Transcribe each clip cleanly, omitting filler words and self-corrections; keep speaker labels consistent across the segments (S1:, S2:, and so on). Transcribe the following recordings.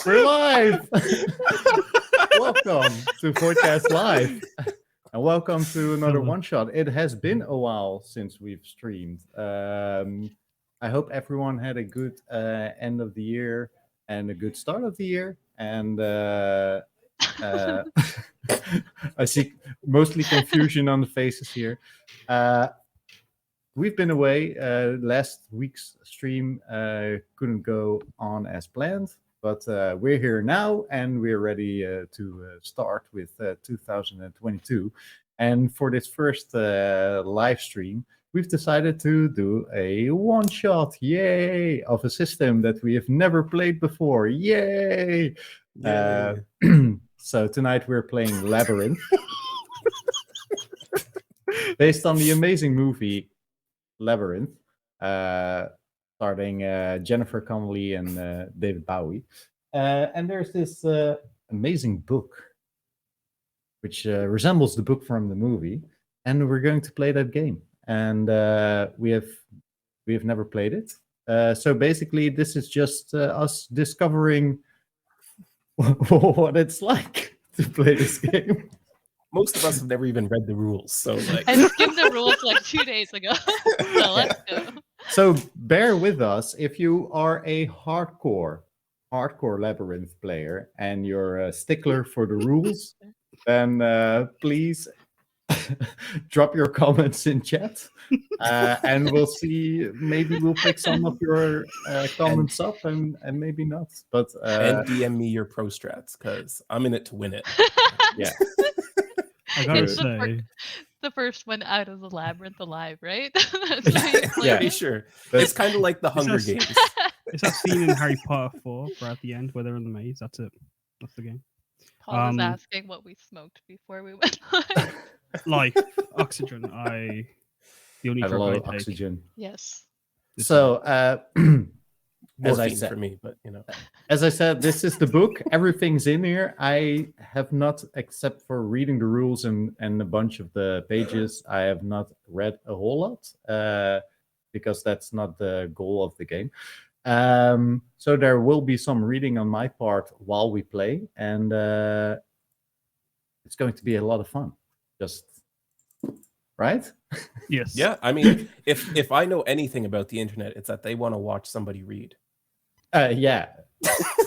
S1: We're live! Welcome to Voidcast Live. And welcome to another one-shot. It has been a while since we've streamed. I hope everyone had a good end of the year and a good start of the year. And I see mostly confusion on the faces here. We've been away. Last week's stream couldn't go on as planned, but we're here now and we're ready to start with 2022. And for this first live stream, we've decided to do a one-shot, yay, of a system that we have never played before, yay! So tonight we're playing Labyrinth, based on the amazing movie Labyrinth, starring Jennifer Connelly and David Bowie. And there's this amazing book, which resembles the book from the movie. And we're going to play that game. And we have never played it. So basically, this is just us discovering what it's like to play this game.
S2: Most of us have never even read the rules, so like
S3: I skimmed the rules like 2 days ago. So let's go.
S1: So bear with us if you are a hardcore Labyrinth player and you're a stickler for the rules. Then please drop your comments in chat, and we'll see. Maybe we'll pick some of your comments up, and maybe not. But
S2: and DM me your pro strats because I'm in it to win it.
S1: Yeah.
S4: I gotta
S3: It's
S4: say,
S3: the first one out of the labyrinth alive, right?
S2: Yeah, sure.
S1: But
S2: it's kind of like the Hunger Games.
S4: it's that scene in Harry Potter 4 where at the end where they're in the maze. That's it. That's the game.
S3: Paul was asking what we smoked before we went live.
S4: Like oxygen. The only
S1: have a
S4: drug
S1: lot
S4: I
S1: of
S4: take.
S1: oxygen.
S3: Yes.
S1: So as I
S2: Morphine
S1: said,
S2: for me, but you know.
S1: As I said, this is the book. Everything's in here. I have not, except for reading the rules and a bunch of the pages, I have not read a whole lot because that's not the goal of the game. So there will be some reading on my part while we play, and it's going to be a lot of fun. Just right?
S4: Yes.
S2: Yeah, I mean, if I know anything about the internet, it's that they want to watch somebody read.
S1: Yeah.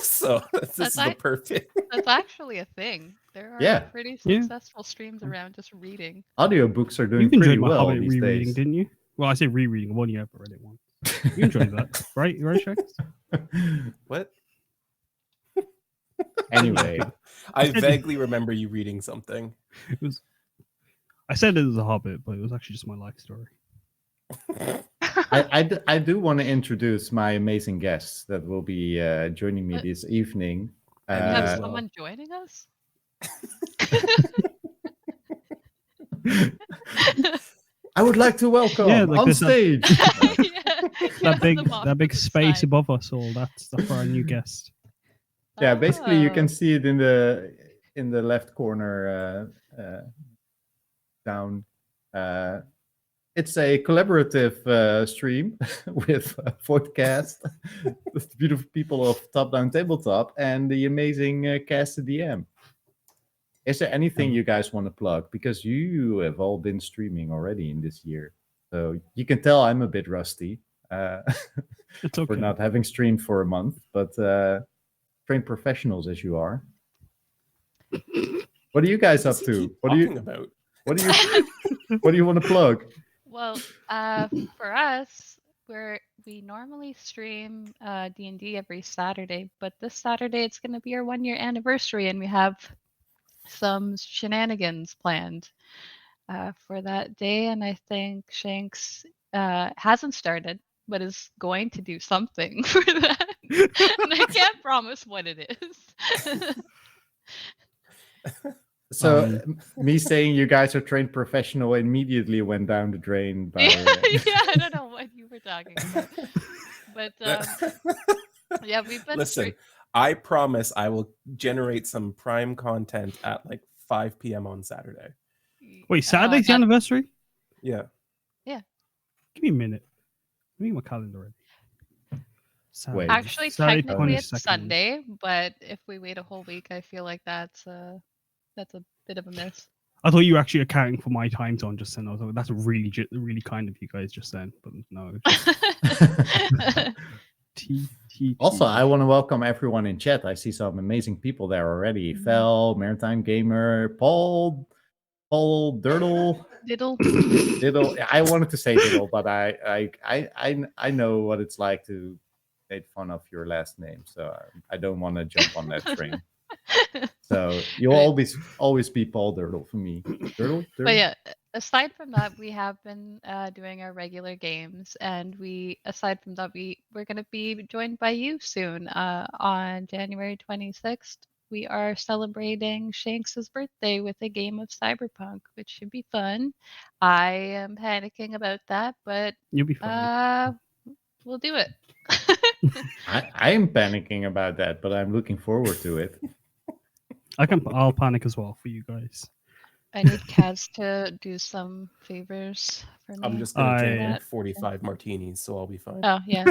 S2: So this is the perfect.
S3: That's actually a thing. There are pretty successful streams around just reading.
S1: Audiobooks are doing
S4: You
S1: pretty
S4: enjoyed my
S1: well
S4: Hobbit
S1: these
S4: rereading,
S1: days.
S4: didn't you? Well, I say rereading. One you ever read it once. You enjoyed that, right? Right, Shax?
S2: What?
S1: Anyway,
S2: I vaguely remember you reading something.
S4: It was. I said it was a Hobbit, but it was actually just my life story.
S1: I do want to introduce my amazing guests that will be joining me this evening.
S3: Have someone joining us?
S1: I would like to welcome on stage
S4: that big space above us all. That's for our new guest.
S1: Yeah, basically you can see it in the left corner down. It's a collaborative stream with Voidcast, with the beautiful people of Topdown Tabletop, and the amazing Kaz the DM. Is there anything you guys want to plug? Because you have all been streaming already in this year. So you can tell I'm a bit rusty
S4: it's okay.
S1: for not having streamed for a month, but trained professionals as you are. What are you guys up to? What do you want to plug?
S3: Well, for us, we normally stream D&D every Saturday, but this Saturday it's going to be our 1-year anniversary, and we have some shenanigans planned for that day. And I think Shanks hasn't started, but is going to do something for that. And I can't promise what it is.
S1: So me saying you guys are trained professional immediately went down the drain. By,
S3: yeah, I don't know what you were talking about. But yeah, we've been...
S2: Listen, I promise I will generate some prime content at like 5 p.m. on Saturday.
S4: Wait, Saturday's the anniversary?
S2: Yeah.
S3: Yeah.
S4: Give me a minute. Let me get my calendar ready.
S1: Wait.
S3: Actually,
S4: Saturday
S3: technically it's
S4: 22nd.
S3: Sunday, but if we wait a whole week, I feel like that's a bit of a miss.
S4: I thought you were actually accounting for my time zone just then. I was like, that's really, really kind of you guys just then. But no.
S1: Also, I want to welcome everyone in chat. I see some amazing people there already. Fel, Maritime Gamer, Paul, Dirtle, Diddle. I wanted to say Diddle, but I know what it's like to make fun of your last name, so I don't want to jump on that train. So you'll always be Paul Dirtle for me. Dirtle?
S3: But yeah, aside from that, we have been doing our regular games, and aside from that, we're going to be joined by you soon. On January 26th, we are celebrating Shanks's birthday with a game of Cyberpunk, which should be fun. I am panicking about that, but
S4: You'll be fine.
S3: We'll do it.
S1: I am panicking about that, but I'm looking forward to it.
S4: I'll panic as well for you guys.
S3: I need Kaz to do some favors for me.
S2: I'm just going to drink
S3: that.
S2: 45 martinis, so I'll be fine.
S3: Oh yeah.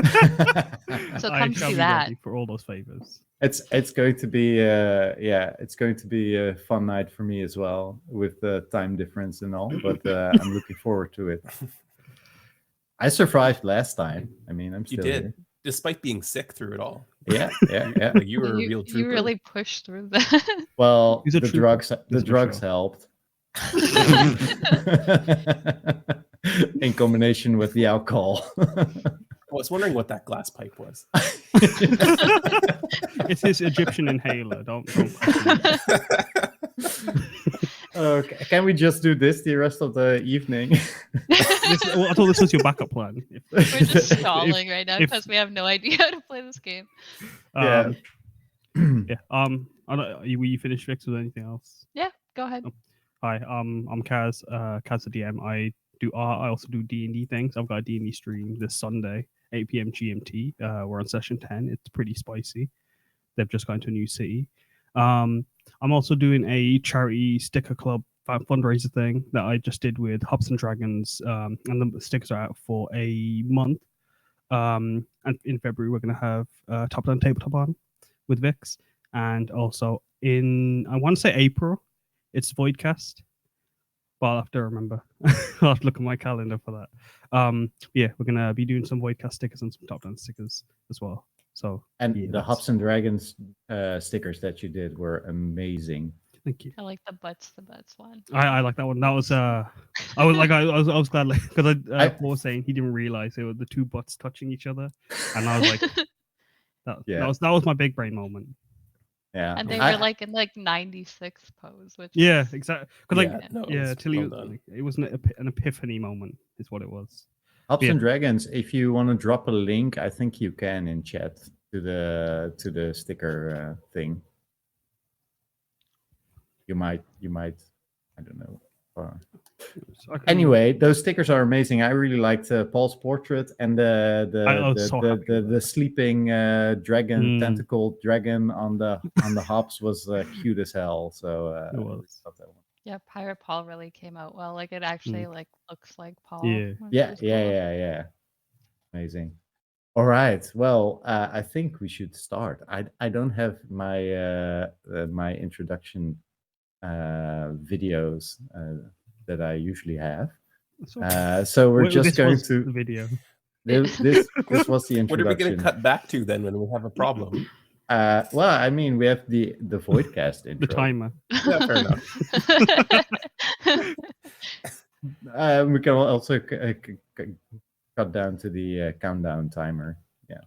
S3: So
S4: I
S3: come
S4: shall
S3: do
S4: be
S3: that.
S4: ready for all those favors.
S1: It's going to be it's going to be a fun night for me as well with the time difference and all. But I'm looking forward to it. I survived last time. I mean, I'm still here.
S2: Despite being sick through it all.
S1: Yeah.
S2: Like you were a real trooper.
S3: You really pushed through that.
S1: Well,
S4: He's a
S1: the
S4: trooper.
S1: drugs helped. In combination with the alcohol.
S2: I was wondering what that glass pipe was.
S4: It's his Egyptian inhaler. Don't
S1: Okay, can we just do this the rest of the evening?
S4: I thought this was your backup plan.
S3: We're just stalling right now because we have no idea how to play this game.
S1: Yeah.
S4: Were you finished, Vix, with anything else?
S3: Yeah, go ahead.
S4: Hi, I'm Kaz, Kaz the DM. I also do D&D things. I've got a D&D stream this Sunday, 8 p.m. GMT. We're on session 10. It's pretty spicy. They've just gone to a new city. I'm also doing a charity sticker club fundraiser thing that I just did with Hops and Dragons, and the stickers are out for a month. And in February, we're going to have Topdown Tabletop on with Vix. And also I want to say April, it's Voidcast. But I'll have to remember. I'll have to look at my calendar for that. Yeah, we're going to be doing some Voidcast stickers and some Topdown stickers as well. So,
S1: the Hops and Dragons stickers that you did were amazing.
S4: Thank you.
S3: I like the butts one.
S4: I like that one. That was I was glad because Paul was saying he didn't realize it was the two butts touching each other, and I was like, that was my big brain moment.
S1: Yeah,
S3: and they were like in 96 pose, which
S4: exactly. Because Tilly, it was an epiphany moment, is what it was.
S1: Hops and Dragons. If you want to drop a link, I think you can in chat to the sticker thing. You might. I don't know. Anyway, those stickers are amazing. I really liked Paul's portrait and the sleeping dragon, tentacled dragon on the hops was cute as hell. So
S4: it was.
S3: Yeah, Pirate Paul really came out well. Like it actually looks like Paul.
S1: Yeah. Amazing. All right. Well, I think we should start. I don't have my my introduction videos that I usually have. So we're just going to
S4: the video.
S1: This was the introduction.
S2: What are we going to cut back to then when we have a problem?
S1: Well, I mean, we have the Voidcast intro.
S4: The timer.
S2: Yeah, fair enough.
S1: We can also cut down to the countdown timer. Yeah.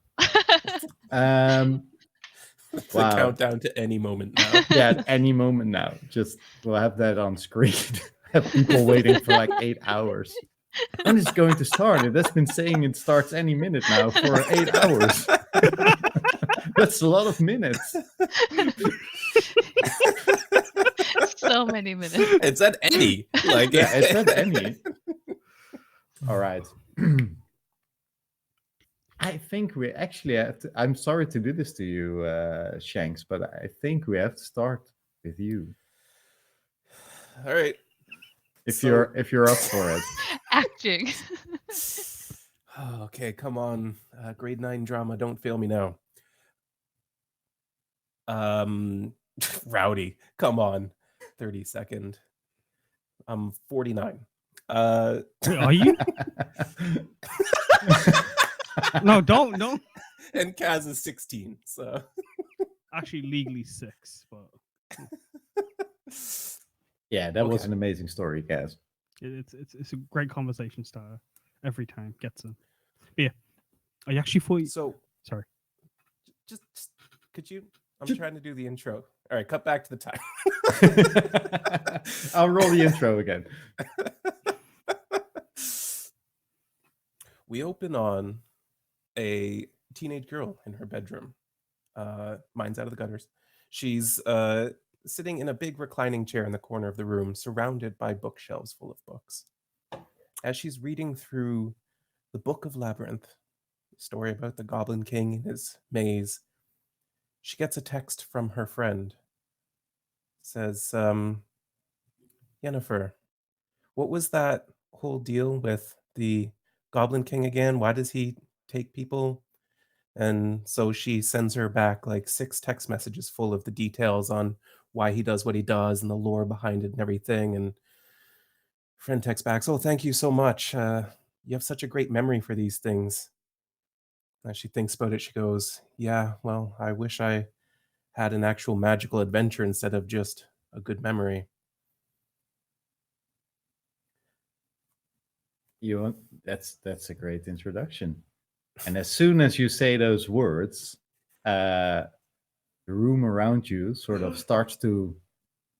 S2: The countdown to any moment now.
S1: Yeah, at any moment now. Just we'll have that on screen. Have people waiting for like 8 hours. When is it going to start? It has been saying it starts any minute now for 8 hours. That's a lot of minutes.
S3: So many minutes.
S2: It said any. Like
S1: it said any. All right. I think we actually have to. I'm sorry to do this to you, Shanks, but I think we have to start with you.
S2: All right.
S1: If you're up for it.
S3: Acting.
S2: Oh, okay, come on. Grade 9 drama, don't fail me now. Rowdy, come on. 32nd. I'm 49.
S4: Wait, are you? No, don't.
S2: And Kaz is 16, so.
S4: Actually, legally 6, but
S1: Yeah, that was
S2: Okay.
S1: an amazing story, Kaz.
S4: it's a great conversation starter every time. Gets them. But yeah, are you actually 40?
S2: So,
S4: Sorry.
S2: just could you? I'm trying to do the intro. All right, cut back to the time.
S1: I'll roll the intro again.
S2: We open on a teenage girl in her bedroom. Mine's out of the gutters. She's sitting in a big reclining chair in the corner of the room, surrounded by bookshelves full of books. As she's reading through the Book of Labyrinth, a story about the Goblin King and his maze, she gets a text from her friend. It says, Yennefer, what was that whole deal with the Goblin King again? Why does he take people? And so she sends her back like 6 text messages full of the details on why he does what he does and the lore behind it and everything. And friend texts back, "Oh, thank you so much. You have such a great memory for these things." As she thinks about it, she goes, "Yeah, well, I wish I had an actual magical adventure instead of just a good memory."
S1: That's a great introduction. And as soon as you say those words, the room around you sort of starts to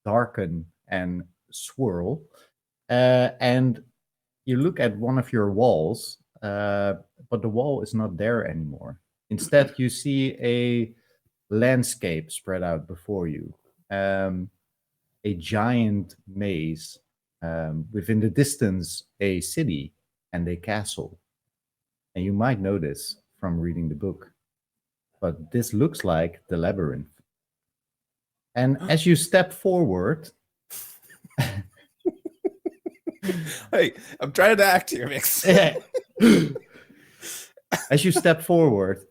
S1: darken and swirl. And you look at one of your walls, but the wall is not there anymore. Instead, you see a landscape spread out before you, a giant maze. Within the distance, a city and a castle. And you might know this from reading the book. But this looks like the Labyrinth. And as you step forward,
S2: Hey, I'm trying to act here, Mix.
S1: as you step forward,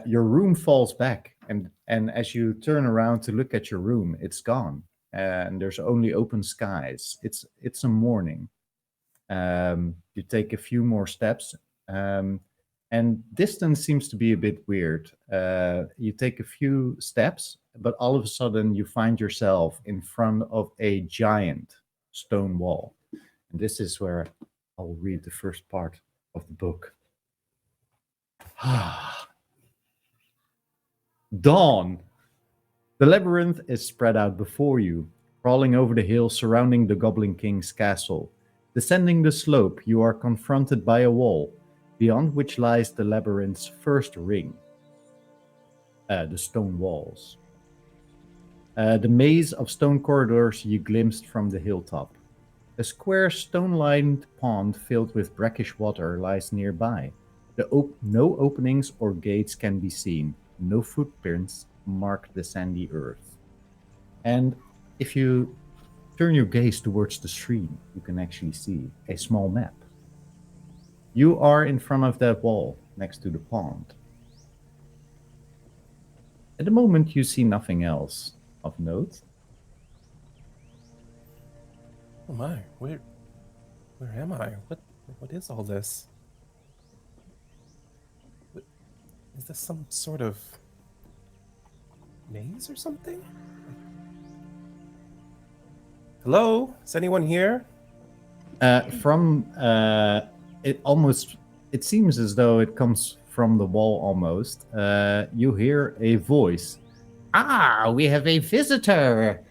S1: your room falls back. And as you turn around to look at your room, it's gone. And there's only open skies. It's a morning. You take a few more steps. And distance seems to be a bit weird. You take a few steps, but all of a sudden you find yourself in front of a giant stone wall. And this is where I'll read the first part of the book. Dawn. The labyrinth is spread out before you, crawling over the hill surrounding the Goblin King's castle. Descending the slope, you are confronted by a wall, beyond which lies the labyrinth's first ring. The stone walls. The maze of stone corridors you glimpsed from the hilltop. A square stone-lined pond filled with brackish water lies nearby. No openings or gates can be seen. No footprints mark the sandy earth. And if you turn your gaze towards the stream, you can actually see a small map. You are in front of that wall next to the pond. At the moment, you see nothing else of note.
S2: Oh my, where am I? What is all this? Is this some sort of maze or something? Hello? Is anyone here?
S1: It seems as though it comes from the wall almost. You hear a voice. Ah, we have a visitor.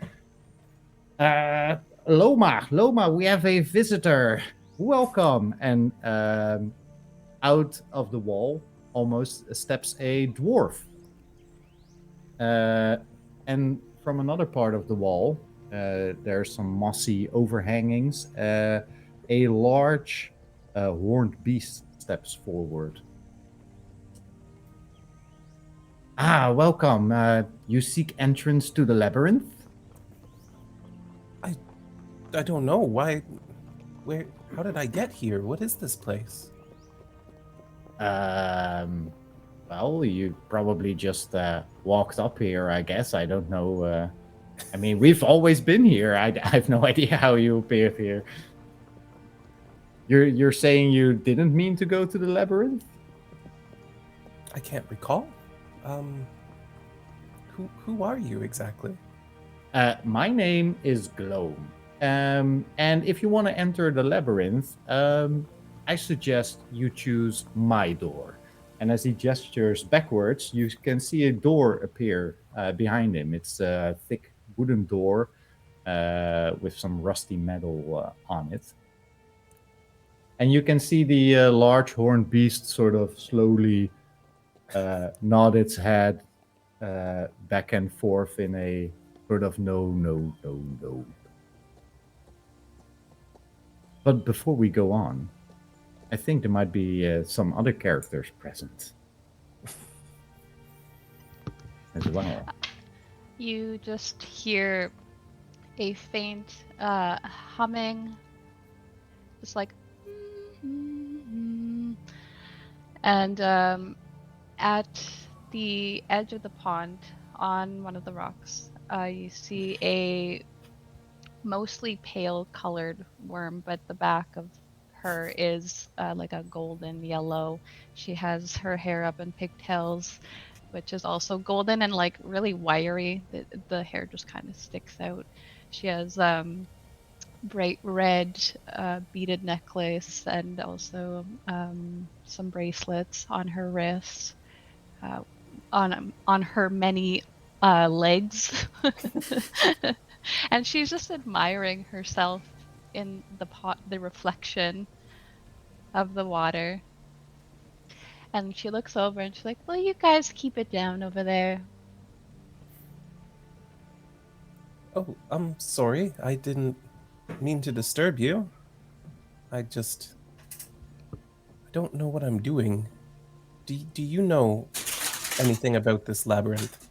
S1: Loma, we have a visitor. Welcome. And out of the wall almost steps a dwarf. And from another part of the wall, there's some mossy overhangings. A large horned beast steps forward. Ah, welcome. You seek entrance to the labyrinth?
S2: I don't know. Why? How did I get here? What is this place?
S1: Well, you probably just walked up here, I guess. I don't know. I mean, we've always been here. I have no idea how you appeared here. You're saying you didn't mean to go to the labyrinth?
S2: I can't recall. Who are you exactly?
S1: My name is Gloam. And if you want to enter the labyrinth, I suggest you choose my door. And as he gestures backwards, you can see a door appear behind him. It's a thick wooden door with some rusty metal on it. And you can see the large horned beast sort of slowly nod its head back and forth in a sort of no. But before we go on, I think there might be some other characters present as well.
S3: You just hear a faint humming, just like, and at the edge of the pond, on one of the rocks, you see a mostly pale colored worm, but the back of her is like a golden yellow. She has her hair up in pigtails, which is also golden and like really wiry. The hair just kind of sticks out. She has bright red beaded necklace and also some bracelets on her wrists, on her many legs. And she's just admiring herself in the reflection of the water. And she looks over and she's like, "Will you guys keep it down over there?"
S2: Oh, I'm sorry. I didn't mean to disturb you. I don't know what I'm doing. Do you know anything about this labyrinth?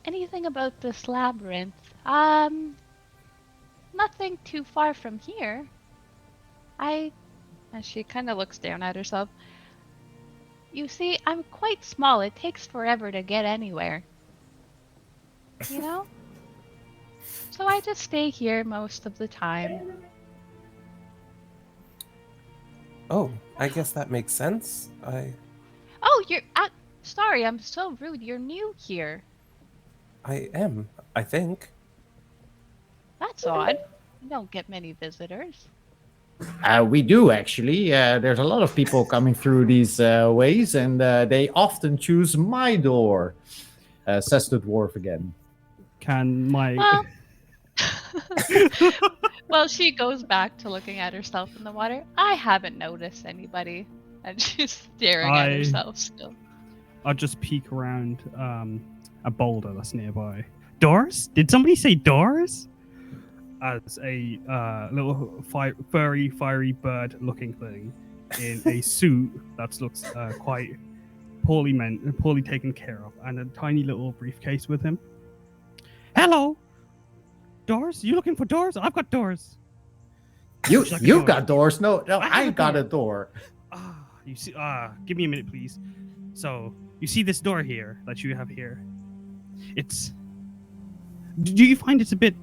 S3: Anything about this labyrinth? Nothing too far from here. And she kind of looks down at herself. You see, I'm quite small. It takes forever to get anywhere. You know? So I just stay here most of the time.
S2: Oh, I guess that makes sense.
S3: Oh, you're... sorry, I'm so rude. You're new here.
S2: I am, I think.
S3: That's odd. You don't get many visitors.
S1: We do, actually. There's a lot of people coming through these ways, and they often choose my door, says the dwarf again.
S4: Can my
S3: Well... Well, she goes back to looking at herself in the water. I haven't noticed anybody. And she's staring at herself still.
S4: I'll just peek around a boulder that's nearby. Doors? Did somebody say doors? As a little fiery bird-looking thing in a suit that looks quite poorly taken care of, and a tiny little briefcase with him. Hello, doors? You looking for doors? I've got doors.
S1: You've got doors? No, I got a door.
S4: You see? Give me a minute, please. So you see this door here that you have here? It's. Do you find it's a bit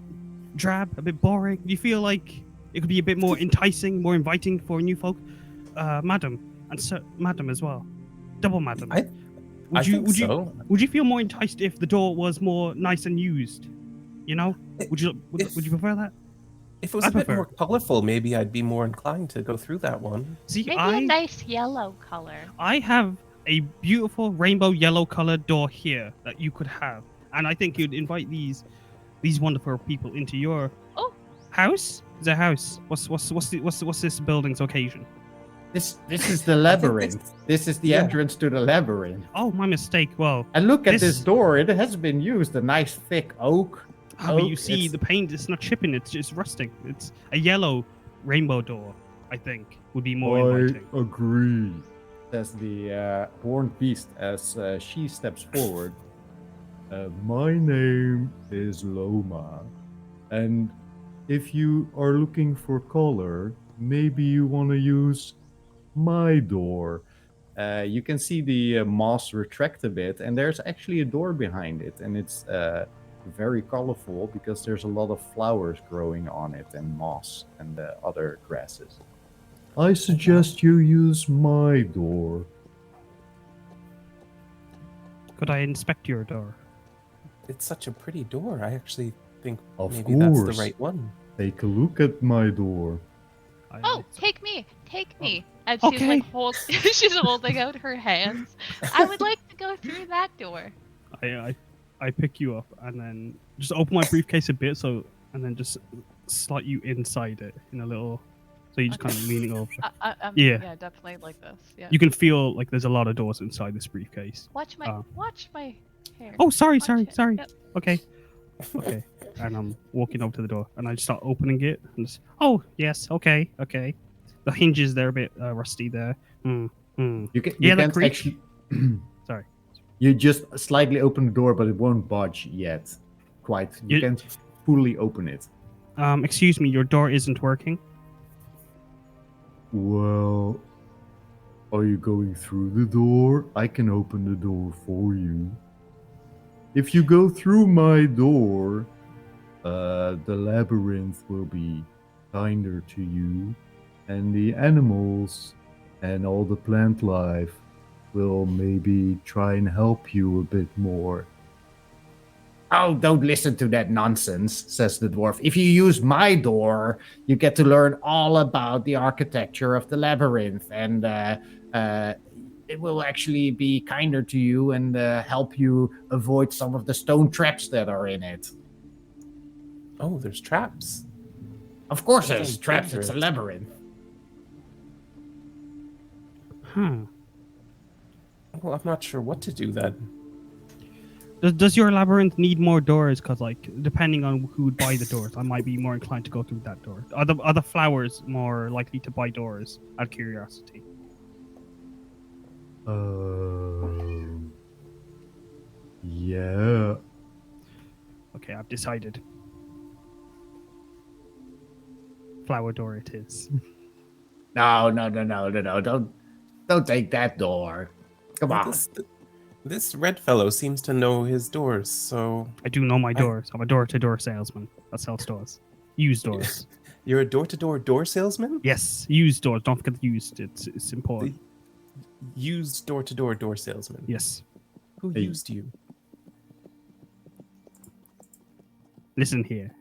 S4: drab, a bit boring? Do you feel like it could be a bit more enticing, more inviting for new folk? Madam, and madam as well. Double madam. Would you feel more enticed if the door was more nice and used? You know? Would you prefer that?
S2: If it was a bit more colorful, maybe I'd be more inclined to go through that one.
S3: See, maybe a nice yellow color.
S4: I have a beautiful rainbow yellow colored door here that you could have, and I think you'd invite these wonderful people into your house. It's a house. What's this building's occasion?
S1: This is the labyrinth. This is the entrance to the labyrinth.
S4: Oh, my mistake. Well,
S1: and look at this door. It has been used. A nice thick oak.
S4: But you see, the paint is not chipping. It's just rusting. It's a yellow rainbow door. I think would be more inviting.
S1: I agree. Says the horned beast as she steps forward. My name is Loma, and if you are looking for color, maybe you want to use my door. You can see the moss retract a bit, and there's actually a door behind it, and it's very colorful because there's a lot of flowers growing on it, and moss and other grasses. I suggest you use my door.
S4: Could I inspect your door?
S2: It's such a pretty door. I actually think
S1: Of
S2: maybe that's
S1: course.
S2: the right one.
S1: Take a look at my door.
S3: Oh, take me. And she's
S4: Okay.
S3: like she's holding out her hands. I would like to go through that door.
S4: I pick you up and then just open my briefcase a bit, and then just slot you inside it in a little. So you're just kind of leaning over. Yeah.
S3: Yeah, definitely like this. Yeah.
S4: You can feel like there's a lot of doors inside this briefcase.
S3: Watch my hair.
S4: Oh, sorry.
S3: Yep.
S4: Okay. And I'm walking over to the door, and I just start opening it. And just, oh, yes, okay. The hinges, they're a bit rusty there.
S1: You can,
S4: Yeah,
S1: you
S4: that
S1: can't
S4: creak.
S1: actually.
S4: Sorry.
S1: You just slightly open the door, but it won't budge yet. Quite. You
S4: You-
S1: can't fully open it.
S4: Excuse me, your door isn't working.
S1: Well, are you going through the door? I can open the door for you. If you go through my door, the labyrinth will be kinder to you, and the animals and all the plant life will maybe try and help you a bit more. Oh, don't listen to that nonsense, says the dwarf. If you use my door, you get to learn all about the architecture of the labyrinth, and it will actually be kinder to you and help you avoid some of the stone traps that are in it.
S2: Oh, there's traps.
S1: Of course,
S2: That
S1: there's
S2: sounds
S1: traps. It's a
S2: dangerous.
S1: labyrinth.
S4: Huh.
S2: Well, I'm not sure what to do then.
S4: Does your labyrinth need more doors? Because, like, depending on who would buy the doors, I might be more inclined to go through that door. Are the flowers more likely to buy doors? Out of curiosity.
S1: Yeah.
S4: Okay, I've decided. Flower door it is.
S1: No. Don't take that door. Come
S2: Well,
S1: on.
S2: This red fellow seems to know his doors, so
S4: I do know my doors. I'm a door-to-door salesman that sells doors. Used doors.
S2: you're a door-to-door door salesman?
S4: Yes, used doors. Don't forget the used. It's important.
S2: Used door-to-door door salesman.
S4: Yes.
S2: Who
S1: Hey.
S2: used you?
S4: Listen here.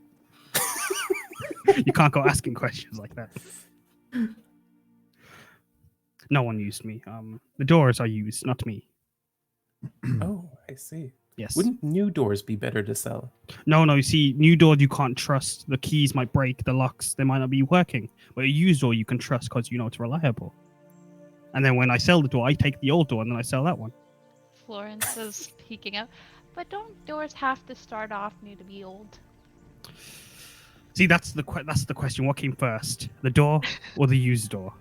S4: You can't go asking questions like that. No one used me. The doors are used, not me.
S2: Oh, I see.
S4: Yes.
S2: Wouldn't new doors be better to sell?
S4: No, you see, new door you can't trust. The keys might break, the locks, they might not be working. But a used door you can trust because you know it's reliable. And then when I sell the door, I take the old door and then I sell that one.
S3: Florence is peeking out. But don't doors have to start off new to be old?
S4: See, that's the question. What came first, the door or the used door?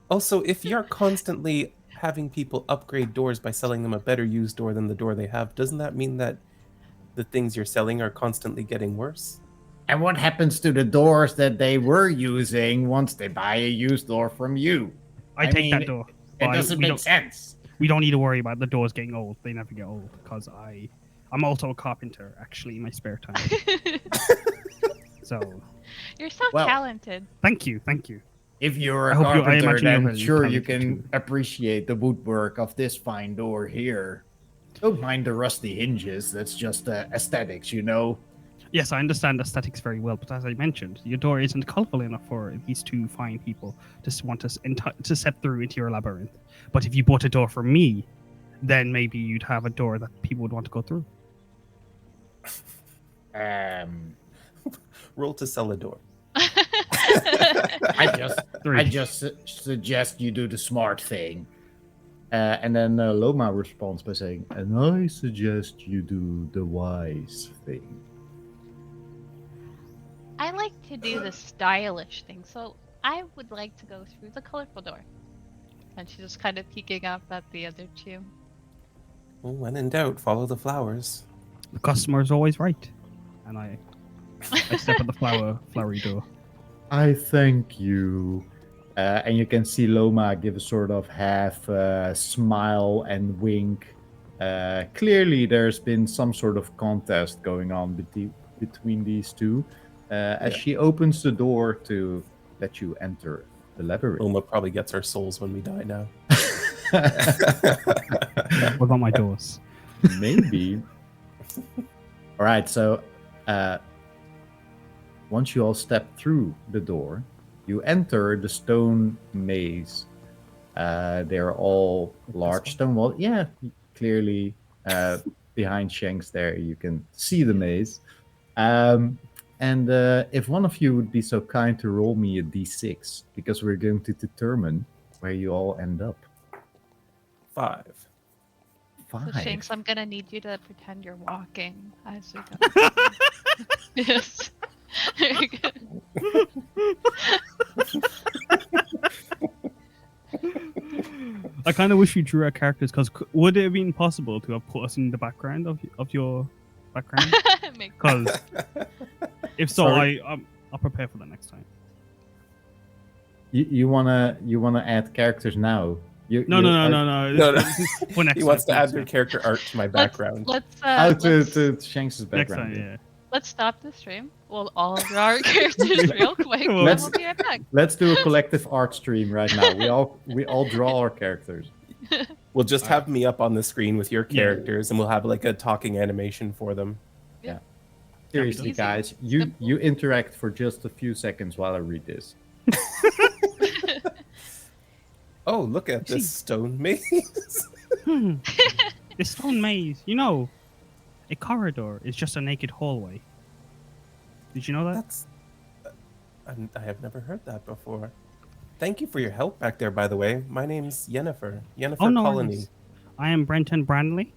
S2: Also, if you're constantly having people upgrade doors by selling them a better used door than the door they have, doesn't that mean that the things you're selling are constantly getting worse?
S1: And what happens to the doors that they were using once they buy a used door from you?
S4: I
S1: I
S4: take that
S1: mean,
S4: door.
S1: It
S4: but
S1: doesn't
S4: we
S1: make
S4: don't-
S1: sense.
S4: We don't need to worry about the doors getting old. They never get old because I'm also a carpenter actually in my spare time. So
S3: You're so
S1: Well-
S3: talented.
S4: thank you.
S1: If you're a
S4: I hope I
S1: carpenter,
S4: imagine you're
S1: then
S4: very
S1: sure you
S4: talented
S1: can appreciate the woodwork of this fine door here. Don't mind the rusty hinges. That's just aesthetics, you know.
S4: Yes, I understand aesthetics very well, but as I mentioned, your door isn't colorful enough for these two fine people to want to step through into your labyrinth. But if you bought a door from me, then maybe you'd have a door that people would want to go through.
S2: Roll to sell a door.
S1: I just suggest you do the smart thing. And then Loma responds by saying, and I suggest you do the wise thing.
S3: I like to do the stylish thing, so I would like to go through the colorful door. And she's just kind of peeking up at the other two.
S2: Well, when in doubt, follow the flowers.
S4: The customer is always right. And I step at the flowery door.
S1: I thank you. And you can see Loma give a sort of half smile and wink. Clearly, there's been some sort of contest going on between these two. As
S2: Yeah.
S1: she opens the door to let you enter the labyrinth.
S2: Oma probably gets our souls when we die now.
S4: What about my doors?
S1: Maybe. All right, so once you all step through the door, you enter the stone maze. They're all large stone walls. Yeah, clearly behind Shanks there, you can see the maze. And if one of you would be so kind to roll me a d6, because we're going to determine where you all end up.
S2: 5.
S3: So
S1: 5.
S3: Shanks, I'm gonna need you to pretend you're walking as we go. Yes. Very good.
S4: I kind of wish you drew our characters, because would it have been possible to have put us in the background of your background? Because if so, I'll prepare for that next time.
S1: You wanna add characters now?
S4: No.
S2: No.
S4: For next
S2: He wants to
S4: time,
S2: add your character art to my background.
S3: Let's
S1: to Shanks'
S4: next
S1: background.
S4: time. Yeah.
S3: let's stop the stream. We'll all draw our characters real quick, and
S1: Let's-
S3: we'll be right back.
S1: Let's do a collective art stream right now. We all draw our characters.
S2: We'll just have me up on the screen with your characters, and we'll have like a talking animation for them.
S1: Seriously,
S3: Easy.
S1: guys, you interact for just a few seconds while I read this.
S2: Oh, look at this stone maze.
S4: This stone maze, you know, a corridor is just a naked hallway. Did you know that?
S2: That's. I have never heard that before. Thank you for your help back there, by the way. My name's Yennefer. Yennefer
S4: Oh, no
S2: Colony.
S4: worries. I am Brenton Brandley.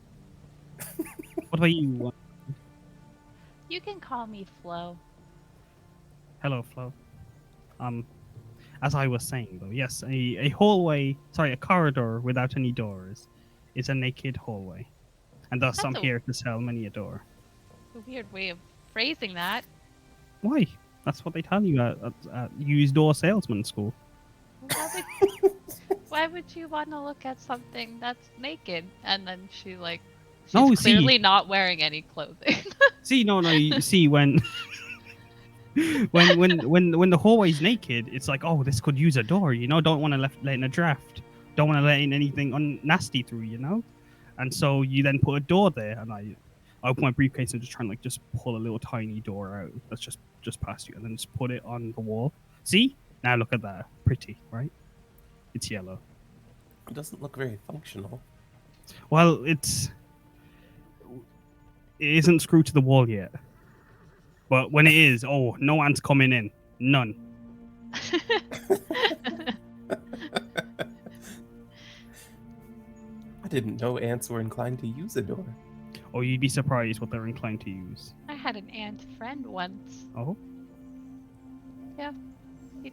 S4: What about you?
S3: You can call me Flo.
S4: Hello, Flo. As I was saying, though, yes, a corridor without any doors is a naked hallway. And thus,
S3: That's
S4: I'm
S3: a-
S4: here to sell many a door.
S3: A weird way of phrasing that.
S4: Why? That's what they tell you at used door salesman school.
S3: Why would you want to look at something that's naked? And then she's
S4: No, see-
S3: clearly not wearing any clothing.
S4: See, no, you see when when the hallway's naked, it's like, oh, this could use a door, you know. Don't want to let in a draft. Don't want to let in anything nasty through, you know. And so you then put a door there, and I open my briefcase and just try and just pull a little tiny door out that's just past you, and then just put it on the wall. See, now look at that, pretty, right? It's yellow.
S2: It doesn't look very functional.
S4: Well, it isn't screwed to the wall yet. But when it is, oh, no ants coming in. None.
S2: I didn't know ants were inclined to use a door.
S4: Or you'd be surprised what they're inclined to use.
S3: I had an ant friend once.
S4: Oh?
S3: She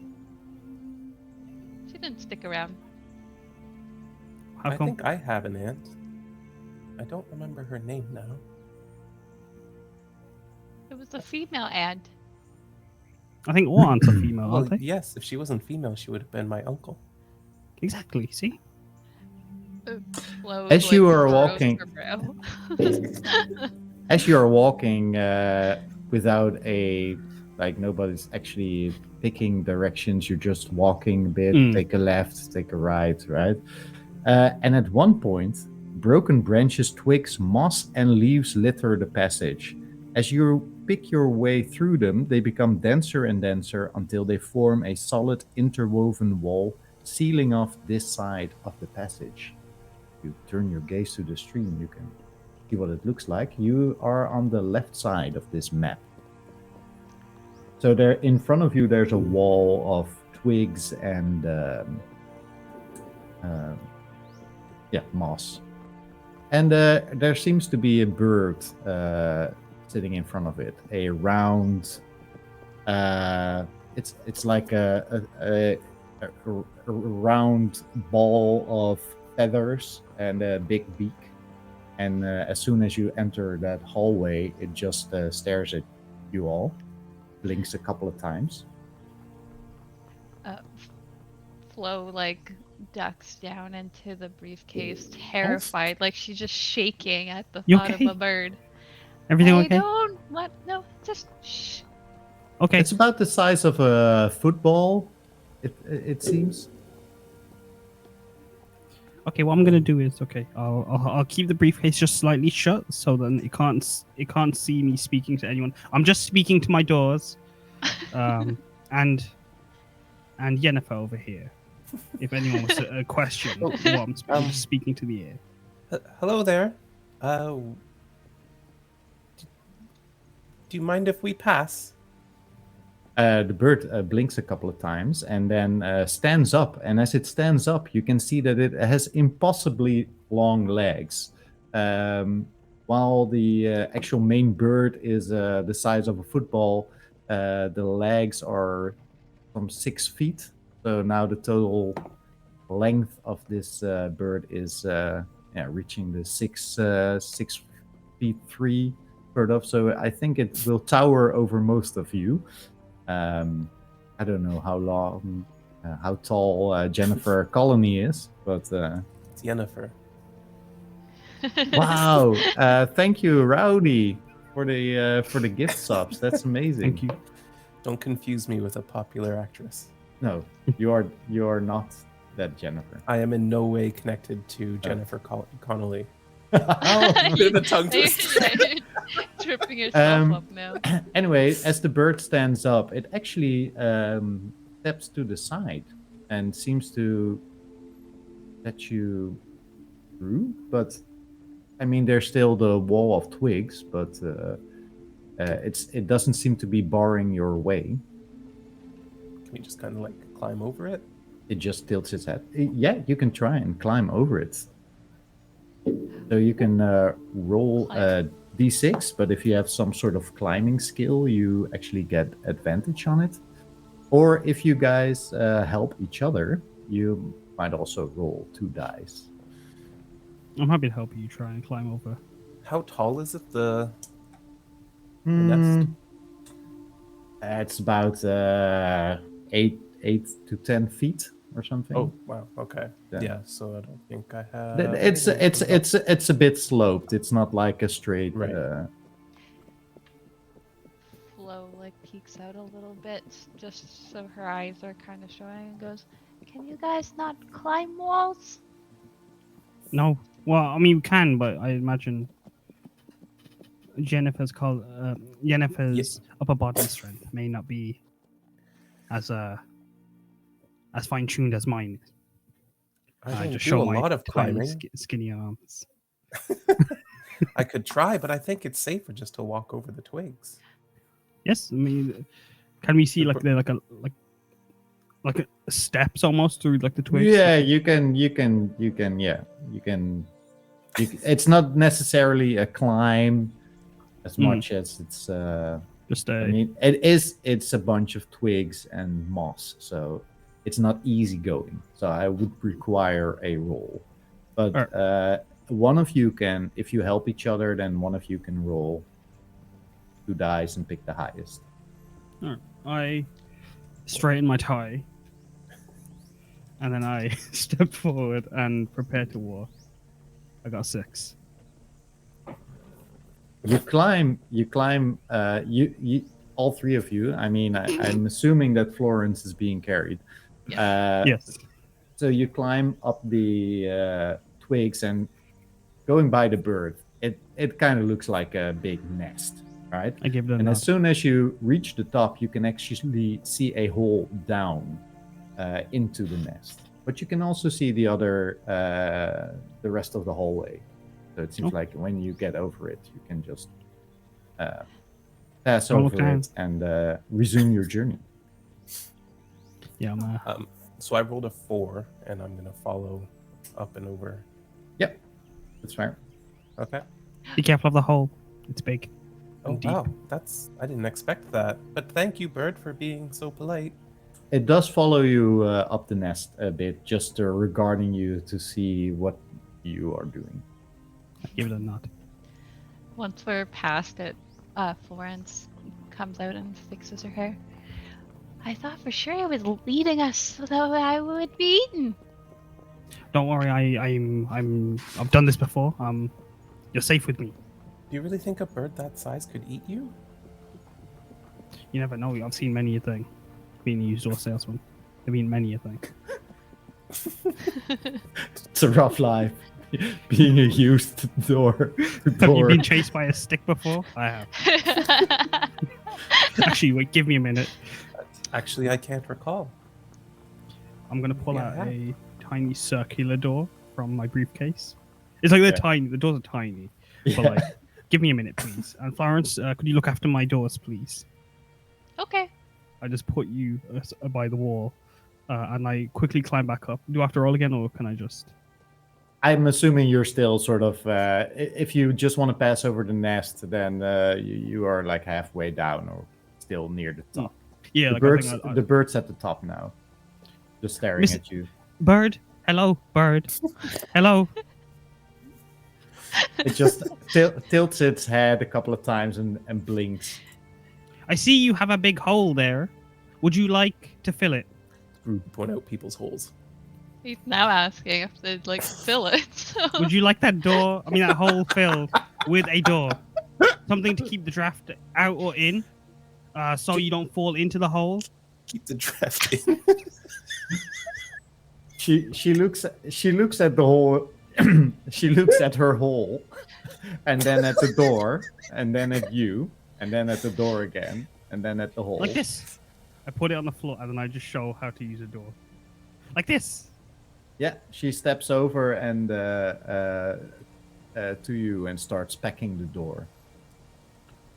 S3: didn't stick around.
S4: How
S2: I
S4: come?
S2: think I have an ant. I don't remember her name now.
S3: It was a female ant.
S4: I think all ants are female,
S2: Well,
S4: aren't they?
S2: yes, if she wasn't female, she would have been my uncle.
S4: Exactly, see?
S3: Flo
S1: As you are
S3: furrows
S1: walking-
S3: her brow.
S1: As you are walking without nobody's actually picking directions, you're just walking a bit, take a left, take a right, right? And at one point, broken branches, twigs, moss, and leaves litter the passage. As you pick your way through them, they become denser and denser until they form a solid interwoven wall, sealing off this side of the passage. You turn your gaze to the stream, you can see what it looks like. You are on the left side of this map. So there, in front of you, there's a wall of twigs and moss, and there seems to be a bird sitting in front of it. A round, it's like a round ball of feathers and a big beak. And as soon as you enter that hallway, it just stares at you all, blinks a couple of times.
S3: Flo like ducks down into the briefcase, terrified, like she's just shaking at the
S4: You
S3: thought
S4: okay?
S3: of a bird.
S4: Everything
S3: I
S4: okay?
S3: don't want no, just shh.
S4: Okay.
S1: It's about the size of a football. It seems.
S4: Okay, what I'm gonna do is I'll keep the briefcase just slightly shut so then it can't see me speaking to anyone. I'm just speaking to my doors, and Yennefer over here. If anyone was to question what I'm just speaking to the air.
S2: Hello there. Do you mind if we pass?
S1: The bird blinks a couple of times and then stands up. And as it stands up, you can see that it has impossibly long legs. While the actual main bird is the size of a football, the legs are from 6 feet. So now the total length of this bird is reaching the 6 feet 3 sort of. So I think it will tower over most of you. I don't know how tall Jennifer Colony is, but
S2: It's Yennefer.
S1: wow! Thank you, Rowdy, for the gift subs. That's amazing.
S4: Thank you.
S2: Don't confuse me with a popular actress.
S1: No, you are not that Jennifer.
S2: I am in no way connected to Jennifer Connolly.
S1: Oh.
S2: Bit of a tongue twister.
S3: Tripping yourself up now.
S1: Anyway, as the bird stands up, it actually steps to the side and seems to let you through. But I mean, there's still the wall of twigs, but it doesn't seem to be barring your way.
S2: Can we just kind of like climb over it?
S1: It just tilts its head. Yeah, you can try and climb over it. So you can roll d6, but if you have some sort of climbing skill, you actually get advantage on it. Or if you guys help each other, you might also roll 2 dice.
S4: I'm happy to help you try and climb over.
S2: How tall is it? The nest?
S1: It's about 8 to 10 feet or something.
S2: Oh wow, okay.
S1: Yeah.
S2: Yeah, so I don't think I have.
S1: It's a bit sloped. It's not like a straight.
S2: Right.
S3: Flo like peeks out a little bit, just so her eyes are kind of showing, and goes, "Can you guys not climb walls?"
S4: No, well, I mean we can, but I imagine Yennefer's upper body strength may not be as fine tuned as mine is.
S2: I
S4: just
S2: do
S4: show
S2: a
S4: my
S2: lot of
S4: tiny,
S2: climbing.
S4: skinny arms.
S2: I could try, but I think it's safer just to walk over the twigs.
S4: Yes, I mean, can we see like steps almost through like the twigs?
S1: Yeah, you can. It's not necessarily a climb as much as it's.
S4: Just
S1: I mean, it's a bunch of twigs and moss, so it's not easy going. So I would require a roll. But one of you can, if you help each other, then one of you can roll 2 dice and pick the highest.
S4: I straighten my tie, and then I step forward and prepare to walk. I got 6.
S1: You climb. All 3 of you. I mean, I'm assuming that Florence is being carried.
S4: Yes.
S1: So you climb up the twigs and going by the bird. It kind of looks like a big nest, right?
S4: I give it a
S1: And
S4: nod.
S1: as soon as you reach the top, you can actually see a hole down into the nest. But you can also see the rest of the hallway. So it seems like when you get over it, you can just pass over it and resume your journey.
S4: Yeah,
S2: So I rolled a 4, and I'm gonna follow up and over.
S1: Yep, that's fair.
S2: Okay.
S4: be careful of the hole. It's big.
S2: Oh
S4: and deep.
S2: wow, I didn't expect that. But thank you, bird, for being so polite.
S1: It does follow you up the nest a bit, just regarding you to see what you are doing.
S4: I give it a nod.
S3: Once we're past it, Florence comes out and fixes her hair. I thought for sure it was leading us so that I would be eaten.
S4: Don't worry, I've done this before. You're safe with me.
S2: Do you really think a bird that size could eat you?
S4: You never know. I've seen many a thing. Being a used door salesman. I've seen many a thing.
S1: It's a rough life. Being a used door.
S4: Have you been chased by a stick before? I have. Actually, wait, give me a minute.
S2: Actually, I can't recall.
S4: I'm gonna pull
S2: Yeah.
S4: out a tiny circular door from my briefcase. It's like they're tiny. The doors are tiny. But like, give me a minute, please. And Florence, could you look after my doors, please?
S3: Okay.
S4: I just put you by the wall, and I quickly climb back up. Do I have to roll again, or can I just?
S1: I'm assuming you're still sort of. If you just want to pass over the nest, then you are like halfway down or still near the top.
S4: Yeah,
S1: the
S4: like
S1: birds.
S4: I think
S1: The birds at the top now, just staring
S4: Miss-
S1: at you.
S4: Bird, hello, bird, hello.
S1: It just tilts its head a couple of times and blinks.
S4: I see you have a big hole there. Would you like to fill it?
S2: Rude to point out people's holes.
S3: He's now asking if they'd like to fill it. So.
S4: Would you like that that hole filled with a door? Something to keep the draft out or in, so you don't fall into the hole.
S2: Keep the draft in.
S1: She looks at the hole. She looks at her hole, and then at the door, and then at you, and then at the door again, and then at the hole.
S4: Like this. I put it on the floor and then I just show how to use a door. Like this.
S1: Yeah, she steps over and to you and starts packing the door.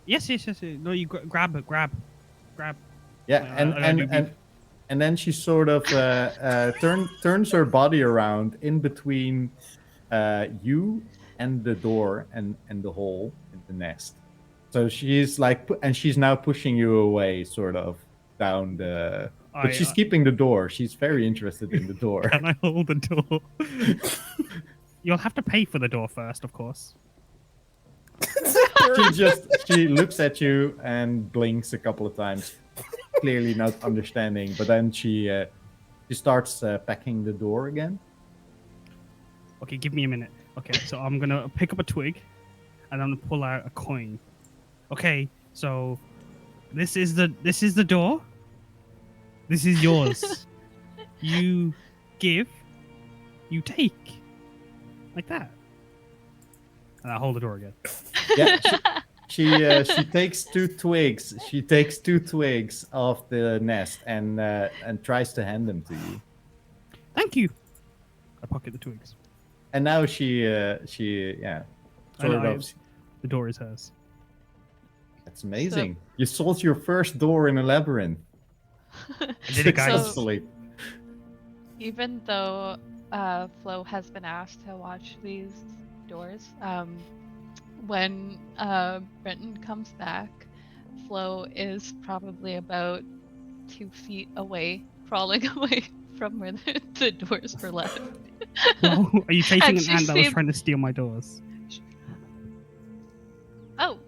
S4: Yes. No, you grab.
S1: Yeah,
S4: I
S1: and then she sort of turns her body around in between you and the door and the hole in the nest. So she's like, and she's now pushing you away, sort of down the. But she's keeping the door. She's very interested in the door.
S4: Can I hold the door? You'll have to pay for the door first, of course.
S1: She looks at you and blinks a couple of times, clearly not understanding. But then she starts packing the door again.
S4: Okay, give me a minute. Okay, so I'm gonna pick up a twig, and I'm gonna pull out a coin. Okay, so this is the door. This is yours. You give, you take, like that. And I hold the door again.
S1: Yeah, she takes two twigs. She takes 2 twigs off the nest and tries to hand them to you.
S4: Thank you. I pocket the twigs.
S1: And now she sort of.
S4: The door is hers.
S1: That's amazing. You sold your first door in a labyrinth.
S4: I did it, guys.
S1: Successfully.
S3: Even though Flo has been asked to watch these doors, when Brenton comes back, Flo is probably about 2 feet away, crawling away from where the doors were left.
S4: Well, are you chasing
S3: And
S4: an
S3: she
S4: ant that was
S3: seemed-
S4: trying to steal my doors?
S3: Oh,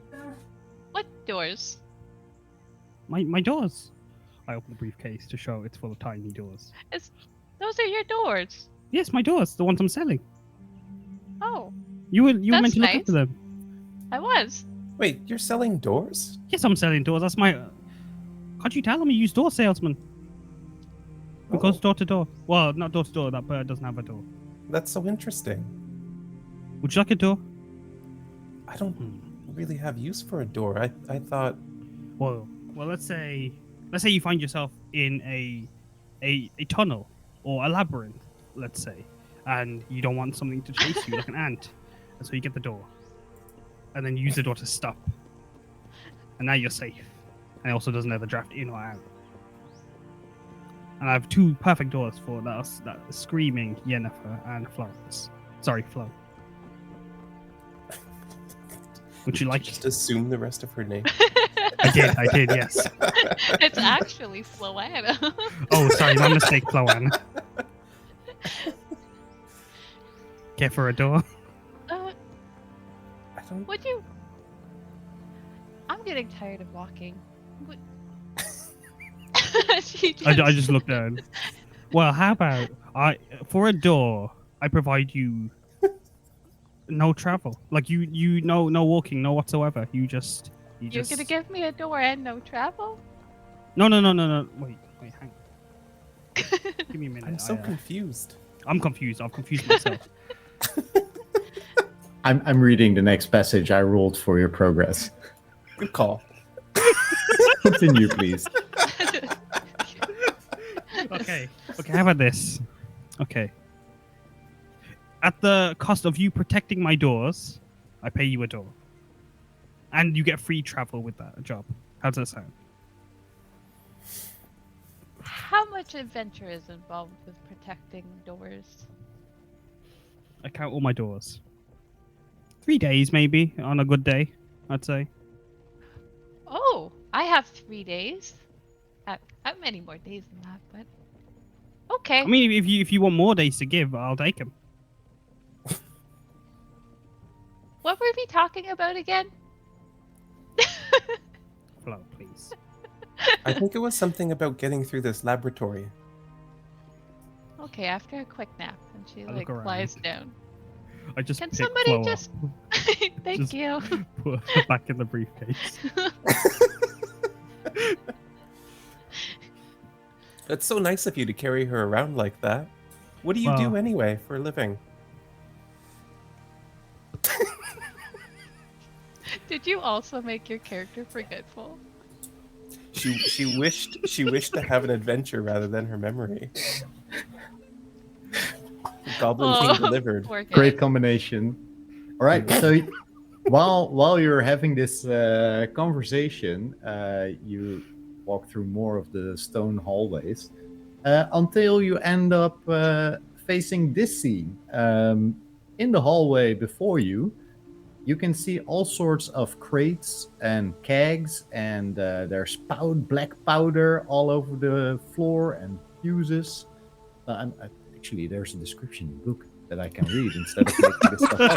S3: what doors?
S4: My doors. I open the briefcase to show it's full of tiny doors.
S3: Those are your doors.
S4: Yes, my doors, the ones I'm selling.
S3: Oh,
S4: You were meant
S3: That's
S4: to look
S3: nice.
S4: after them.
S3: I was.
S2: Wait, you're selling doors?
S4: Yes, I'm selling doors. That's my. Can't you tell I'm a used door salesman? Who goes door to door? Well, not door to door. That bird doesn't have a door.
S2: That's so interesting.
S4: Would you like a door?
S2: I don't really have use for a door. I thought.
S4: Well, let's say you find yourself in a tunnel or a labyrinth, let's say, and you don't want something to chase you like an ant, and so you get the door, and then you use the door to stop, and now you're safe, and it also doesn't have the draft in or out. And I have 2 perfect doors for that screaming Yennefer and Florence. Sorry, Flo. Would you like
S2: Just assume the rest of her name.
S4: I did, yes.
S3: It's actually Floanna.
S4: Oh, sorry, my mistake, Floanna. Care for a door?
S2: I don't.
S3: Would you? I'm getting tired of walking. She
S4: I just looked down. Well, how about for a door, I provide you no travel. Like you no walking, no whatsoever. You just
S3: You're gonna give me a door and no travel?
S4: No. Wait, hang on. Give me a minute.
S2: I'm so confused.
S4: I'm confused. I've confused myself.
S1: I'm reading the next passage I rolled for your progress.
S2: Good call.
S1: Continue, please.
S4: Okay, how about this? Okay. At the cost of you protecting my doors, I pay you a door. And you get free travel with that job. How does that sound?
S3: How much adventure is involved with protecting doors?
S4: I count all my doors. 3 days, maybe, on a good day, I'd say.
S3: Oh, I have 3 days. I have many more days than that, but okay.
S4: I mean, if you want more days to give, I'll take them.
S3: What were we talking about again?
S4: Flo, please.
S2: I think it was something about getting through this laboratory.
S3: Okay, after a quick nap, and she
S4: I look
S3: like lies
S4: around.
S3: down.
S4: I just
S3: Can
S4: pick
S3: somebody
S4: Flo
S3: just? Thank
S4: Just-
S3: you.
S4: put her back in the briefcase.
S2: It's so nice of you to carry her around like that. What do you do
S4: Well-
S2: anyway for a living?
S3: Did you also make your character forgetful?
S2: She wished to have an adventure rather than her memory. The Goblin King delivered.
S3: Poor kid.
S1: Great combination. All right, so while you're having this conversation, you walk through more of the stone hallways until you end up facing this scene. In the hallway before you, you can see all sorts of crates and kegs, and there's black powder all over the floor and fuses. Actually, there's a description in the book that I can read instead of making this stuff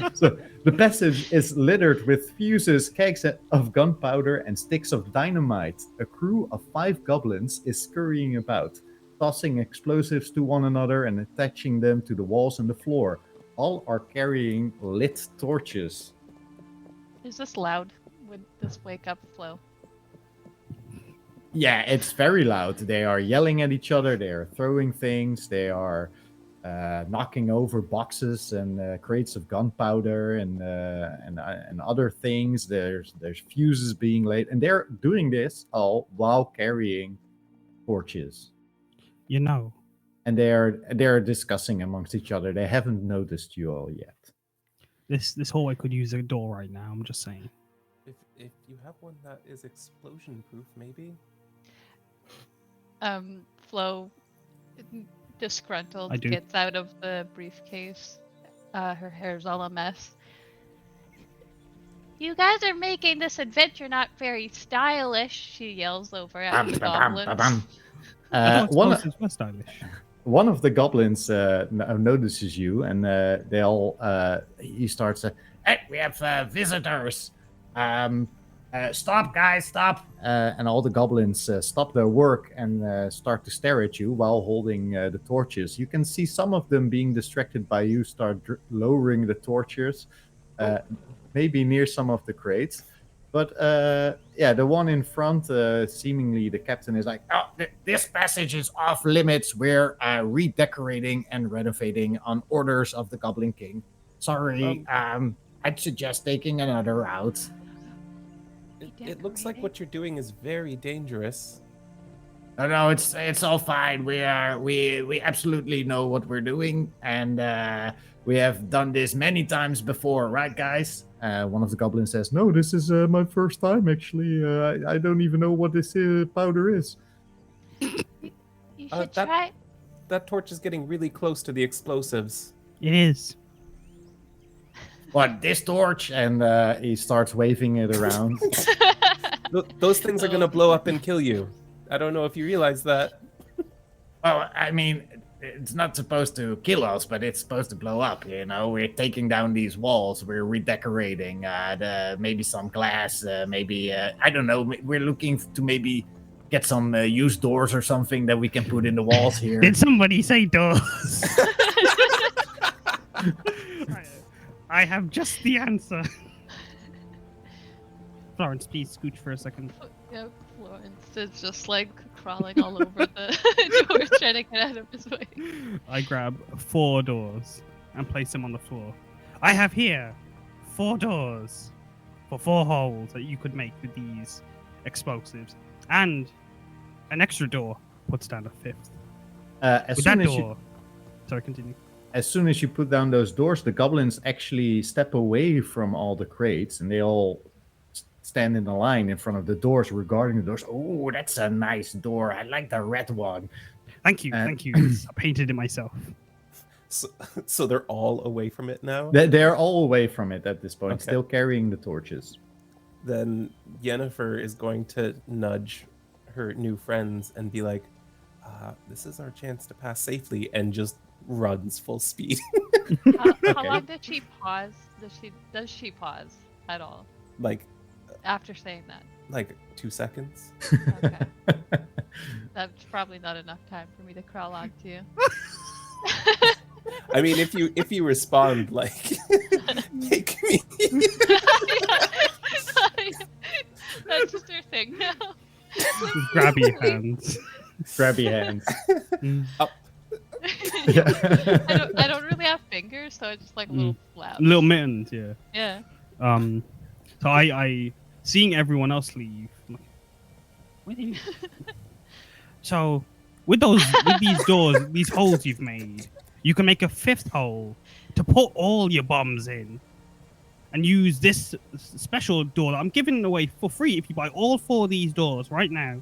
S1: up. So the passage is littered with fuses, kegs of gunpowder, and sticks of dynamite. A crew of 5 goblins is scurrying about, tossing explosives to one another and attaching them to the walls and the floor. All are carrying lit torches.
S3: Is this loud? Would this wake up Flo?
S1: Yeah, it's very loud. They are yelling at each other. They are throwing things. They are knocking over boxes and crates of gunpowder and other things. There's fuses being laid, and they're doing this all while carrying torches.
S4: You know,
S1: And they're discussing amongst each other. They haven't noticed you all yet.
S4: this hallway could use a door right now. I'm just saying.
S2: If you have one that is explosion proof, maybe.
S3: Flo, disgruntled,
S4: I do.
S3: gets out of the briefcase. Her hair's all a mess. You guys are making this adventure not very stylish, she yells over at the goblins.
S4: I thought
S1: One
S4: explosives were stylish.
S1: one of the goblins notices you, and he starts. Hey, we have visitors. Stop, guys, stop! And all the goblins stop their work and start to stare at you while holding the torches. You can see some of them being distracted by you, start lowering the torches, maybe near some of the crates. But yeah, the one in front, seemingly the captain is like, "Oh, this passage is off limits. We're redecorating and renovating on orders of the Goblin King. Sorry, I'd suggest taking another route."
S2: It looks like what you're doing is very dangerous.
S1: No, it's all fine. We absolutely know what we're doing, and we have done this many times before, right, guys? One of the goblins says, "No, this is my first time, actually. I don't even know what this powder is."
S3: You should try.
S2: That torch is getting really close to the explosives.
S4: It is.
S1: What, this torch? And he starts waving it around.
S2: Those things are gonna blow up and kill you. I don't know if you realize that.
S1: Well, I mean, it's not supposed to kill us, but it's supposed to blow up, you know? We're taking down these walls. We're redecorating. Maybe some glass. Maybe, I don't know. We're looking to maybe get some used doors or something that we can put in the walls here.
S4: Did somebody say doors? I have just the answer. Florence, please scooch for a second.
S3: Yeah, Florence is just like crawling all over the doors trying to get out of his way.
S4: I grab 4 doors and place them on the floor. I have here 4 doors for 4 holes that you could make with these explosives, and an extra door puts down a 5th. With that door, sorry, continue.
S1: As soon as you put down those doors, the goblins actually step away from all the crates, and they all stand in a line in front of the doors, regarding the doors. Oh, that's a nice door. I like the red one.
S4: Thank you, thank you. I painted it myself.
S2: So they're all away from it now?
S1: They're all away from it at this point,
S2: Okay.
S1: still carrying the torches.
S2: Then Yennefer is going to nudge her new friends and be like, this is our chance to pass safely, and just runs full speed.
S3: How long did she pause? Does she pause at all
S2: like
S3: after saying that?
S2: like 2 seconds.
S3: Okay. That's probably not enough time for me to crawl onto you.
S2: I mean, if you respond like, take me.
S3: That's just her thing now.
S4: Grabby hands.
S1: Grabby hands.
S2: Up.
S3: I don't really have fingers, so it's just like little flaps.
S4: Little mittens, yeah.
S3: Yeah.
S4: So I seeing everyone else leave. I'm like, where did you... So with these doors, these holes you've made, you can make a 5th hole to put all your bombs in, and use this special door that I'm giving away for free if you buy all 4 of these doors right now,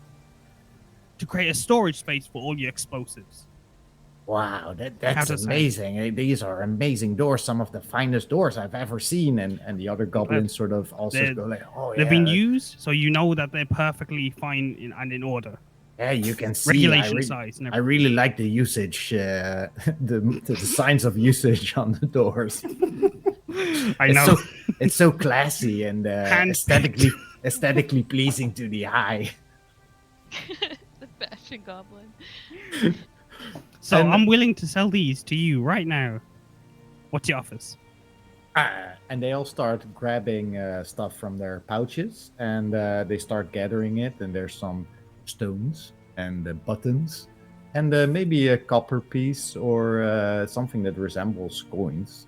S4: to create a storage space for all your explosives.
S1: Wow, that's amazing. These are amazing doors, some of the finest doors I've ever seen. And the other goblins sort of also go like, oh,
S4: they've been used, so you know that they're perfectly fine and in order.
S1: Yeah, you can see.
S4: Regulation size.
S1: I really like the usage, the signs of usage on the doors.
S4: I know.
S1: It's so classy and aesthetically pleasing to the eye.
S3: The fashion goblin.
S4: So I'm willing to sell these to you right now. What's your offers?
S1: And they all start grabbing stuff from their pouches, and they start gathering it. And there's some stones and buttons, and maybe a copper piece or something that resembles coins.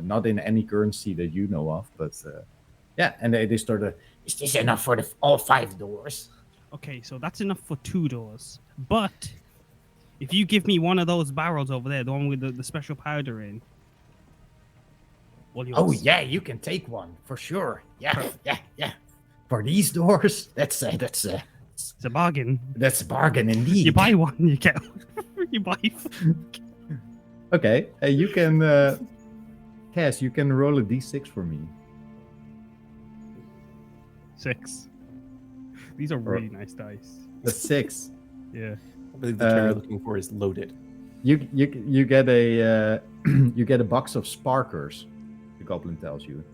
S1: Not in any currency that you know of, but yeah. And they start. Is this enough for all 5 doors?
S4: Okay, so that's enough for 2 doors. But if you give me one of those barrels over there, the one with the special powder in.
S1: Oh yeah, you can take one for sure. Yeah. For these doors, that's
S4: it's a bargain.
S1: That's a bargain indeed.
S4: You buy one, you get one. You buy.
S1: Okay, you can, Kaz, you can roll a d6 for me.
S4: 6. These are really nice dice.
S1: A 6.
S4: Yeah.
S2: I believe the term you're looking for is loaded.
S1: You get a you get a box of sparkers. The goblin tells you.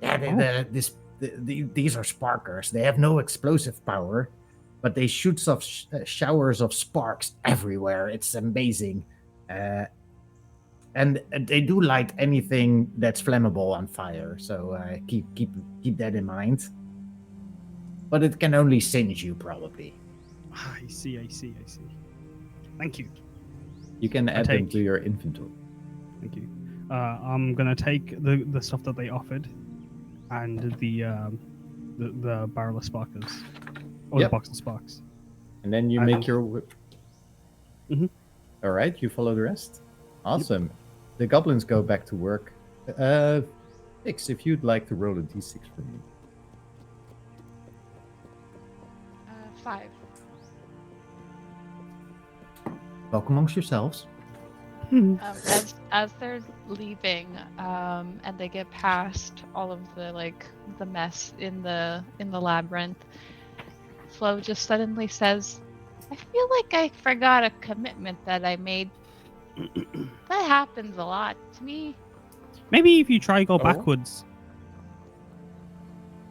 S1: Yeah, these are sparkers. They have no explosive power, but they shoot showers of sparks everywhere. It's amazing, and they do light anything that's flammable on fire. So keep that in mind. But it can only singe you, probably.
S4: I see. Thank you.
S1: You can add them to your inventory.
S4: Thank you. I'm gonna take the stuff that they offered, and the barrel of sparkers, or the box of sparks.
S1: And then you make your whip.
S4: Mm-hmm.
S1: All right, you follow the rest. Awesome. Yep. The goblins go back to work. Fix, if you'd like to roll a d6 for me.
S3: 5.
S1: Talk amongst yourselves.
S3: As they're leaving, and they get past all of the mess in the labyrinth, Flo just suddenly says, "I feel like I forgot a commitment that I made." That happens a lot to me.
S4: Maybe if you try go backwards.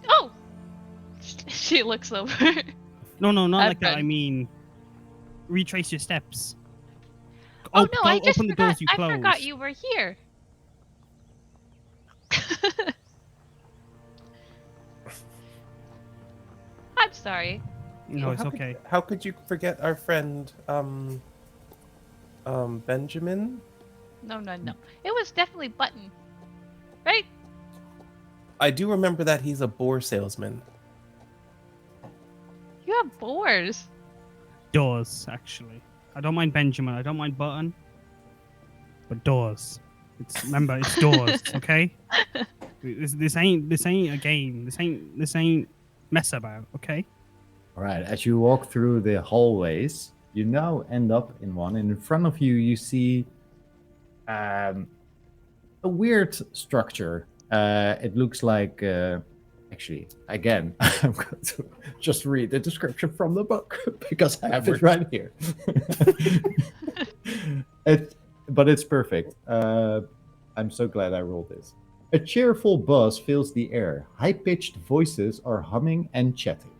S3: Oh! She looks over.
S4: No, not like that. I
S3: Edmund.
S4: mean, retrace your steps.
S3: Oh no, I just
S4: open the
S3: forgot.
S4: doors you
S3: I
S4: closed.
S3: forgot you were here. I'm sorry.
S4: No, it's
S2: How
S4: okay.
S2: How could you forget our friend, Benjamin?
S3: No. It was definitely Button, right?
S2: I do remember that he's a boar salesman.
S3: You have boars.
S4: Doors, actually. I don't mind Benjamin. I don't mind Button. But doors. Remember, it's doors. Okay. This ain't a game. This ain't mess about. Okay.
S1: All right. As you walk through the hallways, you now end up in one, and in front of you, you see a weird structure. It looks like, actually, again, I'm going to just read the description from the book because I have it right here. But it's perfect. I'm so glad I rolled this. A cheerful buzz fills the air. High-pitched voices are humming and chatting.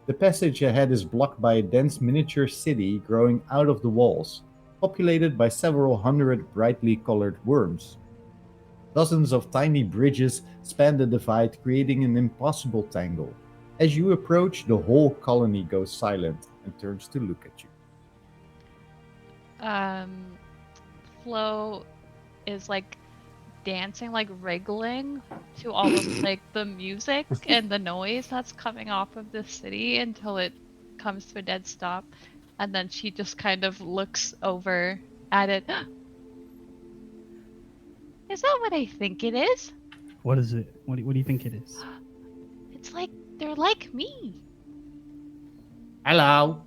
S1: The passage ahead is blocked by a dense miniature city growing out of the walls, populated by several hundred brightly colored worms. Dozens of tiny bridges span the divide, creating an impossible tangle. As you approach, the whole colony goes silent and turns to look at you.
S3: Flo is like dancing, like wriggling to all of like the music and the noise that's coming off of the city until it comes to a dead stop, and then she just kind of looks over at it. Is that what I think it is?
S4: What is it? What do you think it is?
S3: It's like they're like me.
S1: Hello.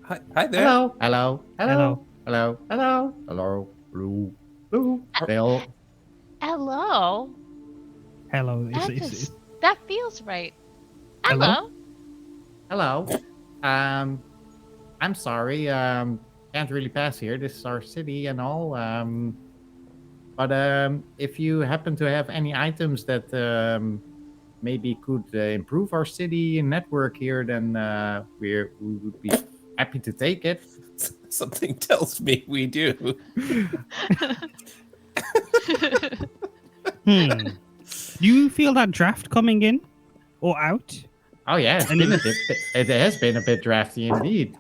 S2: Hi there.
S1: Hello. Hello. Hello. Hello. Hello. Hello. Hello. Hello. They all.
S3: Hello.
S4: Hello.
S3: That feels right.
S4: Hello?
S3: Hello.
S1: Hello. I'm sorry. Can't really pass here. This is our city and all. But if you happen to have any items that maybe could improve our city network here, then we would be happy to take it.
S2: Something tells me we do.
S4: Do you feel that draft coming in or out?
S1: Oh yeah, it has been a bit drafty indeed.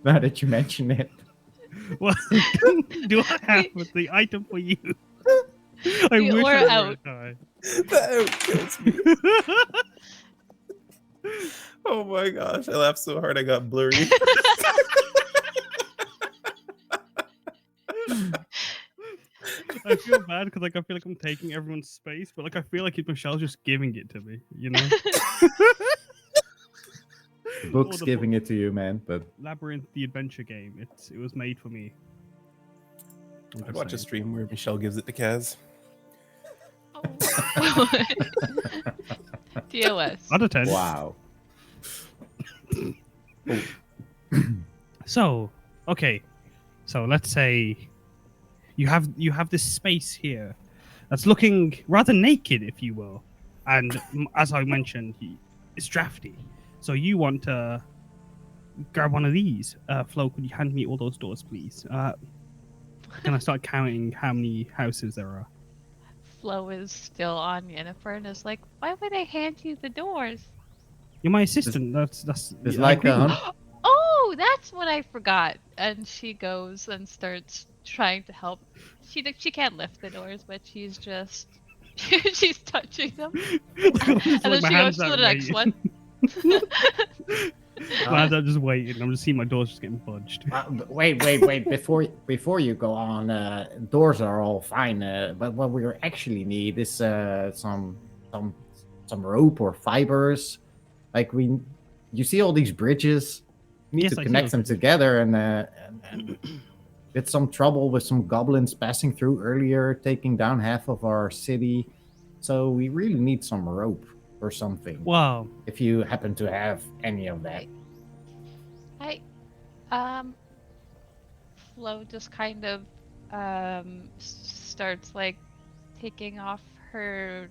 S1: Now that you mention it.
S4: Well, do I have the item for you? I
S3: The
S4: wish
S3: or
S4: I
S3: out.
S2: That out kills me. Oh my gosh, I laughed so hard I got blurry.
S4: I feel bad because I feel like I'm taking everyone's space, but I feel like Michelle's just giving it to me, you know?
S1: The book's
S4: the
S1: giving it to you, man. But
S4: Labyrinth, the adventure game, it was made for me.
S2: I'd watch a stream where Michelle gives it to Kaz.
S3: TOS.
S4: Out of 10.
S1: wow.
S4: So, okay. So let's say you have this space here that's looking rather naked, if you will, and as I mentioned, it's drafty. So you want to grab one of these. Flo, could you hand me all those doors, please? Can I start counting how many houses there are?
S3: Flo is still on Yennefer and is like, why would I hand you the doors?
S4: You're my assistant. That's
S1: It's
S4: I
S1: like
S4: agree.
S3: Oh, that's what I forgot. And she goes and starts trying to help. She can't lift the doors, but she's just she's touching them. And then she goes to the next one.
S4: I'm just waiting. I'm just seeing my doors just getting budged.
S1: Wait. Before you go on, doors are all fine. But what we actually need is some rope or fibers. You see all these bridges. We need
S4: Yes,
S1: to
S4: I see
S1: connect
S4: those
S1: them
S4: bridges.
S1: together, and with some trouble with some goblins passing through earlier, taking down half of our city. So we really need some rope or something.
S4: Wow.
S1: If you happen to have any of that.
S3: Flo just kind of starts like taking off her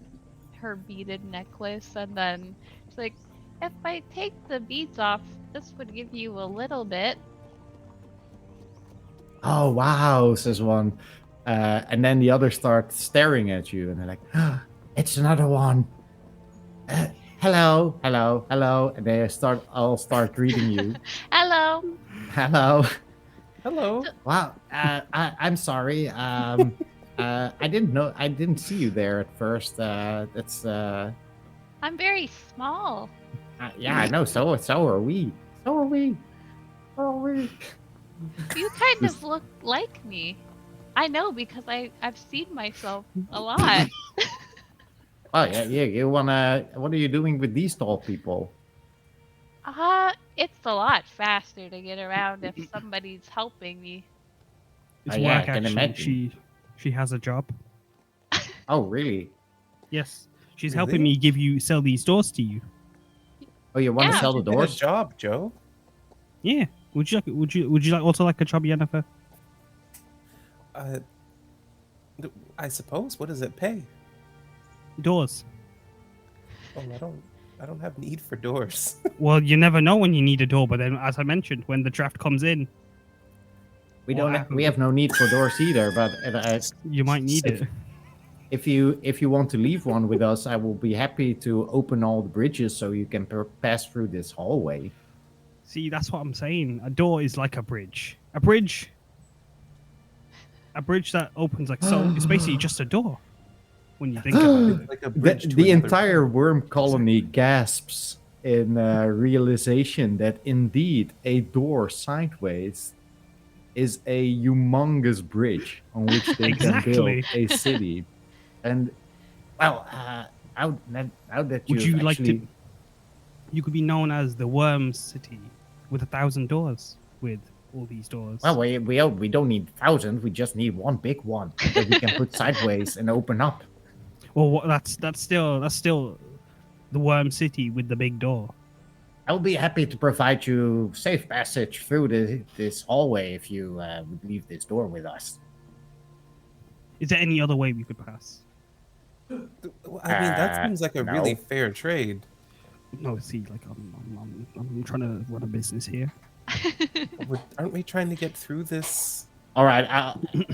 S3: beaded necklace, and then she's like, If I take the beads off, this would give you a little bit.
S1: Oh, wow, says one. And then the others start staring at you, and they're like, it's another one. Hello, hello, hello. And they all start greeting you.
S3: Hello.
S1: Hello.
S2: Hello.
S1: Wow. I'm sorry. I didn't see you there at first. That's
S3: I'm very small.
S1: yeah, I know. So are we. So are we. So are we.
S3: You kind of look like me. I know because I've seen myself a lot.
S1: Oh yeah. You wanna? What are you doing with these tall people?
S3: It's a lot faster to get around if somebody's helping me.
S4: It's
S1: Yeah, I
S4: work,
S1: can
S4: actually.
S1: imagine.
S4: She has a job.
S1: Oh really?
S4: Yes. She's
S2: Really?
S4: helping me sell these doors to you.
S1: Oh, you want to
S3: Yeah.
S1: sell the
S2: You get a
S1: doors?
S2: job, Joe.
S4: Yeah. Would you also like a job, Yennefer?
S2: I suppose. What does it pay?
S4: Doors.
S2: Oh, I don't have need for doors.
S4: Well, you never know when you need a door, but then, as I mentioned, when the draft comes in,
S1: We
S4: What
S1: don't.
S4: happened?
S1: We have no need for doors either. But
S4: you might need it.
S1: if you want to leave one with us, I will be happy to open all the bridges so you can pass through this hallway.
S4: See, that's what I'm saying. A door is like a bridge. A bridge that opens like so. It's basically just a door when you think about it.
S2: It's like a bridge to
S1: The
S2: another
S1: entire
S2: world.
S1: worm colony gasps in realization that indeed a door sideways is a humongous bridge on which they can build
S4: Exactly.
S1: a city. And well, now that
S4: Would
S1: you've
S4: you like
S1: actually...
S4: to? You could be known as the Worm City with 1,000 doors. With all these doors.
S1: Well, we don't need 1,000. We just need one big one that we can put sideways and open up.
S4: Well, that's still the Worm City with the big door.
S1: I'll be happy to provide you safe passage through this hallway if you would leave this door with us.
S4: Is there any other way we could pass?
S2: I mean, that seems like a really
S1: No.
S2: fair trade.
S4: No, see, like I'm trying to run a business here.
S2: Aren't we trying to get through this?
S1: All right,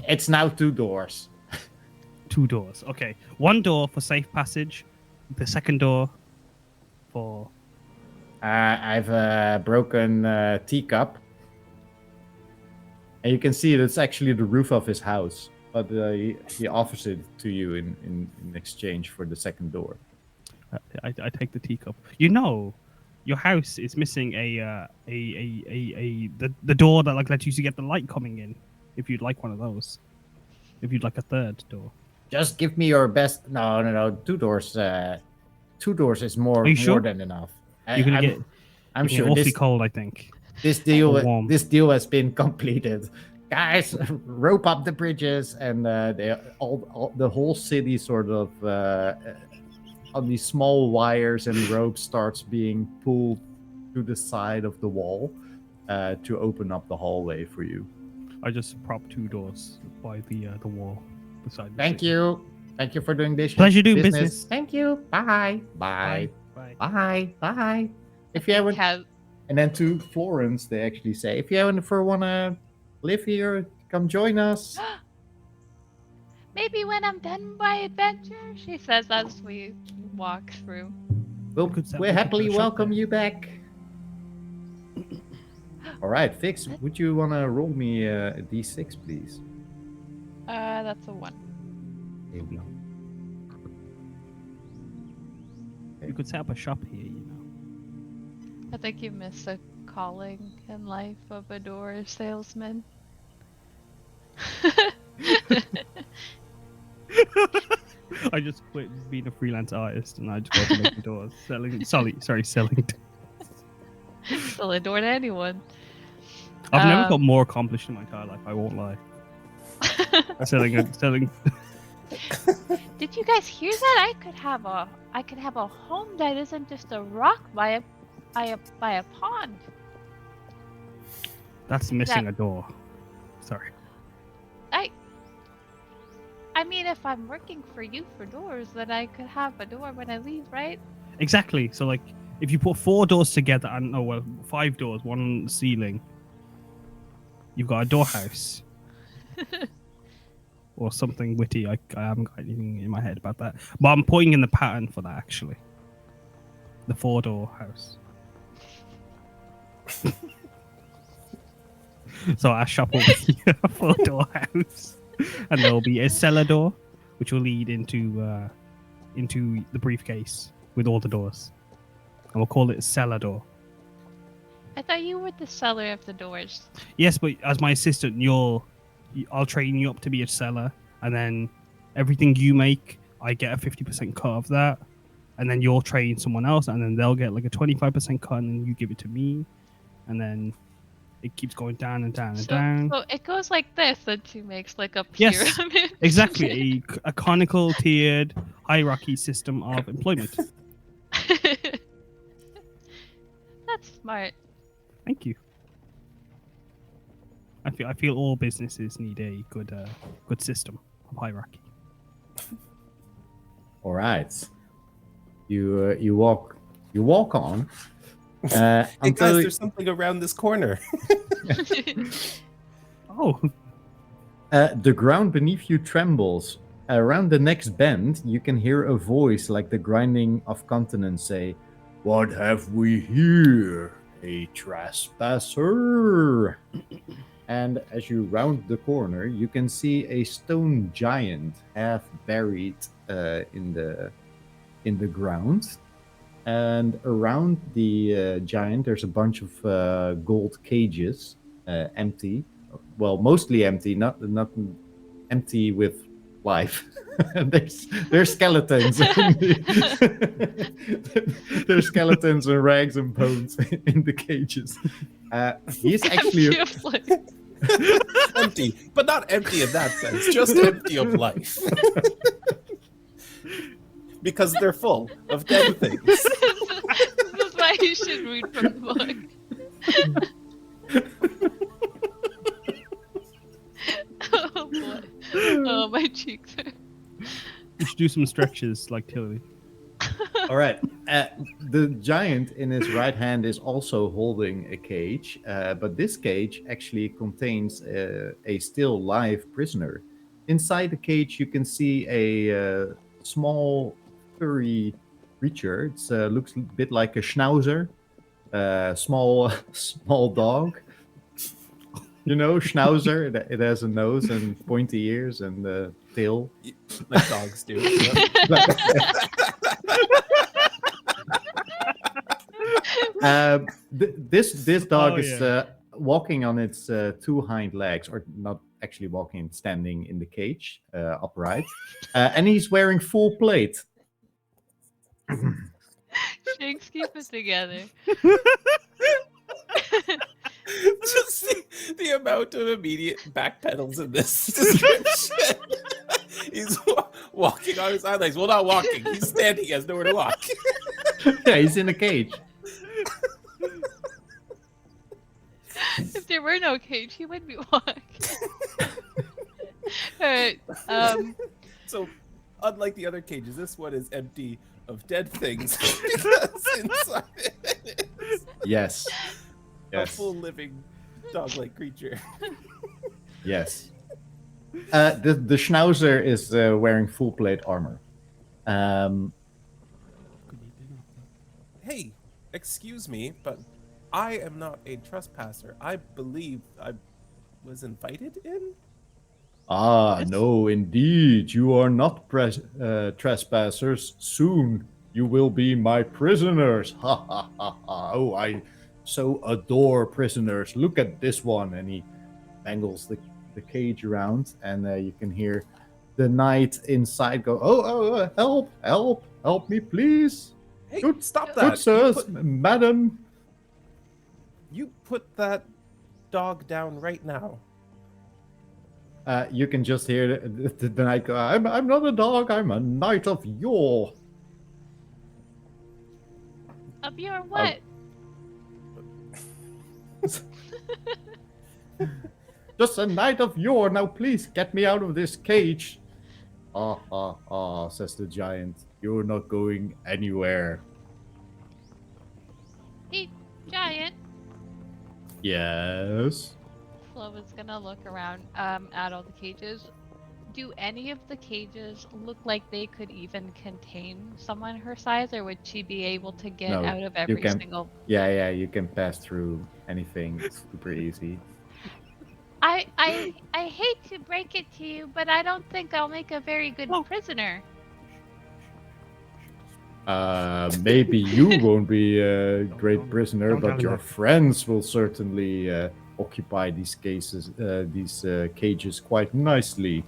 S1: it's now 2 doors.
S4: 2 doors. Okay, 1 door for safe passage. The second door for
S1: I've a broken teacup. And you can see it's actually the roof of his house. But he offers it to you in exchange for the second door.
S4: I take the teacup. You know, your house is missing the door that like lets you to get the light coming in. If you'd like one of those, if you'd like a third door.
S1: Just give me your best. No. 2 doors. 2 doors is more
S4: Are you sure?
S1: than enough.
S4: You're gonna get.
S1: I'm
S4: You're
S1: sure
S4: awfully
S1: this
S4: cold. I think.
S1: this
S4: Or warm.
S1: deal has been completed. Guys, rope up the bridges, and the whole city sort of on these small wires and ropes starts being pulled to the side of the wall to open up the hallway for you.
S4: I just prop 2 doors by the wall beside.
S1: Thank you for doing this.
S4: Pleasure doing business.
S1: Thank you. Bye.
S4: Bye.
S1: Bye. If you haven't, and then to Florence, they actually say, if you ever want to live here, come join us.
S3: Maybe when I'm done my adventure, she says as we walk through.
S1: We'll happily welcome you back. All right, Fix, would you want to roll me a d6, please?
S3: That's a 1.
S1: There we go.
S4: You could set up a shop here, you know.
S3: I think you miss a calling in life of a door salesman.
S4: I just quit being a freelance artist and I just go to make the doors. Selling.
S3: Still a door to anyone.
S4: I've never got more accomplished in my entire life. I won't lie. selling.
S3: Did you guys hear that? I could have a home that isn't just a rock by a pond.
S4: That's missing a door. Sorry.
S3: I mean, if I'm working for you for doors, then I could have a door when I leave, right?
S4: Exactly. So like, if you put 4 doors together, and 5 doors, one on the ceiling, you've got a door house. Or something witty. I haven't got anything in my head about that. But I'm putting in the pattern for that, actually. The 4-door house. So our shop will be a 4-door house. And there will be a cellar door, which will lead into the briefcase with all the doors. And we'll call it cellar door.
S3: I thought you were the seller of the doors.
S4: Yes, but as my assistant, I'll train you up to be a seller, and then everything you make, I get a 50% cut of that, and then you'll train someone else, and then they'll get like a 25% cut, and then you give it to me, and then it keeps going down and down and down.
S3: So it goes like this, and she makes like a
S4: Yes,
S3: pyramid.
S4: exactly, a conical tiered hierarchy system of employment.
S3: That's smart.
S4: Thank you. I feel all businesses need a good system of hierarchy.
S1: All right. You walk on.
S2: Hey guys,
S1: until
S2: there's something around this corner.
S4: Oh,
S1: the ground beneath you trembles. Around the next bend, you can hear a voice like the grinding of continents say, "What have we here? A trespasser." And as you round the corner, you can see a stone giant half buried in the ground. And around the giant, there's a bunch of gold cages, empty. Well, mostly empty, not empty with life. there's skeletons. There's skeletons and rags and bones in the cages. He's actually
S2: Empty, but not empty in that sense, just empty of life. Because they're full of dead things.
S3: This is why you should read from the book. Oh boy. Oh, my cheeks hurt.
S4: you should do some stretches like Tilly.
S1: All right. The giant in his right hand is also holding a cage, but this cage actually contains a still live prisoner. Inside the cage, you can see a small furry creature. It looks a bit like a schnauzer, small dog. You know, schnauzer. It has a nose and pointy ears and a tail.
S2: Like dogs do.
S1: This dog
S4: Oh,
S1: is
S4: yeah.
S1: walking on its 2 hind legs, or not actually walking, standing in the cage upright, and he's wearing full plate.
S3: Shanks, keep it together.
S2: Just the amount of immediate backpedals in this description. He's walking on his hind legs. Well, not walking. He's standing. He has nowhere to walk.
S1: Yeah, he's in a cage.
S3: If there were no cage, he would be walking. Alright,
S2: So, unlike the other cages, this one is empty of dead things because inside it is
S1: Yes.
S2: a full living dog-like creature.
S1: Yes. The schnauzer is wearing full plate armor.
S2: Hey, excuse me, but I am not a trespasser. I believe I was invited in?
S1: No, indeed. You are not trespassers. Soon you will be my prisoners. Ha ha ha ha. Oh, I so adore prisoners. Look at this one. And he bangles the cage around, and you can hear the knight inside go, help me, please.
S2: Hey,
S1: Good-
S2: stop
S1: Good
S2: that!
S1: sirs, madam.
S2: You put that dog down right now.
S1: You can just hear the knight go, I'm not a dog, I'm a knight of yore.
S3: of your what?
S1: Just a knight of yore. Now please get me out of this cage. Says the giant. You're not going anywhere. Yes.
S3: Flo is gonna look around at all the cages. Do any of the cages look like they could even contain someone her size, or would she be able to get
S1: No,
S3: out of
S1: you
S3: every
S1: can.
S3: single?
S1: Yeah, you can pass through anything. It's super easy.
S3: I hate to break it to you, but I don't think I'll make a very good
S4: Oh.
S3: prisoner.
S1: Maybe you won't be a great
S4: don't-
S1: prisoner,
S4: don't tell
S1: but
S4: him
S1: your
S4: that.
S1: friends will certainly occupy these cages quite nicely.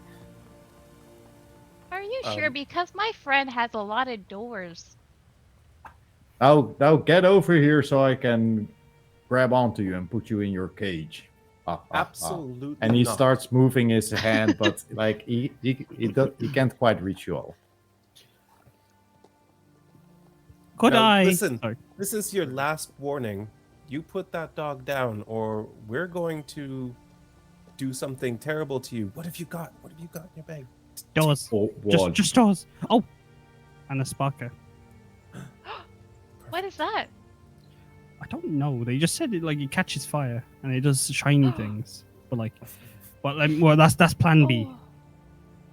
S3: Are you sure? Because my friend has a lot of doors.
S1: Now get over here so I can grab onto you and put you in your cage.
S2: Absolutely
S1: And he
S2: not.
S1: starts moving his hand, but like he can't quite reach you all.
S4: Could
S2: Now,
S4: I?
S2: listen.
S4: Sorry.
S2: This is your last warning. You put that dog down, or we're going to do something terrible to you. What have you got? What have you got in your bag?
S4: Doors.
S1: Oh, what?
S4: Just doors. Oh, and a sparker.
S3: What is that?
S4: I don't know. They just said it like it catches fire and it does shiny things. Well, that's Plan B.
S3: Oh.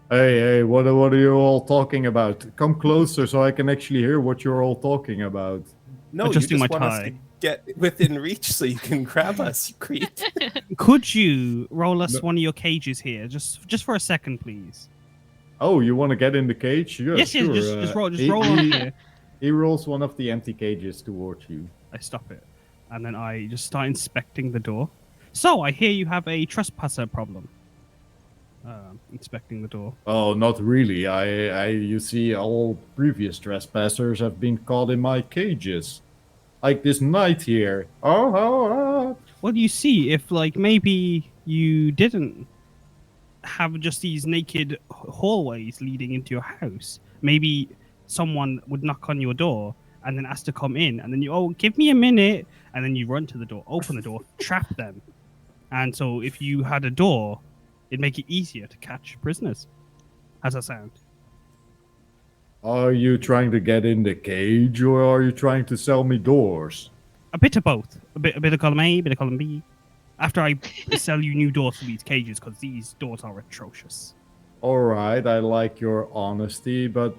S1: Hey, what are you all talking about? Come closer so I can actually hear what you're all talking about.
S2: No, you
S4: Adjusting
S2: just
S4: my
S2: want us to
S4: tie.
S2: get within reach so you can grab us, you creep.
S4: Could you roll us
S1: No.
S4: one of your cages here, just for a second, please?
S1: Oh, you want to get in the cage? Yeah,
S4: Yes,
S1: sure.
S4: just roll on here.
S1: He rolls one of the empty cages towards you.
S4: I stop it, and then I just start inspecting the door. So I hear you have a trespasser problem. Inspecting the door.
S1: Oh, not really. You see, all previous trespassers have been caught in my cages. Like this knight here. Oh.
S4: Well, you see, if like maybe you didn't have just these naked hallways leading into your house, maybe someone would knock on your door and then ask to come in, and then give me a minute, and then you run to the door, open the door, trap them. And so if you had a door, it'd make it easier to catch prisoners. How's that sound?
S1: Are you trying to get in the cage, or are you trying to sell me doors?
S4: A bit of both. A bit of column A, a bit of column B. After I sell you new doors for these cages, because these doors are atrocious.
S1: All right, I like your honesty, but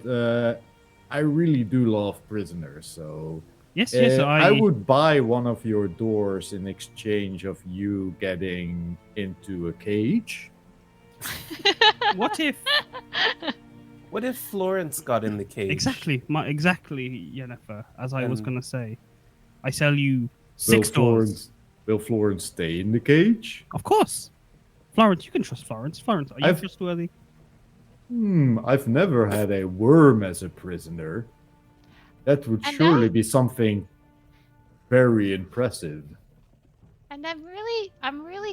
S1: I really do love prisoners, so
S4: Yes,
S1: I would buy one of your doors in exchange of you getting into a cage.
S4: What if
S2: What if Florence got in the cage?
S4: exactly, Yennefer? As I was
S2: And-
S4: gonna say, I sell you 6 doors.
S1: Will Florence stay in the cage?
S4: Of course, Florence. You can trust Florence. Florence, are you
S1: I've-
S4: trustworthy?
S1: I've never had a worm as a prisoner. That would
S3: And
S1: surely
S3: I-
S1: be something very impressive.
S3: And I'm really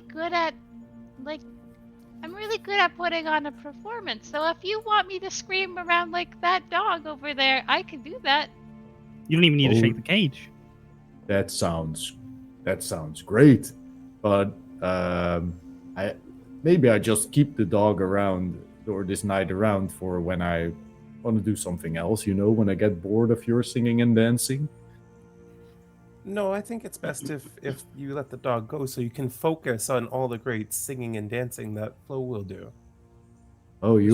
S3: good at putting on a performance. So if you want me to scream around like that dog over there, I can do that.
S4: You don't even need to
S1: Oh.
S4: shake the cage.
S1: That sounds great, but maybe I just keep the dog around or this night around for when I want to do something else. When I get bored of your singing and dancing.
S2: No, I think it's best if you let the dog go so you can focus on all the great singing and dancing that Flo will do.
S1: Oh,
S4: It's true.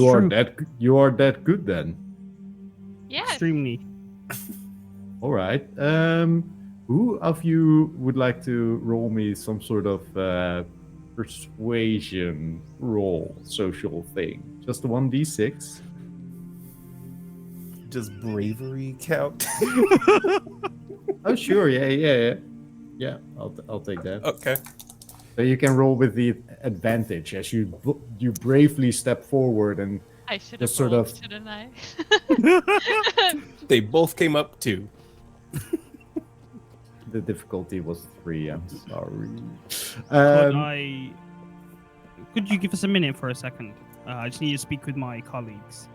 S1: you are that good then.
S3: Yes.
S4: Extremely.
S1: All right. Who of you would like to roll me some sort of persuasion roll, social thing? Just a 1d6.
S2: Does bravery count?
S1: Oh, sure. Yeah. I'll take that.
S2: Okay.
S1: So you can roll with the advantage as you bravely step forward and
S3: I should have
S1: Just sort
S3: rolled,
S1: of-
S3: shouldn't I?
S2: They both came up too.
S1: the difficulty was 3. I'm sorry.
S4: Could you give us a minute for a second? I just need to speak with my colleagues.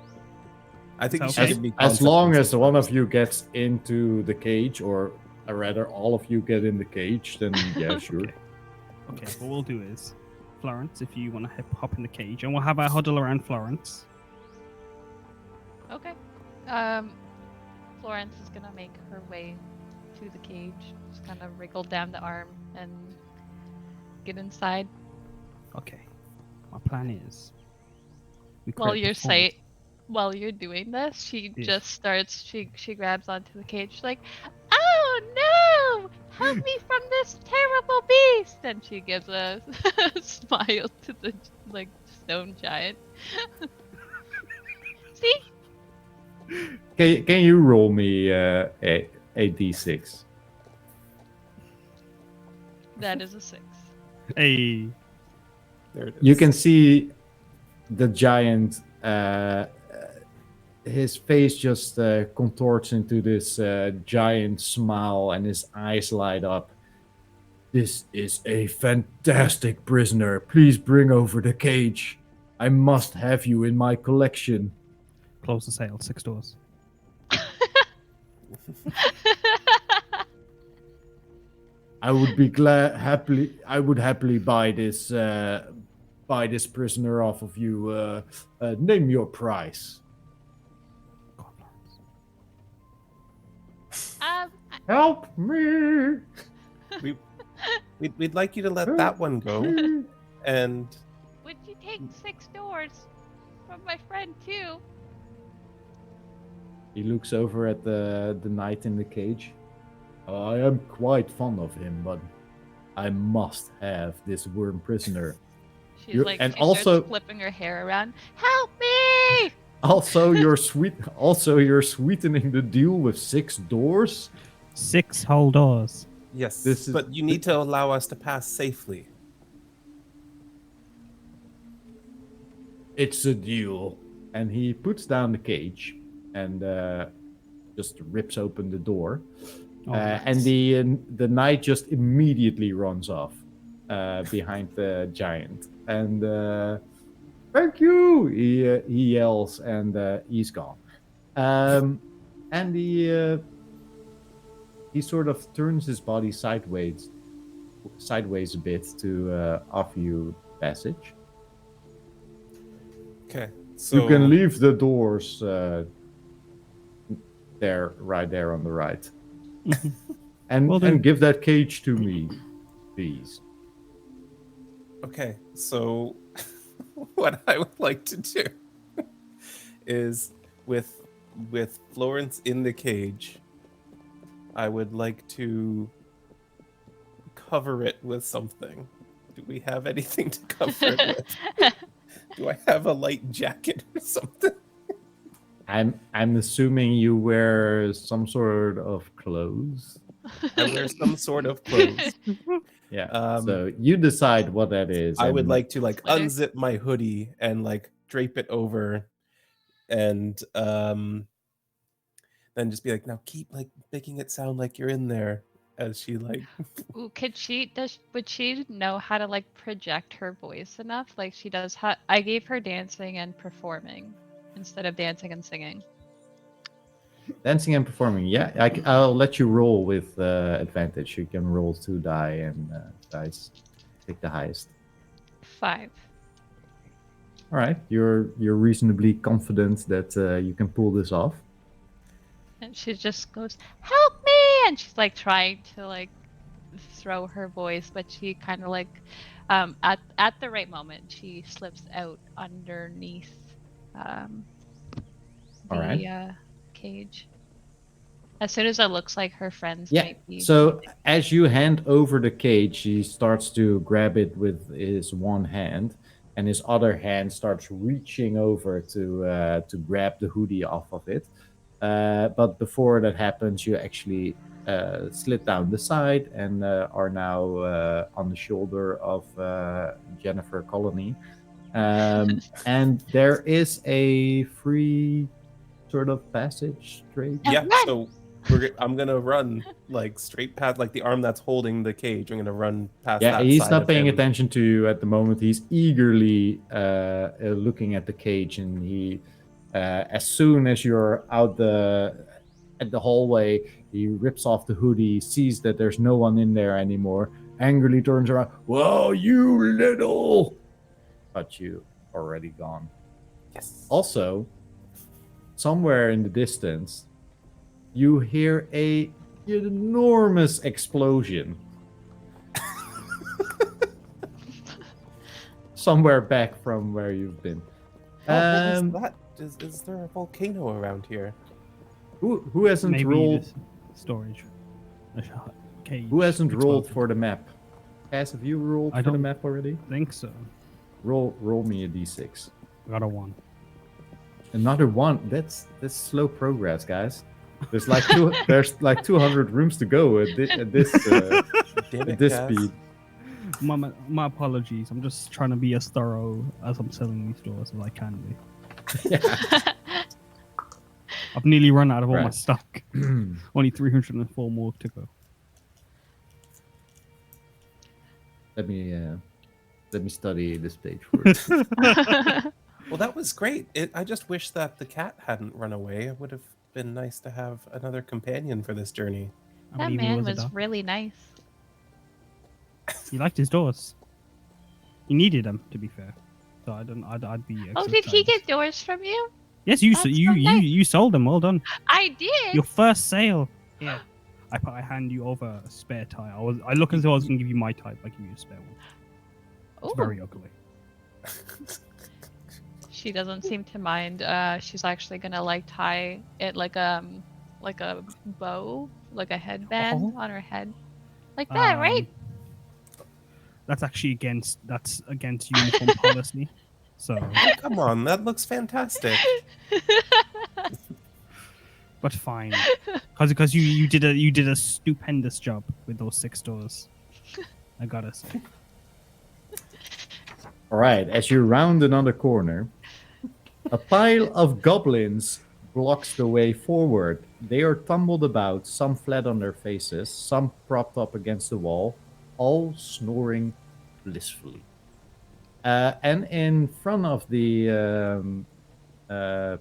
S2: I think you
S4: Okay.
S2: should be
S1: As long
S2: concept
S1: as one of you gets into the cage, or rather all of you get in the cage, then yeah, sure.
S4: Okay, what we'll do is, Florence, if you want to hop in the cage, and we'll have a huddle around Florence.
S3: Okay. Florence is gonna make her way to the cage. Just kind of wriggle down the arm and get inside.
S4: Okay. My plan is. we
S3: While
S4: create
S3: you're
S4: performance.
S3: while you're doing this, she
S4: Yeah.
S3: just starts. She grabs onto the cage. She's like, "Oh no! Help me from this terrible beast!" And she gives a smile to the stone giant. See?
S1: Can you roll me a d6?
S3: That is a 6.
S4: Hey.
S2: There it is.
S1: You can see the giant. His face just contorts into this giant smile, and his eyes light up. This is a fantastic prisoner. Please bring over the cage. I must have you in my collection.
S4: Close the sale. 6 doors.
S1: I would be I would happily buy this prisoner off of you. Name your price. Help me!
S2: We'd like you to let that one go. And
S3: Would you take 6 doors from my friend too?
S1: He looks over at the knight in the cage. I am quite fond of him, but I must have this worm prisoner.
S3: She's
S1: You're-
S3: like,
S1: and
S3: she
S1: also-
S3: starts flipping her hair around. Help me!
S1: Also, you're sweetening the deal with 6 doors.
S4: 6 whole doors.
S2: yes,
S1: This is-
S2: but you need to allow us to pass safely.
S1: It's a deal. And he puts down the cage and just rips open the door.
S4: Oh,
S1: And the knight just immediately runs off behind the giant. And thank you, he yells, and he's gone. And he sort of turns his body sideways a bit to offer you passage.
S2: Okay, so
S1: You can leave the doors right there on the right. and
S4: Well, then-
S1: and give that cage to me, please.
S2: Okay, so what I would like to do is with Florence in the cage, I would like to cover it with something. Do we have anything to cover it with? Do I have a light jacket or something?
S1: I'm assuming you wear some sort of clothes.
S2: I wear some sort of clothes.
S1: Yeah. So you decide what that is.
S2: I would
S1: and-
S2: like to
S3: Sweater?
S2: unzip my hoodie and drape it over, and then just be like, now keep making it sound like you're in there, as she
S3: Ooh, would she know how to project her voice enough? Like she does. I gave her dancing and performing instead of dancing and singing.
S1: dancing and performing. Yeah, I'll let you roll with advantage. You can roll 2 die and dice. Pick the highest.
S3: 5.
S1: All right, you're reasonably confident that you can pull this off.
S3: And she just goes, "Help me!" And she's trying to throw her voice, but she kind of at the right moment she slips out underneath the
S1: All right.
S3: cage. As soon as it looks like her friends
S1: Yeah.
S3: might be.
S1: So as you hand over the cage, he starts to grab it with his one hand, and his other hand starts reaching over to grab the hoodie off of it. But before that happens, you actually slid down the side and are now on the shoulder of Jennifer Colony. And there is a free sort of passage straight.
S2: Yeah, so I'm gonna run straight past the arm that's holding the cage. I'm gonna run past.
S1: Yeah,
S2: that
S1: he's
S2: side
S1: not
S2: of
S1: paying
S2: him.
S1: attention to you at the moment. He's eagerly looking at the cage, and he, as soon as you're out at the hallway, he rips off the hoodie, sees that there's no one in there anymore, angrily turns around. Whoa, you little! But you already gone.
S2: Yes.
S1: Also, somewhere in the distance, you hear a enormous explosion. somewhere back from where you've been.
S2: Oh, what is that? Is there a volcano around here?
S1: Who hasn't
S4: Maybe
S1: rolled?
S4: this storage. A cage
S1: Who hasn't rolled
S4: exploded.
S1: for the map? Kaz, have you rolled
S4: I
S1: for the
S4: don't-
S1: map already?
S4: Think so.
S1: Roll me a d6.
S4: I got a 1.
S1: Another one. That's slow progress, guys. There's like 200 rooms to go at this
S2: Damn
S1: at
S2: it,
S1: this
S2: Kaz.
S1: speed.
S4: My apologies. I'm just trying to be as thorough as I'm selling these doors as I can be.
S1: Yeah.
S4: I've nearly run out of all my
S1: Right.
S4: stock. Only 304 more to go.
S1: Let me study this page first.
S2: Well, that was great. I just wish that the cat hadn't run away. It would have been nice to have another companion for this journey.
S4: I
S3: That
S4: believe he
S3: man
S4: a
S3: was
S4: dog.
S3: really nice.
S4: He liked his doors. He needed them, to be fair. So I'd be.
S3: Oh,
S4: extra
S3: did he
S4: excited.
S3: get doors from you?
S4: Yes, you
S3: That's so
S4: you
S3: nice.
S4: you sold them. Well done.
S3: I did.
S4: Your first sale. Yeah. I hand you over a spare tie. I look as though I was gonna give you my type. I give you a spare one. It's
S3: Ooh.
S4: very ugly.
S3: She doesn't seem to mind. She's actually gonna like tie it like a bow, like a headband
S4: Oh.
S3: on her head, like that, right?
S4: That's actually against uniform policy. So,
S2: Oh, come on, that looks fantastic.
S4: but fine, because you did a stupendous job with those 6 doors. I gotta say.
S1: All right, as you round another corner, a pile of goblins blocks the way forward. They are tumbled about, some flat on their faces, some propped up against the wall, all snoring blissfully. And in front of the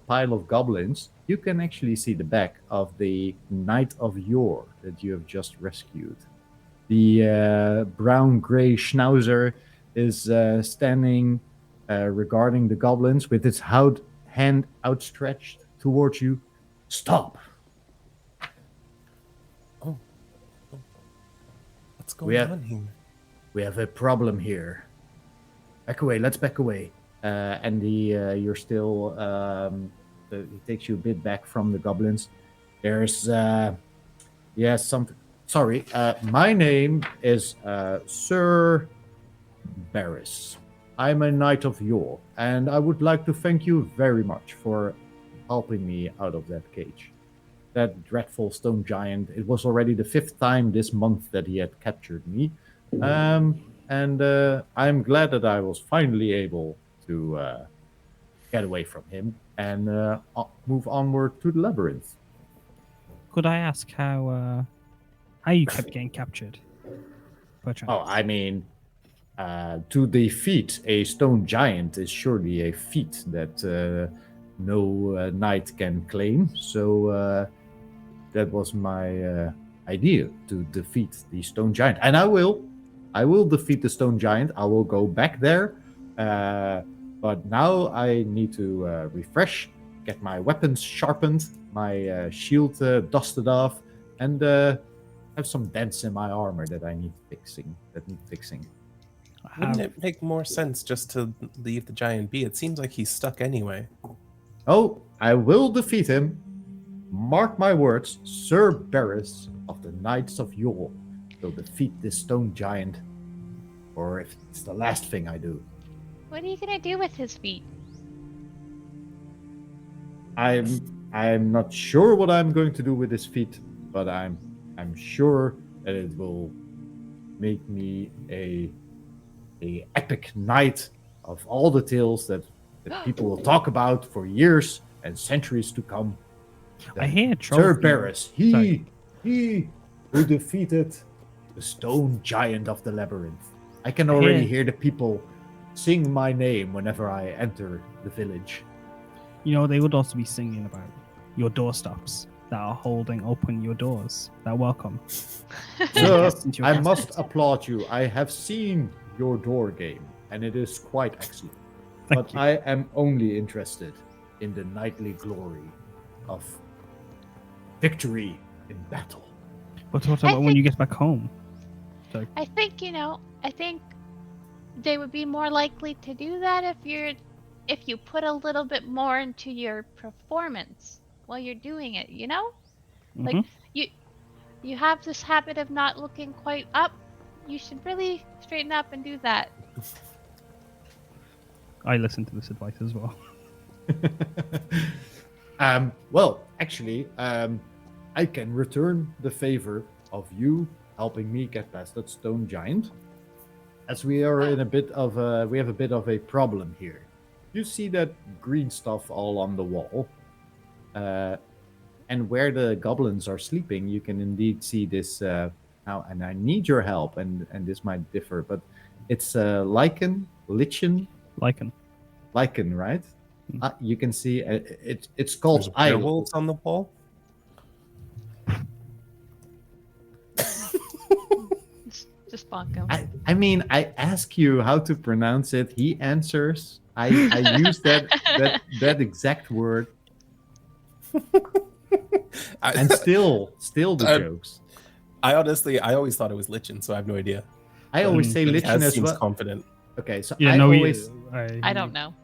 S1: pile of goblins, you can actually see the back of the Knight of Yore that you have just rescued. The brown-gray schnauzer is standing regarding the goblins with its hand outstretched towards you. Stop!
S2: What's going
S1: have-
S2: on here?
S1: We have a problem here. Back away. Let's back away. And you're still. He takes you a bit back from the goblins. There's something. Sorry. My name is Sir Barris. I'm a Knight of Yore, and I would like to thank you very much for helping me out of that cage. That dreadful stone giant. It was already the 5th time this month that he had captured me. And I'm glad that I was finally able to get away from him and move onward to the Labyrinth.
S4: Could I ask how you kept getting captured? Perchance.
S1: Oh, I mean, to defeat a stone giant is surely a feat that no knight can claim. So that was my idea, to defeat the stone giant. And I will defeat the stone giant. I will go back there. But now I need to refresh, get my weapons sharpened, my shield dusted off, and have some dents in my armor that need fixing.
S2: Wouldn't it make more sense just to leave the giant be? It seems like he's stuck anyway.
S1: Oh, I will defeat him. Mark my words, Sir Barris of the Knights of Yore will defeat this stone giant, or if it's the last thing I do.
S3: What are you gonna do with his feet?
S1: I'm not sure what I'm going to do with this feat, but I'm sure that it will make me a epic knight of all the tales that people will talk about for years and centuries to come.
S4: I hear
S1: Sir
S4: trophy.
S1: Barris,
S4: Sorry.
S1: he who defeated the stone giant of the labyrinth. I can already
S4: hear-
S1: hear the people sing my name whenever I enter the village.
S4: You know, they would also be singing about your doorstops that are holding open your doors. That welcome.
S1: Sir,
S4: Yes, into your
S1: I
S4: castle.
S1: must applaud you. I have seen your door game, and it is quite excellent.
S4: Thank
S1: But
S4: you.
S1: I am only interested in the knightly glory of victory in battle.
S4: But what
S3: I
S4: about when
S3: think-
S4: you get back home?
S3: I think they would be more likely to do that if you put a little bit more into your performance while you're doing it, you know? Like you have this habit of not looking quite up. You should really straighten up and do that.
S4: I listen to this advice as well.
S1: Well, actually, I can return the favor of you helping me get past that stone giant, as we are in we have a bit of a problem here. You see that green stuff all on the wall, and where the goblins are sleeping, you can indeed see this. Now, and I need your help, and this might differ, but it's lichen,
S4: Lichen,
S1: right? You can see it's called
S2: There's
S1: eye.
S2: werewolves on the wall.
S3: Just bonk him.
S1: I mean, I ask you how to pronounce it. He answers. I use that exact word, and still the jokes.
S2: I always thought it was lichen, so I have no idea.
S1: I always say lichen
S2: Kaz
S1: as
S2: seems
S1: well.
S2: confident.
S1: Okay, so
S4: yeah,
S1: I
S4: no,
S1: always
S3: I don't know.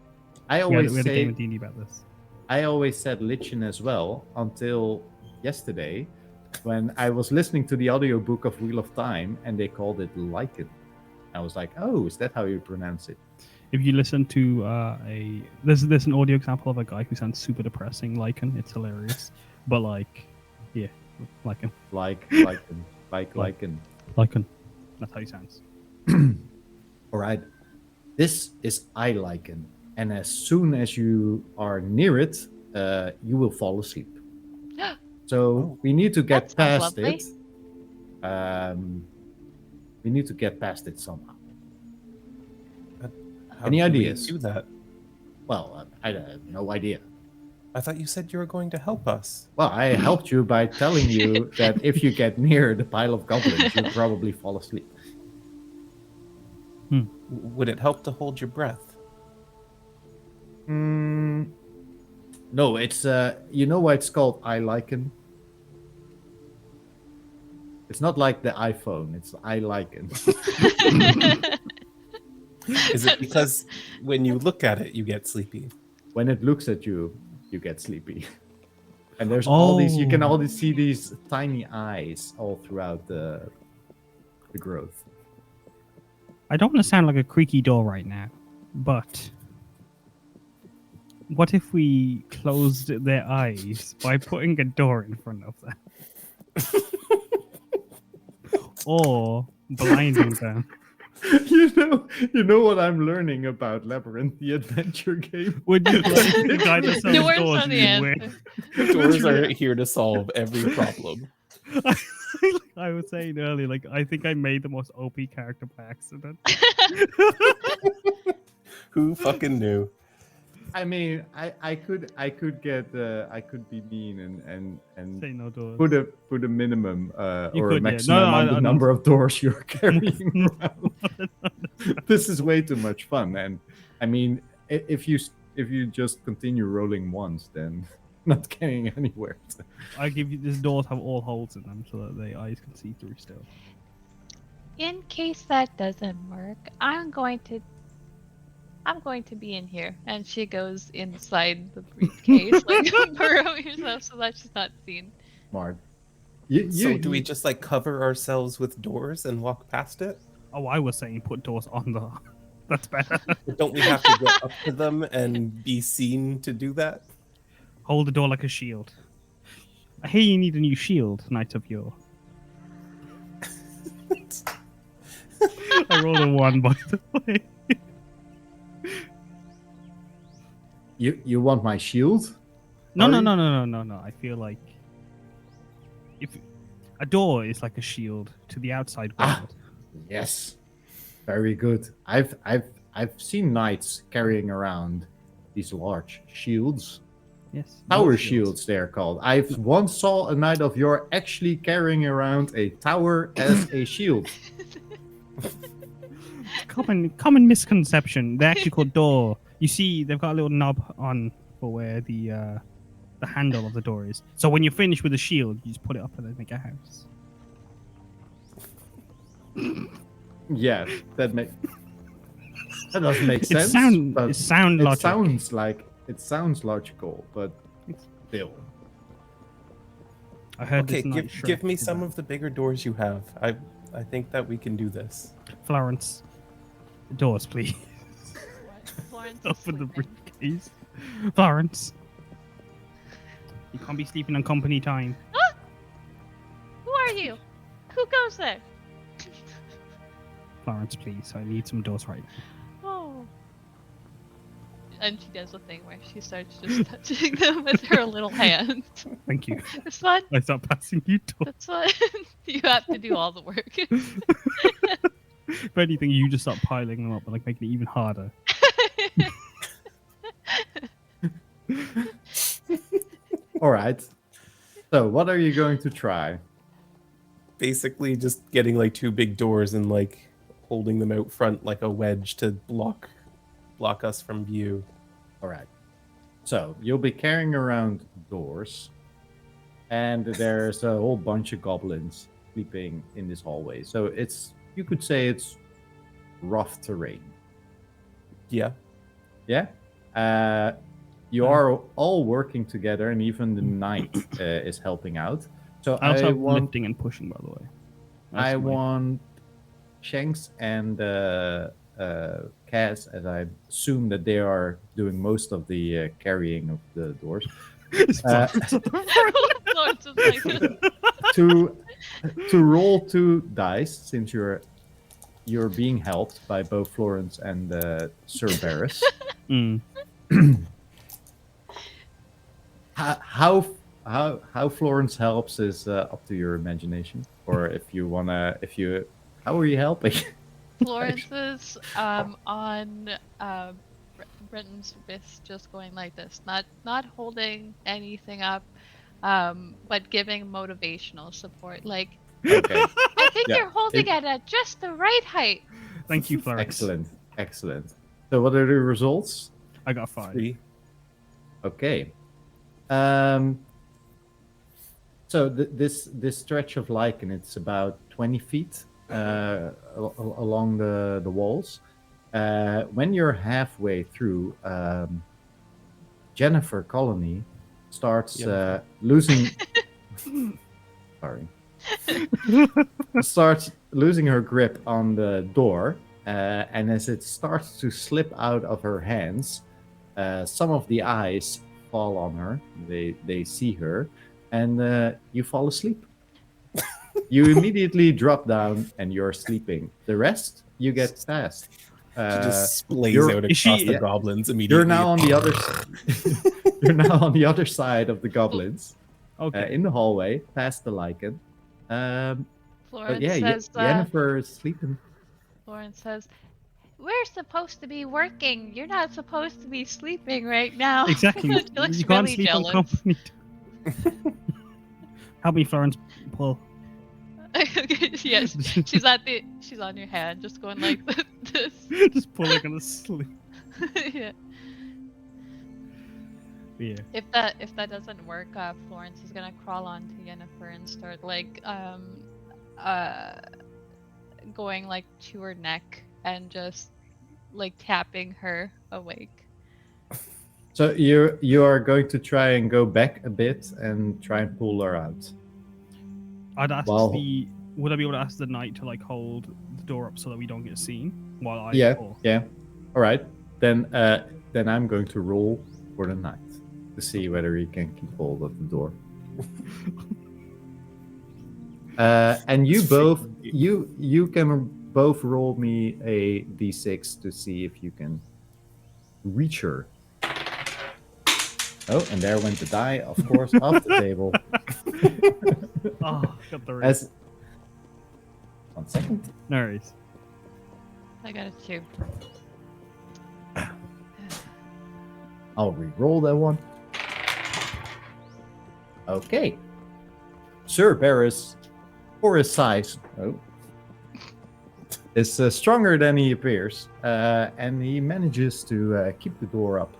S1: I
S4: we
S1: always
S4: had a
S1: say
S4: game of D&D about this.
S1: I always said lichen as well until yesterday, when I was listening to the audiobook of Wheel of Time and they called it lichen. I was like, oh, is that how you pronounce it?
S4: If you listen to there's an audio example of a guy who sounds super depressing, Lichen. It's hilarious, but like, yeah, Lichen.
S1: Lichen.
S4: Lichen. That's how he sounds.
S1: All right. This is eye lichen, and as soon as you are near it, you will fall asleep. So we need to get
S3: That sounds
S1: past
S3: lovely.
S1: it. We need to get past it somehow.
S2: How
S1: Any
S2: do we
S1: ideas?
S2: do that?
S1: Well, I have no idea.
S2: I thought you said you were going to help us.
S1: Well, I helped you by telling you that if you get near the pile of goblins, you'll probably fall asleep.
S2: Would it help to hold your breath?
S1: No, it's you know why it's called eye lichen? It's not like the iPhone. It's eye lichen.
S2: Is it because when you look at it, you get sleepy?
S1: When it looks at you, you get sleepy. And there's all these. You can always see these tiny eyes all throughout the growth.
S4: I don't want to sound like a creaky door right now, but what if we closed their eyes by putting a door in front of them? Or blinding them?
S1: You know what I'm learning about Labyrinth, the adventure game.
S4: Would you like the guy that sells
S3: Doors
S4: doors
S3: are the
S4: you
S3: answer.
S4: win?
S2: Doors are here to solve every problem.
S4: I was saying earlier, like, I think I made the most OP character by accident.
S2: Who fucking knew?
S1: I mean, I could be mean and
S4: Say no doors.
S1: put a minimum
S4: You
S1: or
S4: could,
S1: a
S4: yeah.
S1: maximum
S4: No,
S1: on the
S4: I
S1: number
S4: know.
S1: of doors you're carrying around. This is way too much fun, and I mean, if you just continue rolling once, then not getting anywhere.
S4: I give you these doors have all holes in them so that the eyes can see through still.
S3: In case that doesn't work, I'm going to be in here. And she goes inside the briefcase, like burrow yourself so that she's not seen.
S1: Smart.
S2: So do we just like cover ourselves with doors and walk past it?
S4: Oh, I was saying put doors on the. That's better.
S2: Or don't we have to go up to them and be seen to do that?
S4: Hold the door like a shield. I hear you need a new shield, Knight of Yore. I rolled a 1, by the way.
S1: You want my shield?
S4: No.
S1: Are you?
S4: No. I feel like if a door is like a shield to the outside world.
S1: Yes, very good. I've seen knights carrying around these large shields.
S4: Yes.
S1: Tower
S4: your
S1: shields, they're called. I've once saw a knight of yore actually carrying around a tower as a shield.
S4: Common misconception. They're actually called door. You see, they've got a little knob on for where the handle of the door is. So when you're finished with the shield, you just put it up and then make a house.
S1: Yeah, that makes. That doesn't make
S4: It
S1: sense. but
S4: it
S1: sounds logical, but still.
S4: I heard
S2: Okay,
S4: this night
S2: give me
S4: Shrek
S2: some
S4: about
S2: of the bigger doors you have. I think that we can do this.
S4: Florence. Doors, please.
S3: Florence is
S4: Open the
S3: sleeping.
S4: briefcase. Florence. You can't be sleeping on company time.
S3: Who are you? Who goes there?
S4: Florence, please. I need some doors right now.
S3: Oh. And she does a thing where she starts just touching them with her little hand.
S4: Thank you.
S3: It's fun.
S4: I start passing you doors.
S3: That's fun. You have to do all the work.
S4: If anything, you just start piling them up and like making it even harder.
S1: All right. So, what are you going to try?
S2: Basically, just getting like two big doors and like holding them out front like a wedge to block us from view.
S1: All right. So, you'll be carrying around doors, and there's a whole bunch of goblins sleeping in this hallway. So, you could say it's rough terrain.
S2: Yeah.
S1: Yeah. You are all working together, and even the knight is helping out. So
S4: I also have
S1: want
S4: lifting and pushing, by the way.
S1: I want Shanks and Kaz, as I assume that they are doing most of the carrying of the doors,
S3: Florence is like,
S1: to roll 2 dice, since you're being helped by both Florence and Sir Barris.
S4: Mm.
S1: How Florence helps is up to your imagination, or if you wanna, how are you helping?
S3: Florence is on Brenton's wrist, just going like this, not holding anything up, but giving motivational support. Like,
S1: Okay,
S3: I think
S1: Yeah,
S3: you're holding
S1: it-
S3: it at just the right height.
S4: Thank you, Florence.
S1: excellent. So what are the results?
S4: I got 5.
S2: 3.
S1: Okay. So this stretch of lichen, it's about 20 feet along the walls. When you're halfway through, Jennifer Colony starts losing. Sorry. Starts losing her grip on the door, and as it starts to slip out of her hands, some of the eyes fall on her. They see her, and you fall asleep. You immediately drop down and you're sleeping. The rest you get fast.
S2: She just splays
S1: you're-
S2: out
S1: is
S2: across
S1: she-
S2: the
S1: yeah.
S2: goblins immediately.
S1: You're now on the other. You're now on the other side of the goblins,
S4: Okay.
S1: in the hallway, past the lichen. But
S3: Florence
S1: yeah,
S3: says,
S1: Jennifer is sleeping.
S3: Florence says, "We're supposed to be working. You're not supposed to be sleeping right now."
S4: Exactly.
S3: She looks
S4: You can't
S3: really
S4: sleep on
S3: jealous.
S4: company. Help me, Florence. Pull.
S3: Yes, she's on your hand, just going like this.
S4: Just pulling on the sleep.
S3: Yeah.
S4: Yeah.
S3: If that doesn't work, Florence is gonna crawl onto Jennifer and start like going like to her neck and just like tapping her awake.
S1: So you are going to try and go back a bit and try and pull her out.
S4: I'd ask
S1: Well-
S4: would I be able to ask the knight to like hold the door up so that we don't get seen while I
S1: Yeah,
S4: pull?
S1: yeah. All right. Then I'm going to roll for the knight to see whether he can keep hold of the door. And you both you can both roll me a d6 to see if you can reach her. Oh, and there went the die, of course, off the table.
S4: Oh, got the
S1: As 1 second.
S4: No worries.
S3: I got a 2.
S1: I'll re-roll that one. Okay. Sir Barris, for his size, is stronger than he appears, and he manages to keep the door up.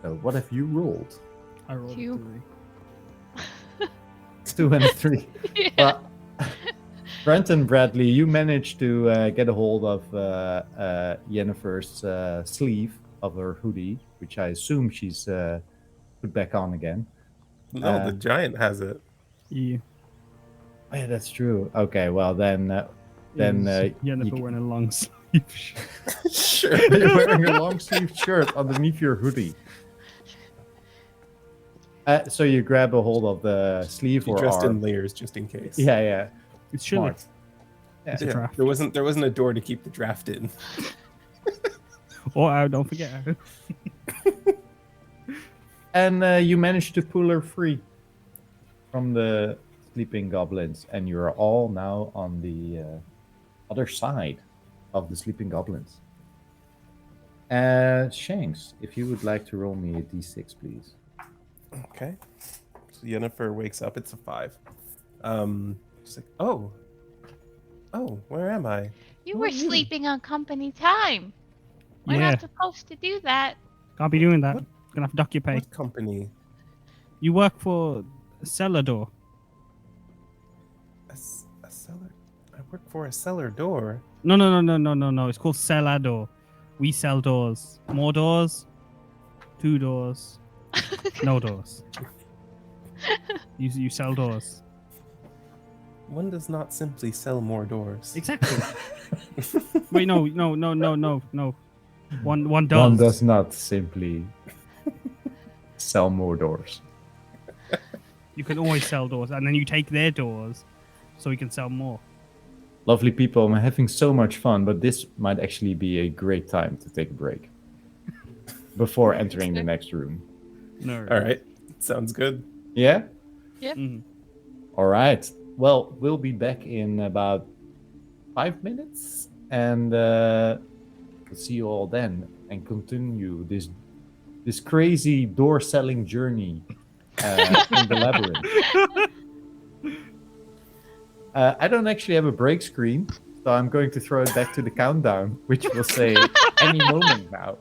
S1: So what have you rolled?
S4: I rolled a
S3: 2.
S4: 3.
S1: 2 and a 3.
S3: Yeah.
S1: Well, Brent and Bradley, you managed to get a hold of Yennefer's sleeve of her hoodie, which I assume she's put back on again.
S2: No, the giant has it.
S4: Yeah.
S1: Oh, yeah, that's true. Okay, well then
S4: Yennefer
S1: you
S4: wearing a long sleeve shirt.
S2: Sure.
S1: you're wearing a long sleeve shirt underneath your hoodie. So you grab a hold of the sleeve
S2: You
S1: or
S2: dressed
S1: arm.
S2: in layers just in case.
S1: Yeah.
S4: It's chilly.
S1: Smart. Yeah.
S4: It's a
S2: Yeah,
S4: draft.
S2: there wasn't a door to keep the draft in.
S4: Or out, don't forget out.
S1: And you managed to pull her free from the sleeping goblins, and you're all now on the other side of the sleeping goblins. Shanks, if you would like to roll me a d6, please.
S2: Okay. So Yennefer wakes up. It's a 5. She's like, oh, where am I?
S3: You
S2: Who
S3: were
S2: are you?
S3: sleeping on company time. We're
S4: Yeah.
S3: not supposed to do that.
S4: Can't be doing that.
S2: What?
S4: Gonna have to dock your pay.
S2: What company?
S4: You work for Cellar Door.
S2: A cellar? I work for a cellar door.
S4: No. It's called Cellar Door. We sell doors. More doors. 2 doors. No doors. You sell doors.
S2: One does not simply sell more doors.
S4: Exactly. Wait, no. One does.
S1: One does not simply sell more doors.
S4: You can always sell doors, and then you take their doors, so you can sell more.
S1: Lovely people, I'm having so much fun, but this might actually be a great time to take a break before entering the next room.
S4: No.
S2: All right. Sounds good.
S1: Yeah?
S4: Mhm.
S1: All right. Well, we'll be back in about 5 minutes, and we'll see you all then and continue this crazy door selling journey in the labyrinth. I don't actually have a break screen, so I'm going to throw it back to the countdown, which will say any moment now.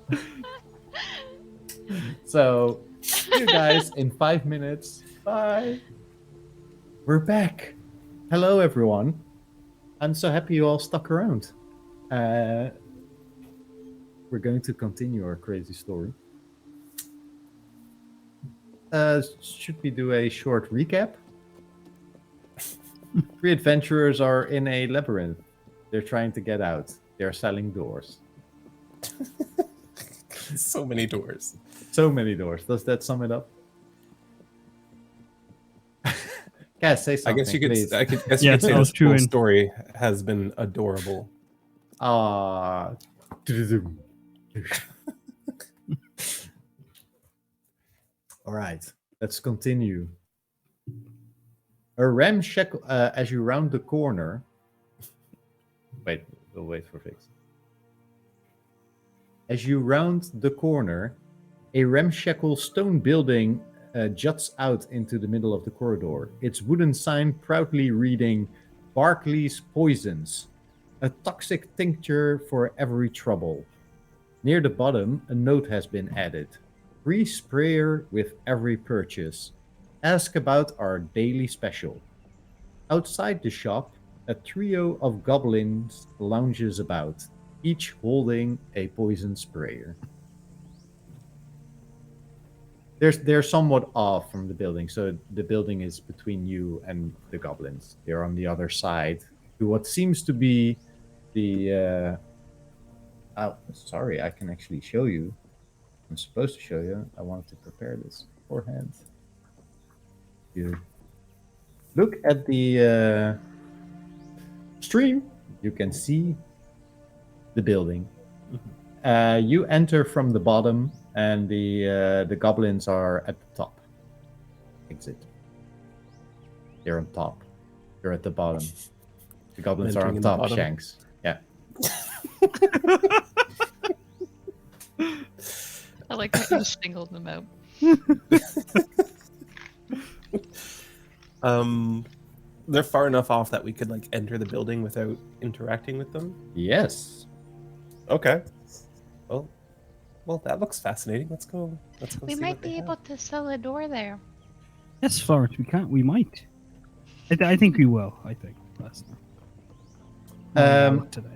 S1: So, see you guys in 5 minutes. Bye. We're back. Hello, everyone. I'm so happy you all stuck around. We're going to continue our crazy story. Should we do a short recap? 3 adventurers are in a labyrinth. They're trying to get out. They're selling doors.
S2: So many doors.
S1: So many doors. Does that sum it up? Kaz, say
S2: I
S1: something,
S2: guess you could.
S1: please.
S2: I guess
S4: Yeah,
S2: you could say
S4: I was
S2: this whole
S4: chewing.
S2: story has been adorable.
S1: Ah. All right, let's continue. A ramshackle as you round the corner. Wait, we'll wait for Vix. As you round the corner, a ramshackle stone building juts out into the middle of the corridor. Its wooden sign proudly reading Barclay's Poisons, a toxic tincture for every trouble. Near the bottom, a note has been added. Free sprayer with every purchase. Ask about our daily special. Outside the shop, a trio of goblins lounges about, each holding a poison sprayer. They're somewhat off from the building, so the building is between you and the goblins. They're on the other side to what seems to be the oh, sorry, I can actually show you. I'm supposed to show you. I wanted to prepare this beforehand. You look at the stream, you can see the building. You enter from the bottom, and the goblins are at the top. Exit. They're on top. You're at the bottom. The goblins are
S2: Entering
S1: on
S2: in the
S1: top,
S2: bottom.
S1: Shanks. Yeah.
S3: I like how you singled them out.
S2: They're far enough off that we could like enter the building without interacting with them.
S1: Yes.
S2: Okay. Well, that looks fascinating. Let's go.
S3: We
S2: see
S3: might
S2: what they
S3: be
S2: have.
S3: able to sell a door there.
S4: Yes, Florence, we can't. We might. I think we will. I think. Personally. Out today.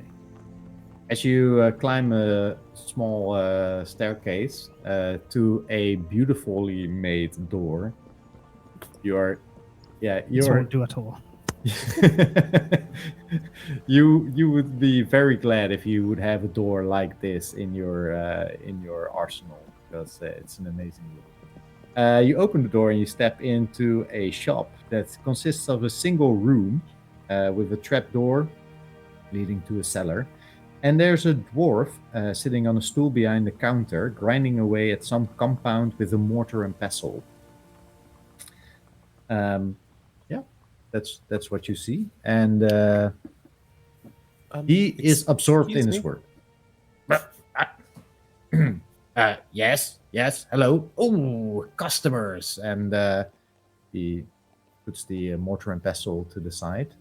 S1: As you climb a small staircase to a beautifully made door, you're
S4: This won't do at all.
S1: you would be very glad if you would have a door like this in your arsenal, because it's an amazing look. You open the door and you step into a shop that consists of a single room with a trap door leading to a cellar. And there's a dwarf sitting on a stool behind the counter, grinding away at some compound with a mortar and pestle. That's what you see. And he is absorbed in his work. Yes, hello. Oh, customers. And he puts the mortar and pestle to the side.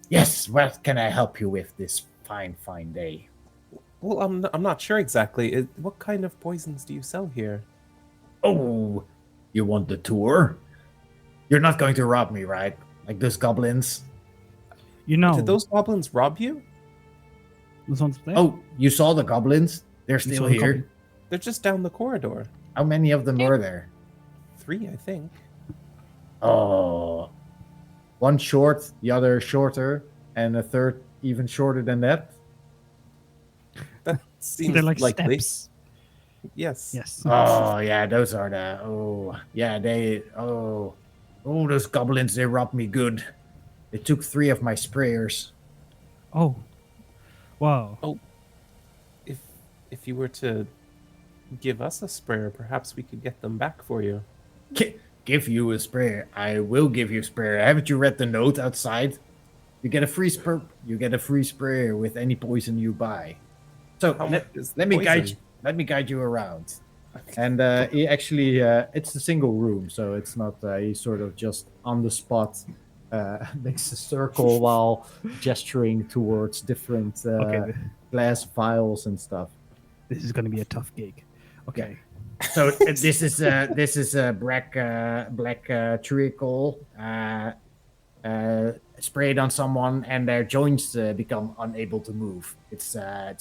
S1: Yes, what can I help you with this fine day?
S2: Well, I'm not sure exactly. What kind of poisons do you sell here?
S1: Oh, you want the tour? You're not going to rob me, right? Like those goblins?
S4: You know.
S2: Did those goblins rob you?
S4: Those ones there?
S1: Oh, you saw the goblins? They're
S4: You
S1: still
S4: saw the
S1: here.
S4: goblin?
S2: They're just down the corridor.
S1: How many of them were there?
S2: 3, I think.
S1: Oh, one short, the other shorter, and a third even shorter than that.
S2: That seems
S4: They're like
S2: likely.
S4: steps.
S2: Yes.
S4: Yes.
S1: Oh, yeah, those are the. Oh, yeah, they. Oh, those goblins, they robbed me good. They took 3 of my sprayers.
S4: Oh. Wow.
S2: If you were to give us a sprayer, perhaps we could get them back for you.
S1: Give you a sprayer. I will give you a sprayer. Haven't you read the note outside? You get a free sprayer with any poison you buy. So
S2: How much is the
S1: let me
S2: poison?
S1: guide you around. And he actually, it's a single room, so it's not. He's sort of just on the spot, makes a circle while gesturing towards different
S4: Okay.
S1: glass vials and stuff.
S4: This is going to be a tough gig. Okay.
S1: So this is black treacle sprayed on someone, and their joints become unable to move. It's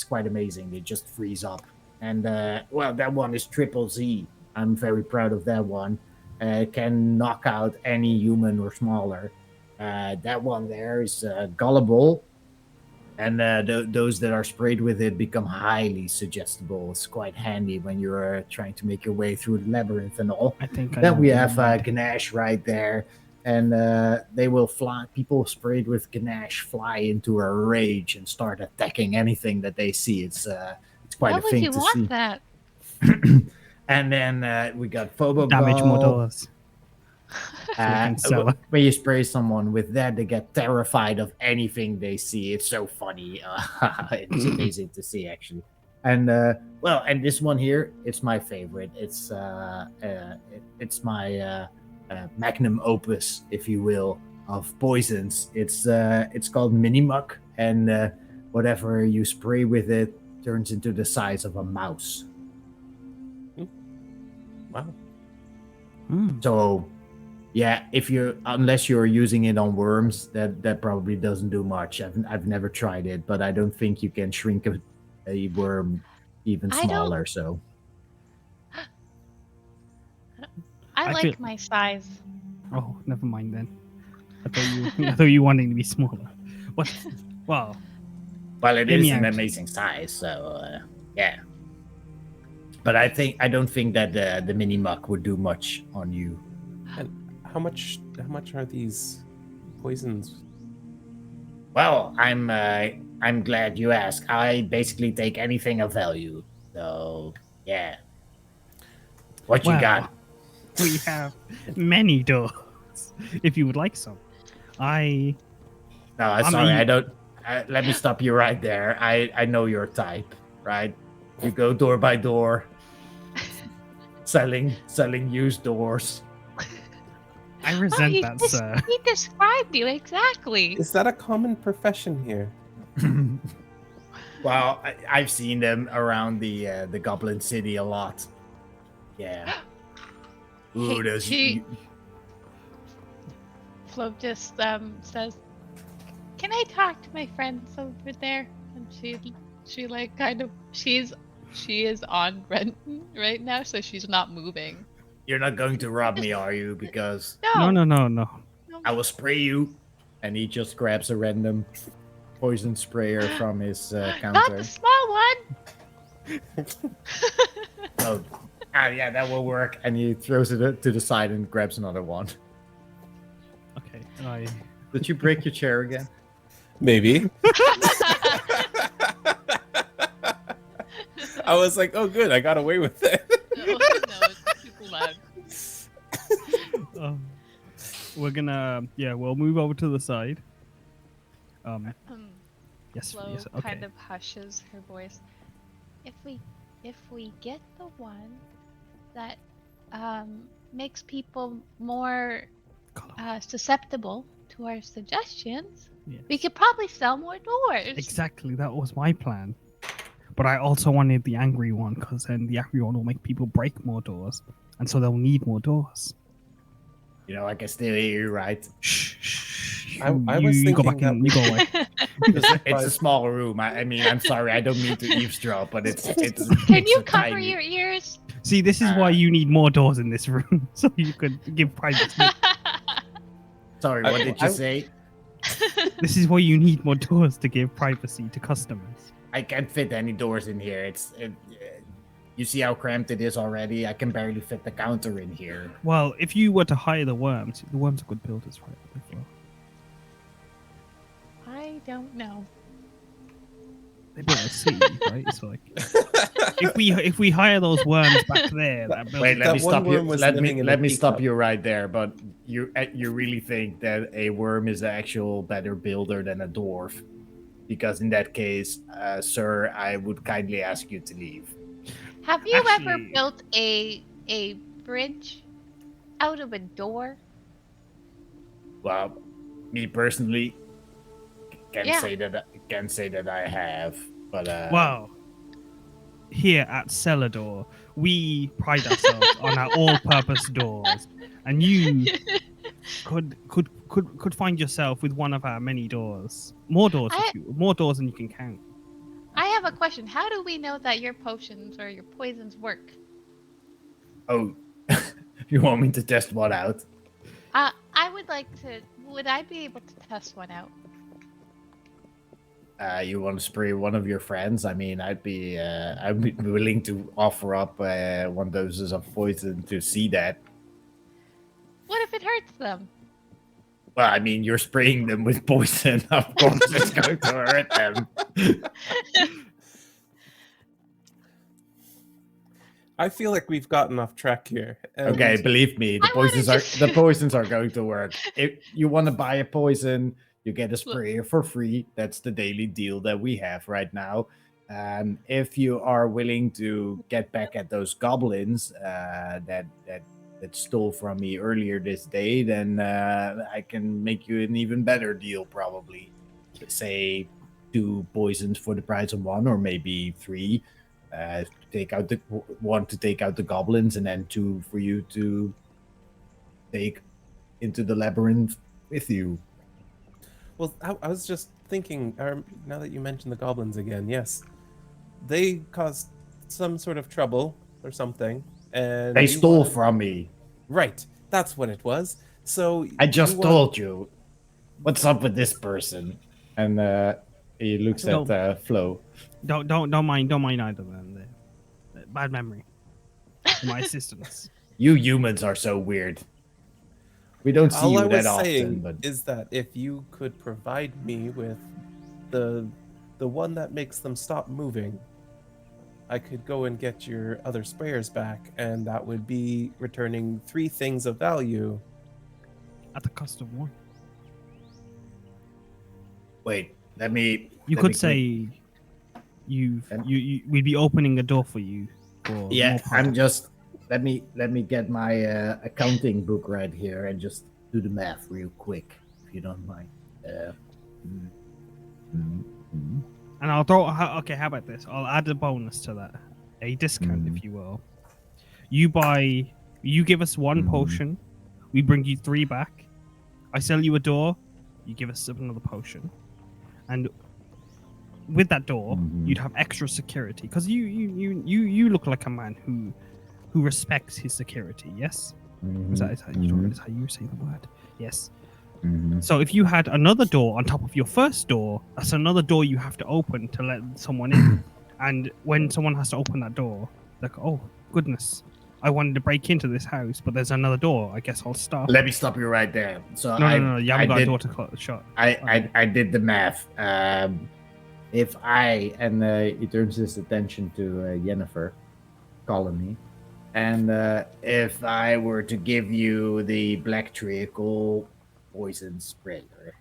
S1: quite amazing. They just freeze up. And well, that one is Triple Z. I'm very proud of that one. Can knock out any human or smaller. That one there is Gullible. And those that are sprayed with it become highly suggestible. It's quite handy when you're trying to make your way through the labyrinth and all.
S4: I think I
S1: Then
S4: know
S1: we
S4: what
S1: have
S4: you mean.
S1: Ganesh right there. And they will fly. People sprayed with Ganesh fly into a rage and start attacking anything that they see. It's quite
S3: Why
S1: a
S3: would
S1: thing
S3: you
S1: to
S3: want
S1: see.
S3: that?
S1: And then we got Phoboball.
S4: Damage more doors. can sell it.
S1: When you spray someone with that, they get terrified of anything they see. It's so funny. It's amazing to see, actually. And well, and this one here, it's my favorite. It's my magnum opus, if you will, of poisons. It's called Minimuck, and whatever you spray with it turns into the size of a mouse.
S2: Wow.
S1: So, yeah, unless you're using it on worms, that probably doesn't do much. I've never tried it, but I don't think you can shrink a worm even smaller. So
S3: I like
S4: feel-
S3: my size.
S4: Oh, never mind then. I thought you wanting to be smaller. What? Wow.
S1: well, it
S4: Let
S1: is
S4: me
S1: an
S4: out.
S1: amazing size. So yeah, but I don't think that the mini muck would do much on you.
S2: And how much are these poisons?
S1: Well, I'm glad you asked. I basically take anything of value. So yeah, what you
S4: Well,
S1: got?
S4: We have many doors. If you would like some.
S1: No,
S4: I'm
S1: sorry,
S4: a-
S1: I don't. Let me stop you right there. I know your type, right? You go door by door, selling used doors.
S4: I resent
S3: he,
S4: that,
S3: des-
S4: sir.
S3: he described you exactly.
S2: Is that a common profession here?
S1: Well, I've seen them around the Goblin City a lot. Yeah. Ooh,
S3: Hey,
S1: those.
S3: she- Flo just says, Can I talk to my friends over there? And she like kind of she is on Renton right now, so she's not moving.
S1: You're not going to rob me, are you? Because
S3: No,
S4: No.
S1: I will spray you. And he just grabs a random poison sprayer from his
S3: Not
S1: counter.
S3: the small one.
S1: Oh, yeah, that will work. And he throws it to the side and grabs another one.
S4: Okay.
S1: Did you break your chair again?
S2: Maybe. I was like, oh, good, I got away with it.
S3: No, it's super loud.
S4: We're gonna we'll move over to the side. Yes,
S3: Flo
S4: please. Okay.
S3: kind of hushes her voice. If we get the one that makes people more susceptible to our suggestions,
S4: Yes.
S3: we could probably sell more doors.
S4: Exactly, that was my plan. But I also wanted the angry one, because then the angry one will make people break more doors, and so they'll need more doors.
S1: You know, I can still hear you, right?
S4: Shh.
S2: I was
S4: you go
S2: thinking
S4: back in. You go away.
S1: It's a small room. I mean, I'm sorry, I don't mean to eavesdrop, but it's.
S3: Can you
S1: a
S3: cover
S1: tiny...
S3: your ears?
S4: See, this is why you need more doors in this room, so you could give privacy.
S1: Sorry, what did you say?
S4: This is why you need more doors to give privacy to customers.
S1: I can't fit any doors in here. You see how cramped it is already? I can barely fit the counter in here.
S4: Well, if you were to hire the worms are good builders, right?
S3: I don't know.
S4: They built a city, right? So like, if we hire those worms back there, that building...
S1: Wait, let me
S2: That one
S1: stop you.
S2: worm was living in
S1: Let
S2: a
S1: me stop
S2: teacup.
S1: you right there. But you really think that a worm is the actual better builder than a dwarf? Because in that case, sir, I would kindly ask you to leave.
S3: Have you ever
S4: Actually-
S3: built a bridge out of a door?
S1: Well, me personally, can't
S3: Yeah.
S1: say that I have. But
S4: Well, here at Celador, we pride ourselves on our all-purpose doors, and you could find yourself with one of our many doors. More doors, more doors than you can count.
S3: I have a question. How do we know that your potions or your poisons work?
S1: oh, you want me to test one out?
S3: I would like to. Would I be able to test one out?
S1: You want to spray one of your friends? I mean, I'd be willing to offer up 1 doses of poison to see that.
S3: What if it hurts them?
S1: Well, I mean, you're spraying them with poison. Of course, it's going to hurt them.
S2: I feel like we've gotten off track here. And
S1: Okay, believe me, the
S3: I wanna
S1: poisons are going to work. If you want to buy a poison, you get a sprayer for free. That's the daily deal that we have right now. If you are willing to get back at those goblins that stole from me earlier this day, then I can make you an even better deal, probably. Say 2 poisons for the price of 1, or maybe 3. Take out the goblins, and then 2 for you to take into the labyrinth with you.
S2: Well, I was just thinking, now that you mentioned the goblins again, yes. They caused some sort of trouble or something. And
S1: They
S2: you
S1: stole
S2: wanted-
S1: from me.
S2: Right, that's what it was. So
S1: I just
S2: you
S1: told you. What's up with this person? And he looks at Flo.
S4: Don't mind either of them. Bad memory. My assistants.
S1: You humans are so weird. We don't see
S2: All
S1: you
S2: I
S1: that
S2: was
S1: often,
S2: saying
S1: but
S2: is that if you could provide me with the one that makes them stop moving, I could go and get your other sprayers back, and that would be returning 3 things of value.
S4: At the cost of 1.
S1: wait, let me.
S4: You
S1: let
S4: could
S1: me
S4: say we'd be opening a door for you. For
S1: Yeah,
S4: more
S1: I'm
S4: product.
S1: just. Let me get my accounting book right here and just do the math real quick, if you don't mind.
S4: And I'll throw. Okay, how about this? I'll add a bonus to that, a discount, if you will. You give us 1 potion, we bring you 3 back. I sell you a door, you give us another potion. and with that door,
S1: Mhm.
S4: you'd have extra security because you look like a man who respects his security. Yes, is that is how you say the word? Yes.
S1: Mhm.
S4: So if you had another door on top of your first door, that's another door you have to open to let someone in. And when someone has to open that door, like, oh goodness, I wanted to break into this house, but there's another door. I guess I'll stop.
S1: Let me stop you right there. So
S4: No, you haven't got a
S1: did,
S4: door to shut.
S1: I did the math. If I and he turns his attention to Jennifer, Colony, and if I were to give you the black treacle poison sprayer,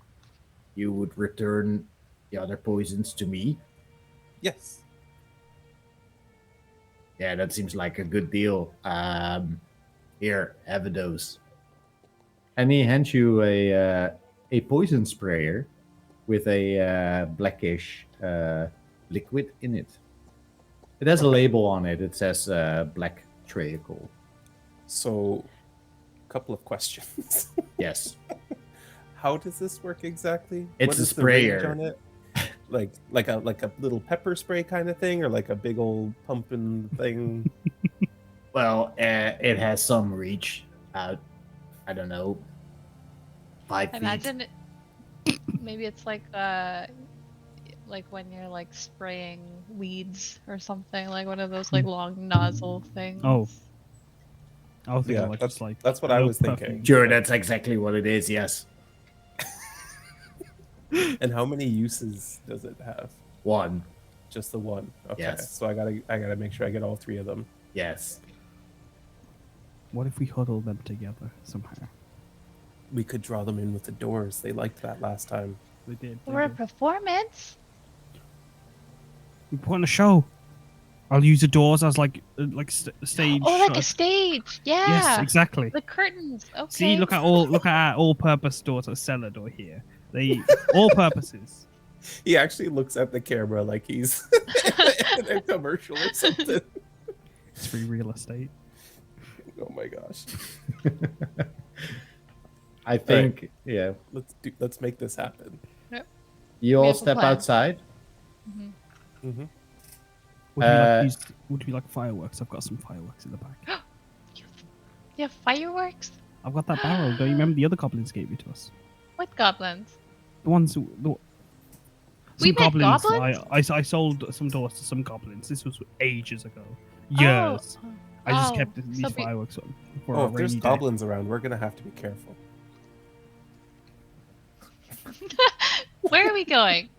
S1: you would return the other poisons to me.
S2: Yes.
S1: Yeah, that seems like a good deal. Here, have a dose. And he hands you a poison sprayer with a blackish liquid in it. It has a label on it. It says black treacle.
S2: So, a couple of questions.
S1: Yes.
S2: How does this work exactly?
S1: It's
S2: What
S1: a
S2: is the range
S1: sprayer.
S2: on it? Like a little pepper spray kind of thing, or like a big old pumping thing?
S1: Well, it has some reach out. I don't know. 5 feet.
S3: Imagine it, maybe it's like when you're like spraying weeds or something, like one of those like long nozzle things.
S4: Oh. I was thinking
S2: Yeah,
S4: like just like
S2: that's what
S4: a
S2: I
S4: little
S2: was thinking.
S1: Sure, that's exactly what it is. Yes,
S2: And how many uses does it have?
S1: 1.
S2: Just the one. Okay.
S1: Yes.
S2: So I gotta make sure I get all 3 of them.
S1: Yes.
S4: What if we huddle them together somehow?
S2: We could draw them in with the doors. They liked that last time.
S4: They did.
S3: For a performance.
S4: We put on a show. I'll use the doors as like stage.
S3: Oh, like a stage. Yeah.
S4: Yes, exactly.
S3: The curtains. Okay.
S4: See, look at our all-purpose door, a cellar door here. They all purposes.
S2: He actually looks at the camera like he's in a commercial or something.
S4: It's free real estate.
S2: Oh my gosh.
S1: I think, yeah.
S2: Let's make this happen.
S1: You
S3: We
S1: all
S3: have a
S1: step
S3: plan.
S1: outside.
S3: Mhm.
S2: Mm-hmm.
S4: Would we like fireworks? I've got some fireworks in the back.
S3: You have fireworks?
S4: I've got that barrel. Don't you remember the other goblins gave it to us?
S3: What goblins?
S4: The ones
S3: We
S4: some
S3: met
S4: goblins.
S3: goblins?
S4: I sold some doors to some goblins. This was ages ago. Years.
S3: Oh.
S4: I just
S3: Oh,
S4: kept these
S3: so
S4: fireworks on for
S2: Oh,
S4: a
S2: if there's
S4: rainy day.
S2: goblins around, we're gonna have to be careful.
S3: Where are we going?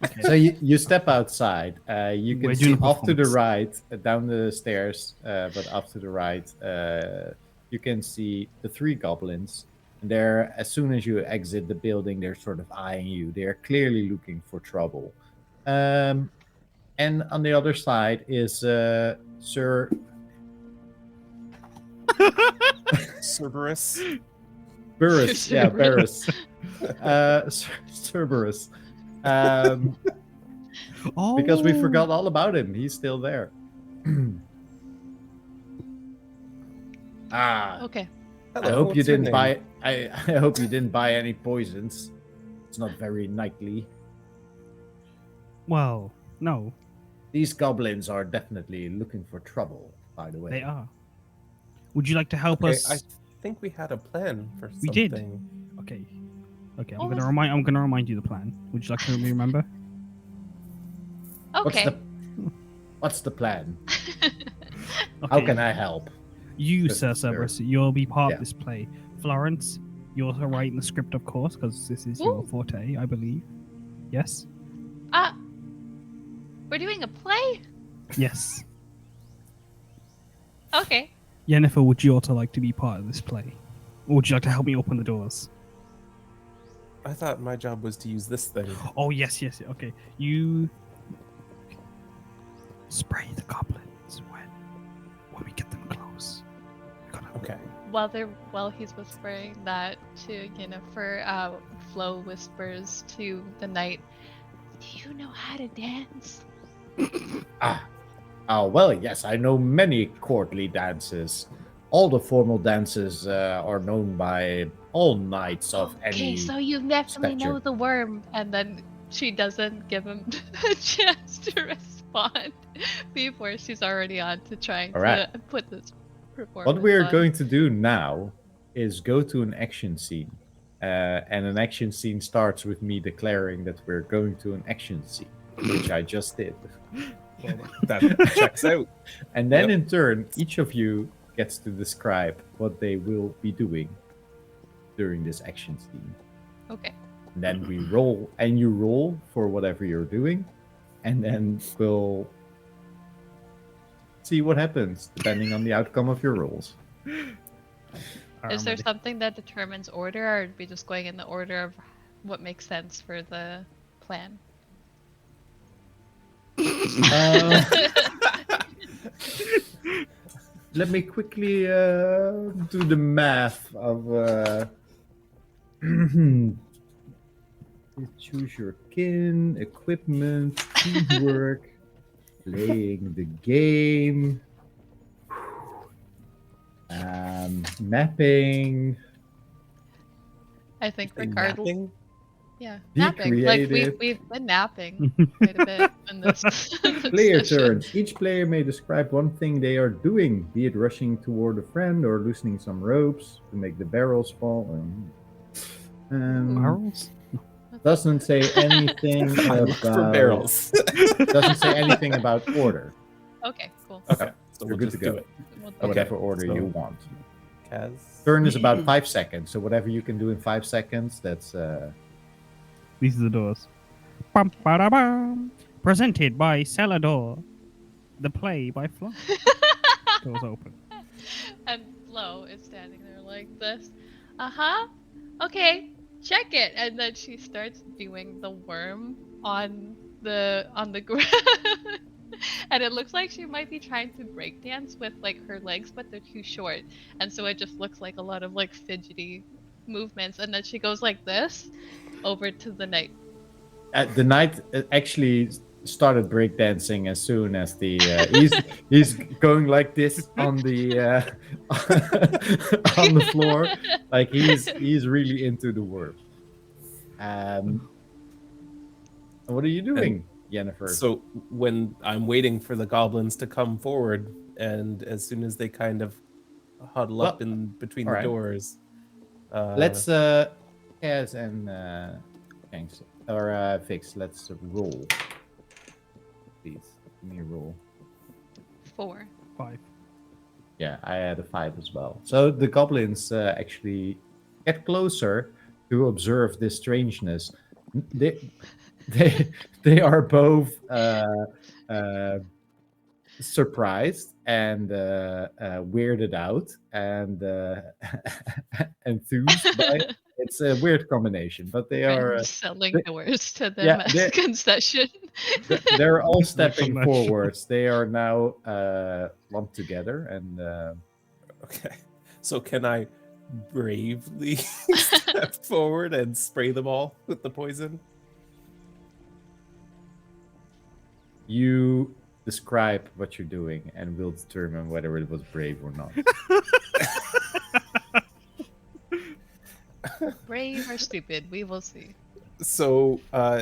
S4: Okay.
S1: So you step outside. You
S4: We're
S1: can see
S4: doing a
S1: off to the
S4: performance.
S1: right, down the stairs, but off to the right, you can see the 3 goblins. And they're, as soon as you exit the building, they're sort of eyeing you. They're clearly looking for trouble. And on the other side is Sir
S2: Cerberus.
S1: Burris. Yeah, Burris. Cerberus.
S4: Oh,
S1: Because we forgot all about him. He's still there.
S3: Okay.
S2: Hello,
S1: I hope you
S2: what's your
S1: didn't
S2: name?
S1: buy. I hope you didn't buy any poisons. It's not very knightly.
S4: Well, no,
S1: These goblins are definitely looking for trouble. By the way,
S4: they are. Would you like to help
S2: Okay,
S4: us?
S2: I think we had a plan for
S4: We
S2: something.
S4: did. Okay. Okay,
S3: What
S4: I'm gonna
S3: was-
S4: remind you the plan. Would you like to remember?
S3: Okay.
S1: What's the plan?
S4: Okay.
S1: How can I help?
S4: You,
S1: This
S4: Sir
S1: is fair.
S4: Cerberus, you'll be part
S1: Yeah.
S4: of this play. Florence, you're writing the script, of course, because this is your
S3: Ooh.
S4: forte, I believe. Yes.
S3: We're doing a play?
S4: Yes.
S3: Okay.
S4: Yennefer, would you also like to be part of this play? Or would you like to help me open the doors?
S2: I thought my job was to use this thing.
S4: Oh, yes. Okay. You spray the goblins when we get them close. We gotta-
S2: Okay.
S3: While he's whispering that to Yennefer, Flo whispers to the knight, "Do you know how to dance?"
S1: Oh well, yes, I know many courtly dances. All the formal dances are known by all knights of any.
S3: Okay, so you definitely know
S1: stature.
S3: the worm. And then she doesn't give him a chance to respond before she's already on to trying
S1: All right.
S3: to put this performance
S1: What we are
S3: on.
S1: going to do now is go to an action scene. And an action scene starts with me declaring that we're going to an action scene, which I just did.
S2: Well, that checks out.
S1: And then
S2: Yep.
S1: in turn, each of you gets to describe what they will be doing during this action scene.
S3: Okay.
S1: And then we roll, and you roll for whatever you're doing, and then we'll see what happens depending on the outcome of your rolls.
S3: Is there something that determines order, or are we just going in the order of what makes sense for the plan?
S1: Let me quickly do the math of choose your kin, equipment, teamwork, playing the game, mapping,
S3: I think
S2: Like
S3: regardless.
S2: mapping?
S3: Yeah,
S1: Be
S3: napping. Like
S1: creative.
S3: we've been napping quite a bit in this.
S1: player
S3: session.
S1: turn. Each player may describe one thing they are doing, be it rushing toward a friend or loosening some ropes to make the barrels fall.
S4: Barrels?
S1: Doesn't say anything
S2: I look for
S1: about
S2: barrels.
S1: doesn't say anything about order.
S3: Okay, cool.
S2: Okay, so
S1: You're
S2: we'll
S1: good
S2: just
S1: to go.
S2: do it.
S3: We'll do
S2: Okay,
S1: Whatever order
S2: so-
S1: you want.
S2: Kaz.
S1: Turn is about 5 seconds, so whatever you can do in 5 seconds, that's
S4: These are the doors. Bum, ba-da-bum. Presented by Celador. The play by Flo. Doors open.
S3: And Flo is standing there like this. Okay, check it. And then she starts doing the worm on the ground. And it looks like she might be trying to breakdance with like her legs, but they're too short. And so it just looks like a lot of like fidgety movements. And then she goes like this over to the knight.
S1: the knight actually started breakdancing as soon as the he's going like this on the on the floor, like he's really into the worm. What are you doing, Jennifer?
S2: So when I'm waiting for the goblins to come forward, and as soon as they kind of huddle up
S1: Well,
S2: in between
S1: all
S2: the
S1: right.
S2: doors,
S1: Let's Kaz and thanks or Fix. Let's roll, please. Give me a roll.
S3: 4.
S4: 5.
S1: Yeah, I had a 5 as well. So the goblins actually get closer to observe this strangeness. They are both surprised and weirded out and enthused by it. It's a weird combination, but they are
S3: selling
S1: they-
S3: doors to them
S1: yeah,
S3: as
S1: they-
S3: concession.
S1: they're all
S4: Like
S1: stepping
S4: commercial.
S1: forwards. They are now lumped together and
S2: okay. So can I bravely step forward and spray them all with the poison?
S1: you describe what you're doing and we'll determine whether it was brave or not.
S3: Brave or stupid, we will see.
S2: So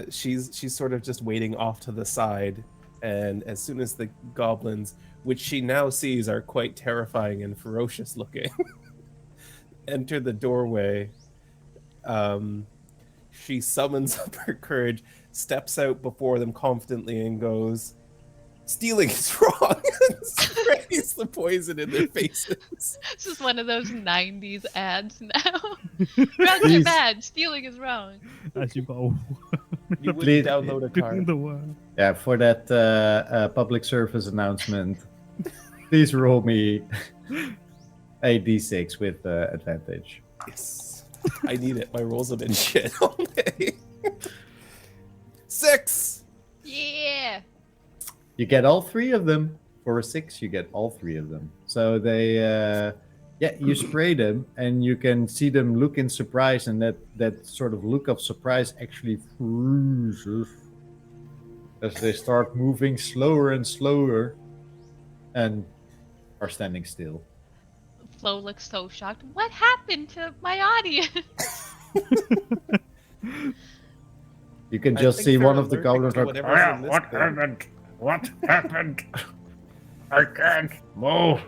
S2: she's sort of just waiting off to the side, and as soon as the goblins, which she now sees are quite terrifying and ferocious looking, enter the doorway, she summons up her courage, steps out before them confidently, and goes, "Stealing is wrong," and sprays the poison in their faces.
S3: This is one of those 90s ads now. Drugs are
S1: Please.
S3: bad, stealing is wrong.
S4: As you go.
S2: You would
S1: Please-
S2: download a card.
S4: the word.
S1: Yeah, for that public service announcement, please roll me a d6 with advantage.
S2: Yes, I need it. My rolls have been shit all day. 6.
S3: Yeah.
S1: You get all 3 of them. For a 6, you get all 3 of them. So they, you spray them, and you can see them look in surprise, and that sort of look of surprise actually freezes as they start moving slower and slower, and are standing still.
S3: Flo looks so shocked. What happened to my audience?
S1: You can
S2: I
S1: just
S2: think
S1: see
S2: they're
S1: one of the
S2: allergic
S1: goblins
S2: to
S1: like,
S2: whatever's in this
S1: what
S2: thing."
S1: happened? What happened? I can't move.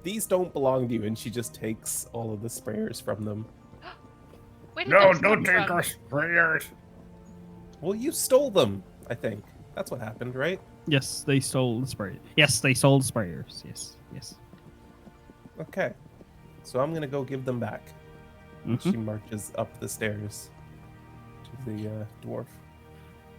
S2: These don't belong to you, and she just takes all of the sprayers from them.
S3: Where did
S1: No,
S3: those
S1: don't
S3: come
S1: take
S3: from?
S1: our sprayers.
S2: Well, you stole them, I think. That's what happened, right?
S4: Yes, they stole the spray. Yes, they stole the sprayers. Yes, yes.
S2: Okay. So I'm gonna go give them back.
S4: Mhm.
S2: She marches up the stairs to the dwarf.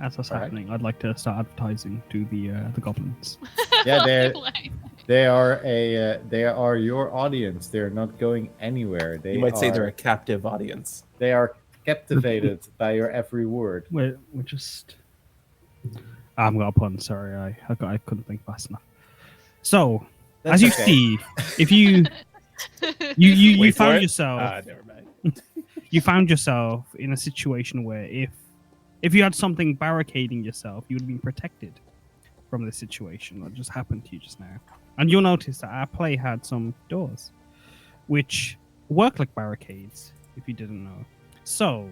S4: As that's
S1: Alright.
S4: happening, I'd like to start advertising to the goblins.
S1: Yeah,
S3: Like,
S1: they are your audience. They're not going anywhere.
S2: You might say they're a captive audience.
S1: they are captivated by your every word.
S4: We're just. I'm got a pun. Sorry, I couldn't think fast enough. So,
S1: That's
S4: as you
S1: okay.
S4: see, if you you
S2: Wait for
S4: found
S2: it?
S4: yourself
S2: Never mind.
S4: you found yourself in a situation where if you had something barricading yourself, you would have been protected from this situation that just happened to you just now. And you'll notice that our play had some doors, which work like barricades, if you didn't know. So,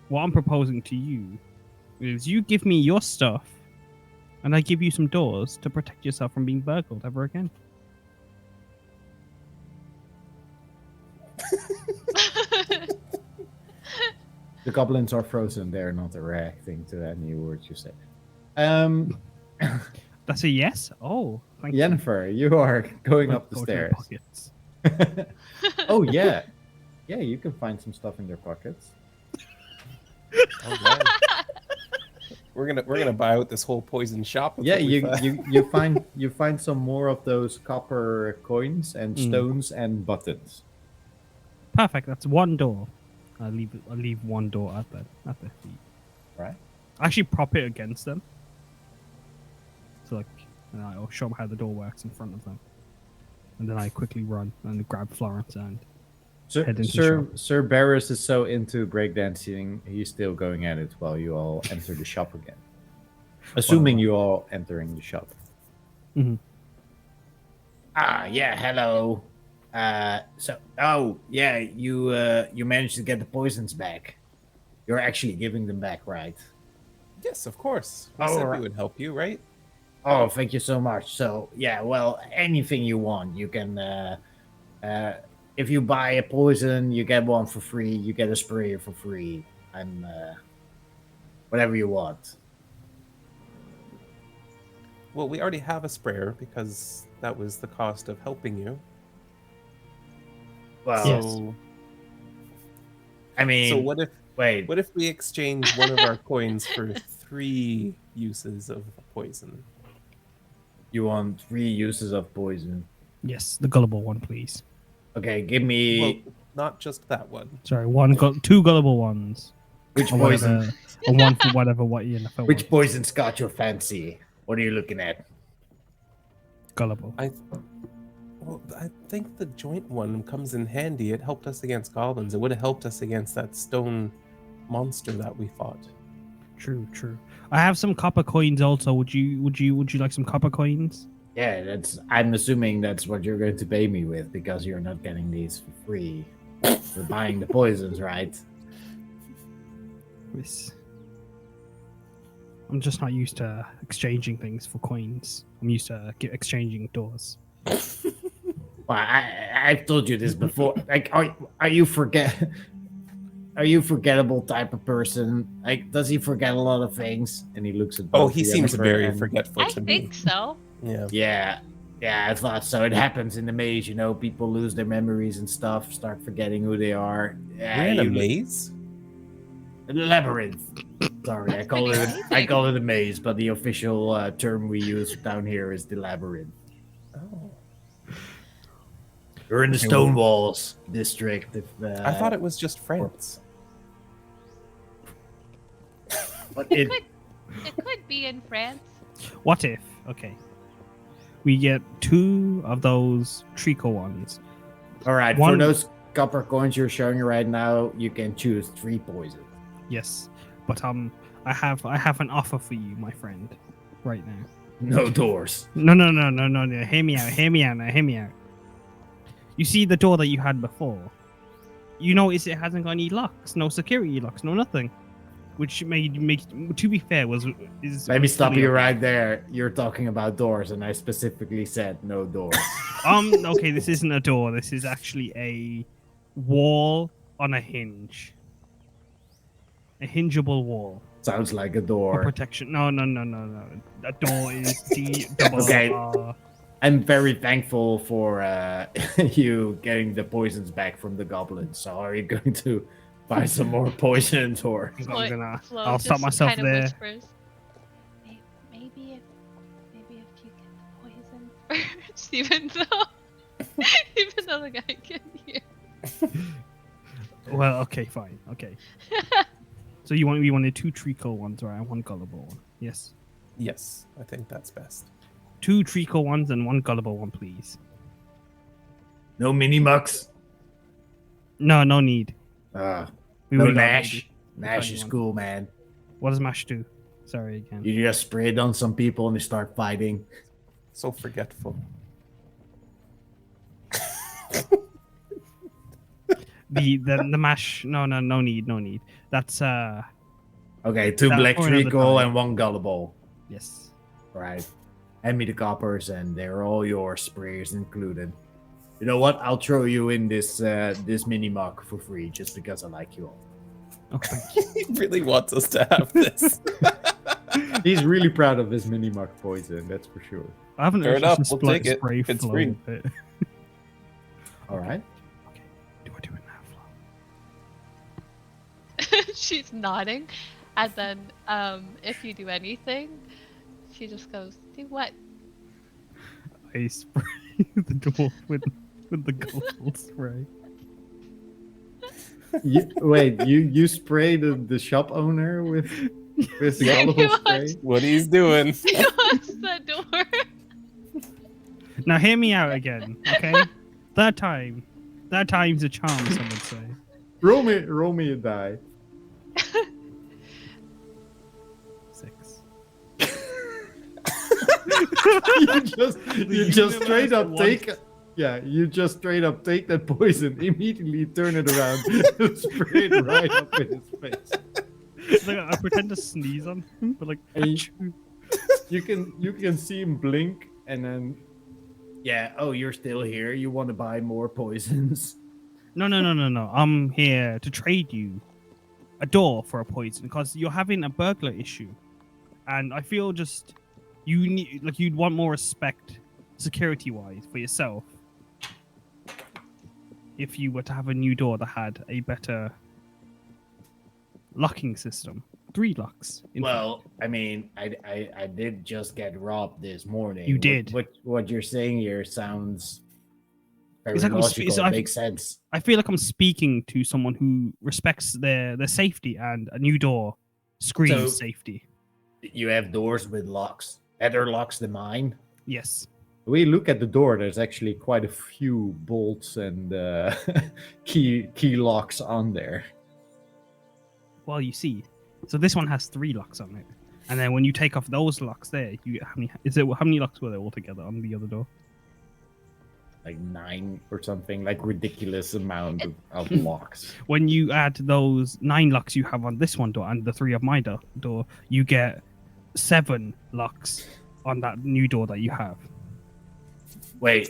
S4: what I'm proposing to you is you give me your stuff, and I give you some doors to protect yourself from being burgled ever again.
S1: The goblins are frozen. They're not reacting to any words you say.
S4: That's a yes? Oh, thank you.
S1: Jennifer, you are going up the
S4: Go to your
S1: stairs.
S4: pockets.
S1: Oh yeah, yeah. You can find some stuff in their pockets.
S2: Oh, wow. We're gonna buy out this whole poison shop. That's
S1: Yeah,
S2: what we thought.
S1: you find some more of those copper coins and stones and buttons.
S4: Perfect. That's one door. I leave one door at their feet.
S1: Right.
S4: I actually prop it against them. So like, and I'll show them how the door works in front of them. And then I quickly run and grab Florence and
S1: Sir,
S4: head into the
S1: Sir,
S4: shop.
S1: Sir Barris is so into breakdancing, he's still going at it while you all enter the shop again. Assuming you all entering the shop.
S4: Mhm.
S1: Ah, yeah, hello. You managed to get the poisons back. You're actually giving them back, right?
S2: Yes, of course. We
S1: Oh,
S2: said
S1: right.
S2: we would help you, right?
S1: Oh, thank you so much. So, yeah, well, anything you want, you can. If you buy a poison, you get one for free. You get a sprayer for free, and whatever you want.
S2: Well, we already have a sprayer because that was the cost of helping you.
S1: Well,
S4: Yes.
S2: So,
S1: I mean,
S2: so what
S1: wait.
S2: if we exchange one of our coins for 3 uses of poison?
S1: You want 3 uses of poison?
S4: Yes, the gullible one, please.
S1: Okay, give me
S2: Well, not just that one.
S4: Sorry, two gullible ones.
S1: which
S4: Or
S1: poison.
S4: whatever, or one for whatever what you know.
S1: Which poison's got your fancy? What are you looking at?
S4: Gullible.
S2: I think the joint one comes in handy. It helped us against goblins. It would have helped us against that stone monster that we fought.
S4: True. I have some copper coins also. Would you like some copper coins?
S1: Yeah, I'm assuming that's what you're going to pay me with because you're not getting these for free. You're buying the poisons, right?
S4: Yes. I'm just not used to exchanging things for coins. I'm used to exchanging doors.
S1: Well, I've told you this before. Like, are you forgettable type of person? Like, does he forget a lot of things? And he looks at.
S2: Oh,
S1: both
S2: he
S1: the
S2: seems
S1: Jennifer
S2: very
S1: and-
S2: forgetful
S3: I
S2: to me.
S3: think so.
S2: Yeah.
S1: Yeah, I thought so. It happens in the maze, you know. People lose their memories and stuff, start forgetting who they are. Yeah,
S2: We're in a maze?
S1: Labyrinth. Sorry, I call it a maze, but the official term we use down here is the labyrinth.
S2: Oh.
S1: We're in the
S4: Okay,
S1: Stonewalls district.
S2: I thought it was just France.
S1: But
S3: It could be in France.
S4: What if? Okay. We get 2 of those Trico ones.
S1: all right. For
S4: One-
S1: those copper coins you're showing right now, you can choose 3 poison.
S4: Yes, but I have an offer for you, my friend, right now.
S1: No doors.
S4: No. Hear me out. You see the door that you had before? You notice it hasn't got any locks, no security locks, no nothing. which made to be fair is.
S1: Let me stop
S4: fully
S1: you
S4: okay.
S1: right there. You're talking about doors, and I specifically said no doors.
S4: Okay, this isn't a door. This is actually a wall on a hinge. A hingeable wall
S1: Sounds like a
S4: for
S1: door.
S4: protection. No. A door is D-double-R.
S1: Okay. I'm very thankful for you getting the poisons back from the goblins. So are you going to buy some more poisons or?
S4: I'll stop myself
S3: kind of
S4: there.
S3: whispers, maybe if you get the poison first, even though the guy can hear.
S4: Well, okay, fine, okay. So you wanted 2 treacle ones, right? And 1 gullible one. Yes.
S2: Yes, I think that's best.
S4: 2 treacle ones and 1 gullible one, please.
S1: No mini mucks.
S4: No need.
S1: We
S4: already got
S1: Nash.
S4: maybe.
S1: Nash is cool, man.
S4: What does Mash do? Sorry again.
S1: You just spray it on some people and they start fighting.
S2: So forgetful.
S4: The mash. No need. That's
S1: Okay, 2
S4: That
S1: black
S4: for another
S1: treacle
S4: time.
S1: and 1 gullible.
S4: yes.
S1: Right. Hand me the coppers and they're all yours, sprayers included. You know what? I'll throw you in this mini mug for free just because I like you all.
S4: Oh, thank you.
S2: He really wants us to have this.
S1: He's really proud of his mini mug poison, that's for sure.
S4: I haven't
S2: Fair
S4: actually
S2: enough,
S4: just
S2: we'll
S4: spray
S2: take it.
S4: spray
S2: It's
S4: flow
S2: free.
S4: with it.
S1: All right.
S4: Okay. Do I do it now, Flo?
S3: She's nodding, and then if you do anything, she just goes, "Do what?"
S4: I spray the door with the gullible spray.
S1: You spray the shop owner with the gullible spray?
S2: What he's doing.
S3: He wants the door.
S4: Now hear me out again, okay? Third time's a charm, some would say.
S1: Roll me a die.
S4: 6.
S1: you just straight up take you just straight up take that poison, immediately turn it around and spray it right up in his face.
S4: It's like I pretend to sneeze on him, but like
S1: And
S4: achoo.
S1: you can see him blink and then you're still here. You want to buy more poisons?
S4: No. I'm here to trade you a door for a poison because you're having a burglar issue, and I feel just you'd want more respect, security-wise, for yourself if you were to have a new door that had a better locking system. 3 locks. in fact.
S1: Well, I mean, I did just get robbed this morning.
S4: You did.
S1: What you're saying here sounds very
S4: It's like
S1: logical. It makes sense.
S4: I feel like I'm speaking to someone who respects their safety, and a new door screams
S1: So-
S4: safety.
S1: You have doors with locks, better locks than mine.
S4: Yes.
S1: We look at the door. There's actually quite a few bolts and key locks on there.
S4: Well, you see, so this one has 3 locks on it, and then when you take off those locks there, how many locks were there altogether on the other door?
S1: Like 9 or something, like ridiculous amount of locks.
S4: When you add those 9 locks you have on this one door and the 3 of my door, you get 7 locks on that new door that you have.
S1: Wait,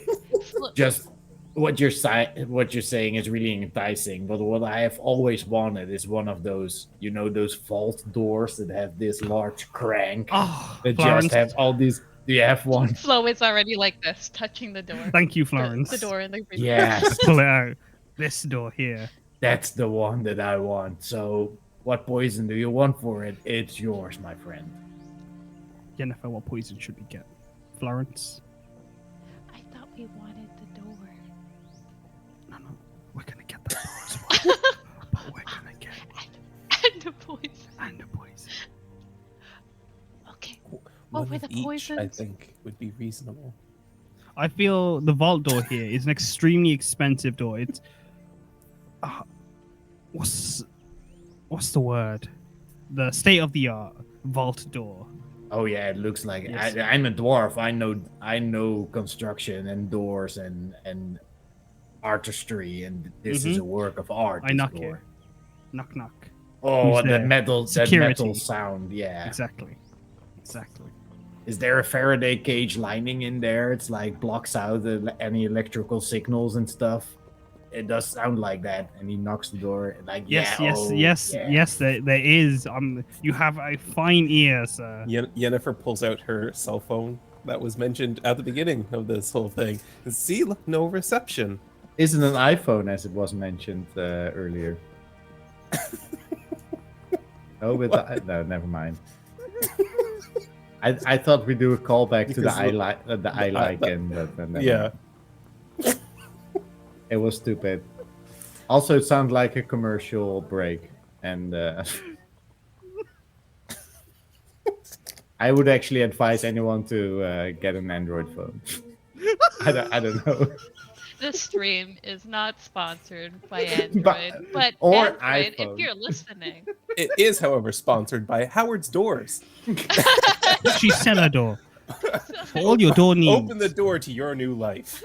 S3: Look,
S1: just what you're saying is really enticing, but what I have always wanted is one of those, those vault doors that have this large crank
S4: Oh,
S1: that
S4: Florence.
S1: just have all these. Do you have one?
S3: Flo is already like this, touching the door.
S4: Thank you, Florence.
S3: The door in the green.
S1: Yes,
S4: Pull it out. This door here.
S1: that's the one that I want. So, what poison do you want for it? It's yours, my friend.
S4: Jennifer, what poison should we get? Florence?
S3: I thought we wanted the door.
S4: No, we're gonna get the door as well. But we're gonna get
S3: And the poison.
S4: and the poison.
S3: Okay.
S2: One
S3: were
S2: of
S3: the
S2: each, I
S3: poisons?
S2: think, would be reasonable.
S4: I feel the vault door here is an extremely expensive door. It's what's the word? The state of the art vault door.
S1: Oh yeah, it looks like
S4: Yes.
S1: I'm a dwarf. I know construction and doors and artistry, and this is a work of art.
S4: I
S1: this
S4: knock
S1: door.
S4: it. Knock knock.
S1: Oh,
S4: Who's
S1: that
S4: there?
S1: metal
S4: Security.
S1: sound. Yeah.
S4: Exactly.
S1: Is there a Faraday cage lining in there? It's like blocks out any electrical signals and stuff. It does sound like that. And he knocks the door. And like,
S4: Yes,
S1: yeah,
S4: yes,
S1: oh,
S4: yes,
S1: yeah.
S4: yes. There is. You have a fine ear, sir.
S2: Yennefer pulls out her cell phone that was mentioned at the beginning of this whole thing. And see, look, no reception.
S1: Isn't an iPhone as it was mentioned earlier? Oh, but no, never mind. I thought we'd do a callback to the I like and then
S2: Yeah.
S1: It was stupid. Also, it sounded like a commercial break, and I would actually advise anyone to get an Android phone. I don't know.
S3: This stream is not sponsored by Android, but
S1: or
S3: Android,
S1: iPhone.
S3: if you're listening.
S2: It is, however, sponsored by Howard's Doors.
S4: She's cellar door. For all your door needs.
S2: Open the door to your new life.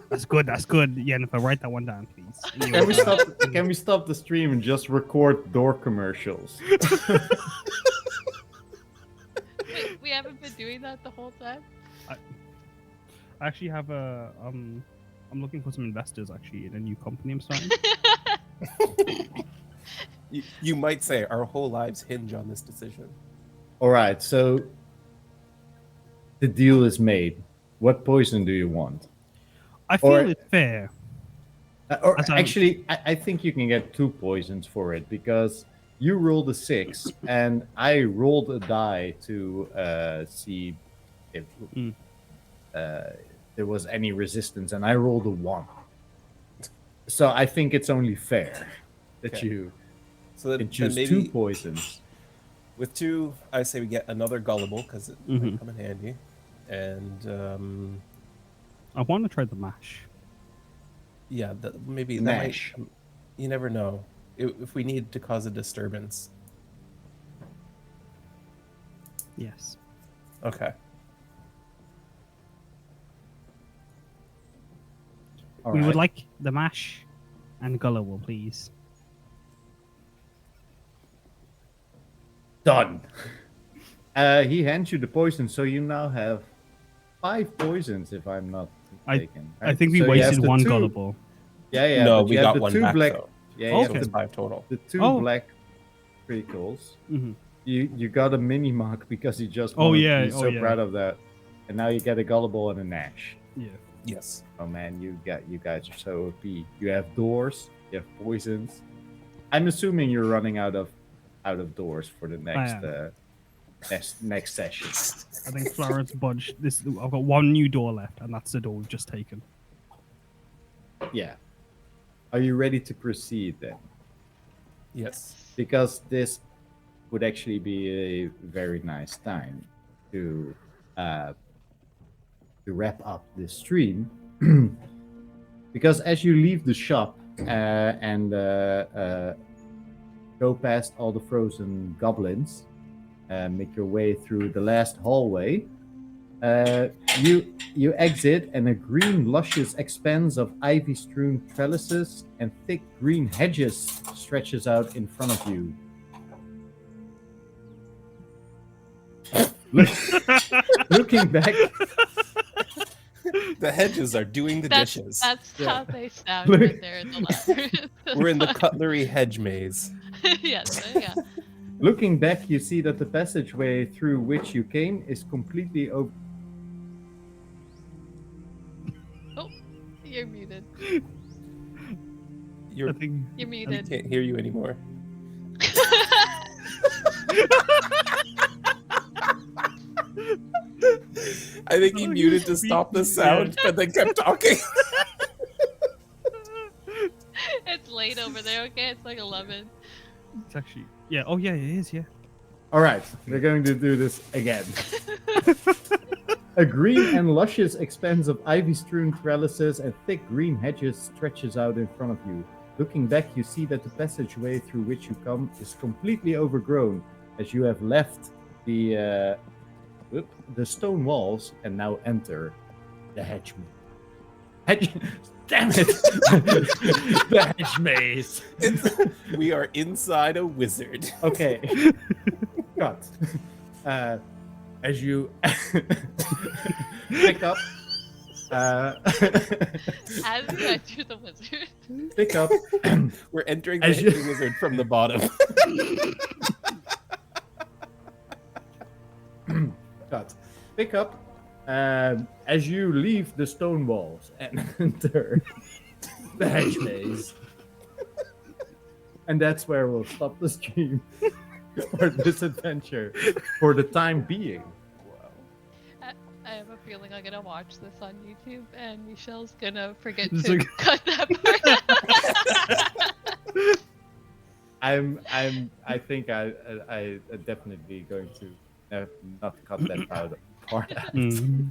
S4: That's good. Yennefer, write that one down, please.
S1: Can we stop the stream and just record door commercials?
S3: Wait, we haven't been doing that the whole time?
S4: I actually have I'm looking for some investors actually in a new company I'm starting.
S2: You might say our whole lives hinge on this decision.
S1: All right, so the deal is made. What poison do you want?
S4: I feel
S1: Or-
S4: it's fair.
S1: Or
S4: As I'm-
S1: actually, I think you can get 2 poisons for it because you rolled a 6 and I rolled a die to see if there was any resistance, and I rolled a 1. So I think it's only fair that
S2: Okay.
S1: you
S2: So then,
S1: can choose
S2: then
S1: 2
S2: maybe
S1: poisons.
S2: with 2, I say we get another gullible because it
S4: Mhm.
S2: might come in handy. And
S4: I want to try the mash.
S2: yeah, maybe that
S1: Mash.
S2: might. You never know if we need to cause a disturbance.
S4: Yes.
S2: Okay.
S1: All
S4: We
S1: right.
S4: would like the mash and gullible, please.
S1: Done. He hands you the poison, so you now have 5 poisons, if I'm not mistaken.
S4: I think we
S1: So you have
S4: wasted
S1: the
S4: one
S1: 2
S4: gullible.
S1: Yeah,
S2: no,
S1: but
S2: we
S1: you have
S2: got
S1: the
S2: one
S1: 2
S2: back
S1: black.
S2: though.
S1: Yeah,
S4: Okay.
S1: you
S2: So
S1: have
S2: it's 5 total.
S1: the 2
S4: Oh.
S1: black criticals.
S4: Mm-hmm.
S1: You got a mini mark because you just
S4: Oh,
S1: wanted
S4: yeah,
S1: to be so
S4: oh, yeah.
S1: proud of that, and now you get a gullible and a Nash.
S4: Yeah.
S2: Yes.
S1: Oh man, you guys are so OP. You have doors, you have poisons. I'm assuming you're running out of doors for the next
S4: am.
S1: next session.
S4: I think Florence budged this. I've got one new door left, and that's the door we've just taken.
S1: Yeah. Are you ready to proceed then?
S2: Yes.
S1: Because this would actually be a very nice time to wrap up this stream. Because as you leave the shop and go past all the frozen goblins, make your way through the last hallway, you exit, and a green, luscious expanse of ivy-strewn trellises and thick green hedges stretches out in front of you. Looking back,
S2: The hedges are doing the dishes.
S3: That's
S1: Yeah.
S3: how they sound
S1: Look-
S3: when they're in the labyrinth.
S2: We're in the cutlery hedge maze.
S3: Yes, yeah.
S1: looking back, you see that the passageway through which you came is completely open.
S3: Oh, you're muted.
S4: I
S2: You're,
S4: think
S3: You're
S2: we
S3: muted.
S2: can't hear you anymore. I think he
S4: Oh,
S2: muted
S4: you
S2: to stop the
S4: speak-
S2: sound, but then kept talking.
S3: It's late over there, okay? It's like 11.
S4: it's actually Oh yeah, it is. Yeah.
S1: All right, we're going to do this again. A green and luscious expanse of ivy-strewn trellises and thick green hedges stretches out in front of you. Looking back, you see that the passageway through which you come is completely overgrown, as you have left the stone walls and now enter the hedge. Damn it! The hedge maze.
S2: We are inside a wizard.
S1: Okay. Cut. As you pick up.
S3: As you enter the wizard.
S1: Pick up.
S2: We're entering the
S1: As you-
S2: wizard from the bottom.
S1: Cut. Pick up. As you leave the stone walls and enter the hedge maze. And that's where we'll stop the stream for this adventure for the time being.
S3: I have a feeling I'm gonna watch this on YouTube, and Michelle's gonna forget
S4: It's
S3: to
S4: like-
S3: cut that part.
S1: I think I definitely going to not cut that part out.
S4: Mm.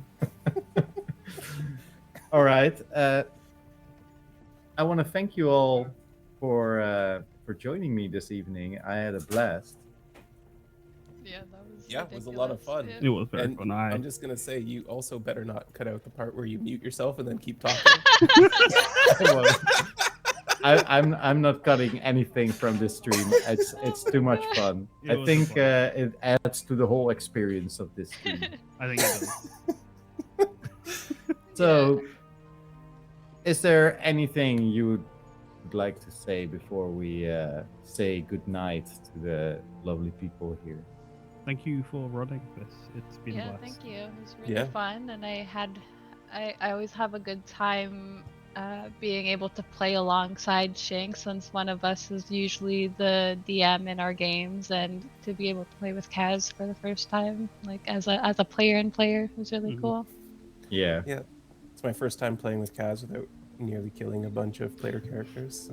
S1: All right. I want to thank you all for joining me this evening. I had a blast.
S3: Yeah, that was
S2: Yeah, it was a lot of
S3: ridiculous.
S2: fun.
S4: It was very
S2: And
S4: fun.
S2: I'm just gonna say, you also better not cut out the part where you mute yourself and then keep talking.
S1: I'm not cutting anything from this stream. It's too much fun.
S4: It
S1: I
S4: was
S1: think
S4: fun.
S1: it adds to the whole experience of this stream.
S4: I think it does.
S1: So, is there anything you would like to say before we say goodnight to the lovely people here?
S4: Thank you for running this. It's been a
S3: Yeah,
S4: blast.
S3: thank you. It was really
S2: Yeah.
S3: fun, and I always have a good time being able to play alongside Shank, since one of us is usually the DM in our games, and to be able to play with Kaz for the first time, like as a player was really
S4: Mhm.
S3: cool.
S1: Yeah.
S2: It's my first time playing with Kaz without nearly killing a bunch of player characters.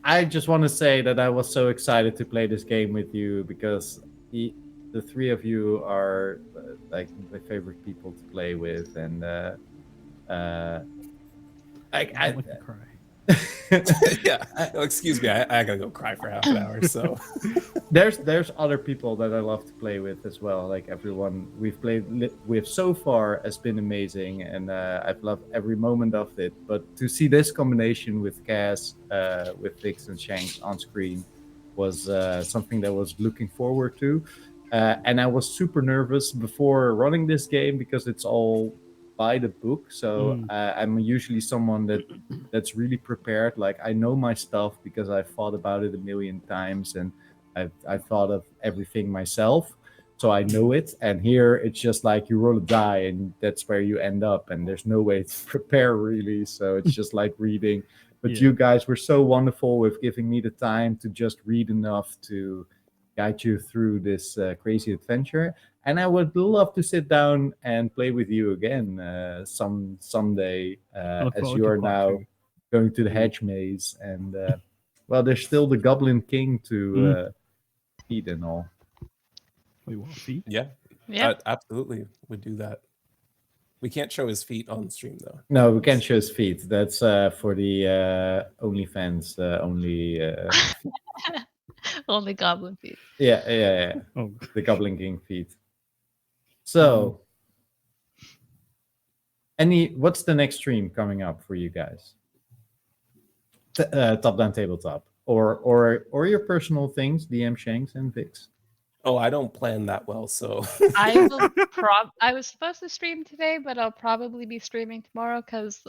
S1: I just want to say that I was so excited to play this game with you because the three of you are like my favorite people to play with, and
S4: I like to cry.
S2: Yeah. Oh, excuse me. I gotta go cry for half an hour. So
S1: there's other people that I love to play with as well. Like everyone we've played with so far has been amazing, and I've loved every moment of it. But to see this combination with Kaz, with Vix and Shanks on screen was something that I was looking forward to. And I was super nervous before running this game because it's all by the book. So I'm usually someone that's really prepared. Like I know my stuff because I've thought about it a million times, and I've thought of everything myself. So I know it. And here it's just like you roll a die and that's where you end up. And there's no way to prepare really. So it's just like reading. But
S4: Yeah.
S1: you guys were so wonderful with giving me the time to just read enough to guide you through this crazy adventure. And I would love to sit down and play with you again someday,
S4: look
S1: as
S4: forward
S1: you
S4: to
S1: are
S4: part
S1: now
S4: two.
S1: going to the hedge maze. And well, there's still the Goblin King to feed and all.
S4: Wait, what? Feet?
S2: yeah,
S3: Yeah.
S2: absolutely would do that. We can't show his feet on stream though.
S1: No, we can't show his feet. That's for the OnlyFans only.
S3: Only goblin feet.
S1: Yeah.
S4: Oh,
S1: The Goblin King feet. So, what's the next stream coming up for you guys? Top-down tabletop, or your personal things, DM Shanks and Vix.
S2: Oh, I don't plan that well, so
S3: I was supposed to stream today, but I'll probably be streaming tomorrow because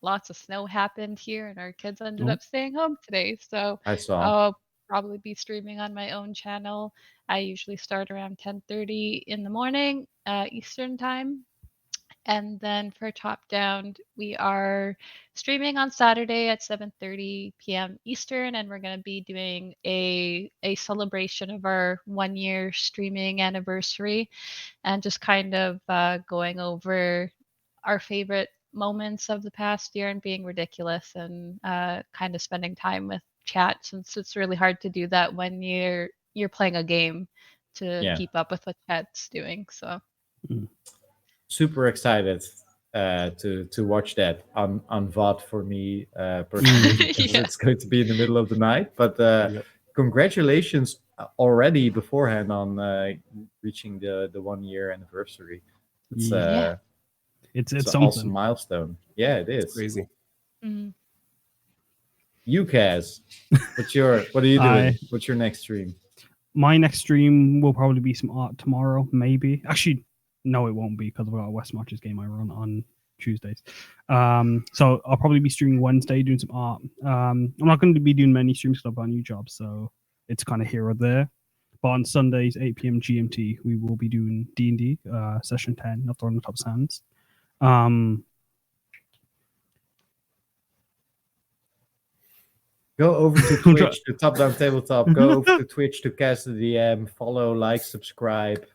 S3: lots of snow happened here, and our kids ended
S4: Oh.
S3: up staying home today. So
S1: I saw.
S3: I'll probably be streaming on my own channel. I usually start around 10:30 in the morning, Eastern time. And then for Top Down, we are streaming on Saturday at 7:30 p.m. Eastern, and we're going to be doing a celebration of our 1-year streaming anniversary, and just kind of going over our favorite moments of the past year and being ridiculous, and kind of spending time with chat, since it's really hard to do that when you're playing a game to
S1: Yeah.
S3: keep up with what chat's doing. So
S1: Super excited to watch that on VOD for me personally. Because
S3: Yeah.
S1: it's going to be in the middle of the night. But
S2: Yep.
S1: congratulations already beforehand on reaching the 1-year anniversary. It's
S4: Yeah. It's
S1: it's an
S4: something.
S1: awesome milestone. Yeah, it
S2: It's
S1: is.
S2: crazy.
S3: Mhm.
S1: You, Kaz, what are you doing? What's your next stream?
S4: My next stream will probably be some art tomorrow, maybe. Actually, no, it won't be because I've got a West Marches game I run on Tuesdays. So I'll probably be streaming Wednesday, doing some art. I'm not going to be doing many streams because I've got a new job, so it's kind of here or there. But on Sundays, 8 p.m. GMT, we will be doing D&D, session 10, not throwing the top sands.
S1: Go over to Twitch to Top-Down Tabletop. Go over to Twitch to Kaz the DM. Follow, like, subscribe.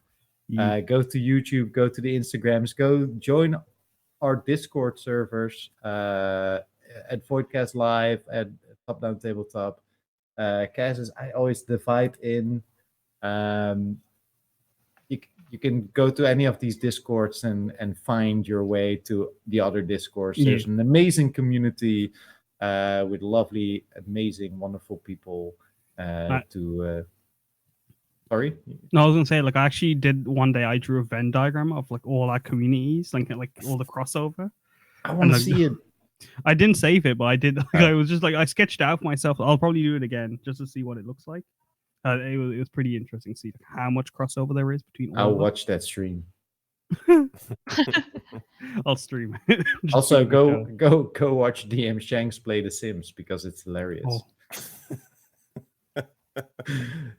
S1: Go to YouTube. Go to the Instagrams. Go join our Discord servers at Voidcast Live, at Top-Down Tabletop. Kaz is I always divide in. You can go to any of these Discords and find your way to the other Discords.
S4: Yeah.
S1: There's an amazing community with lovely, amazing, wonderful people Sorry?
S4: No, I was gonna say, like, I actually did one day. I drew a Venn diagram of like all our communities, like all the crossover.
S1: I want to see it.
S4: I didn't save it, but I did. Like, I was just like, I sketched it out for myself. I'll probably do it again just to see what it looks like. It was pretty interesting to see how much crossover there is between all
S1: I'll
S4: of them.
S1: watch that stream.
S4: I'll stream it. Just
S1: Also,
S4: see the
S1: go watch DM Shanks play The Sims because it's hilarious.
S4: Oh.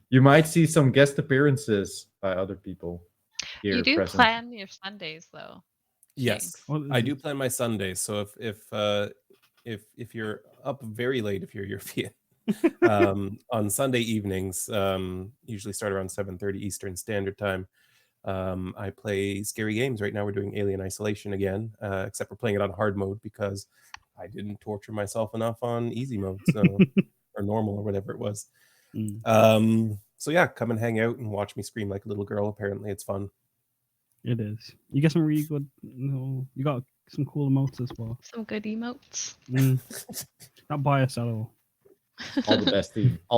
S1: You might see some guest appearances by other people here
S3: You do
S1: present.
S3: plan your Sundays though.
S2: Yes,
S3: Shanks.
S2: I do plan my Sundays. So if you're up very late, if you're European, on Sunday evenings, usually start around 7:30 Eastern Standard Time. I play scary games. Right now we're doing Alien Isolation again, except we're playing it on hard mode because I didn't torture myself enough on easy mode, so or normal or whatever it was. So yeah, come and hang out and watch me scream like a little girl. Apparently it's fun.
S4: It is. You get some really good. You got some cool emotes as well.
S3: Some good emotes.
S4: Not biased at all.
S1: All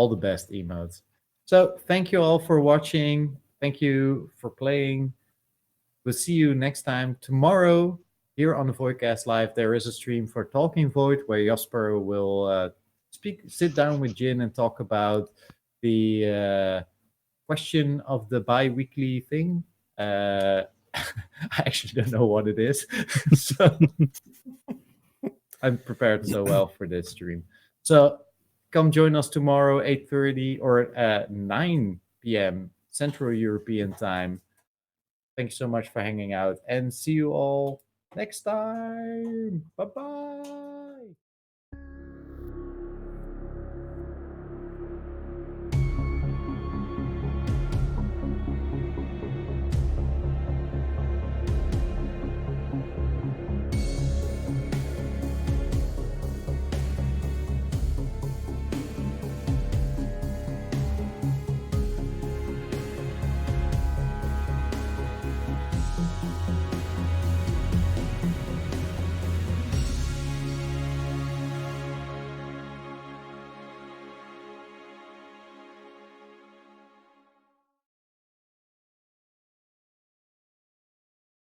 S1: the best emotes. So thank you all for watching. Thank you for playing. We'll see you next time tomorrow here on the Voidcast Live. There is a stream for Talking Void where Jasper will sit down with Jin and talk about the question of the bi-weekly thing. I actually don't know what it is. So I'm prepared so well for this stream. So come join us tomorrow, 8:30 or 9 p.m. Central European time. Thanks so much for hanging out and see you all next time. Bye-bye.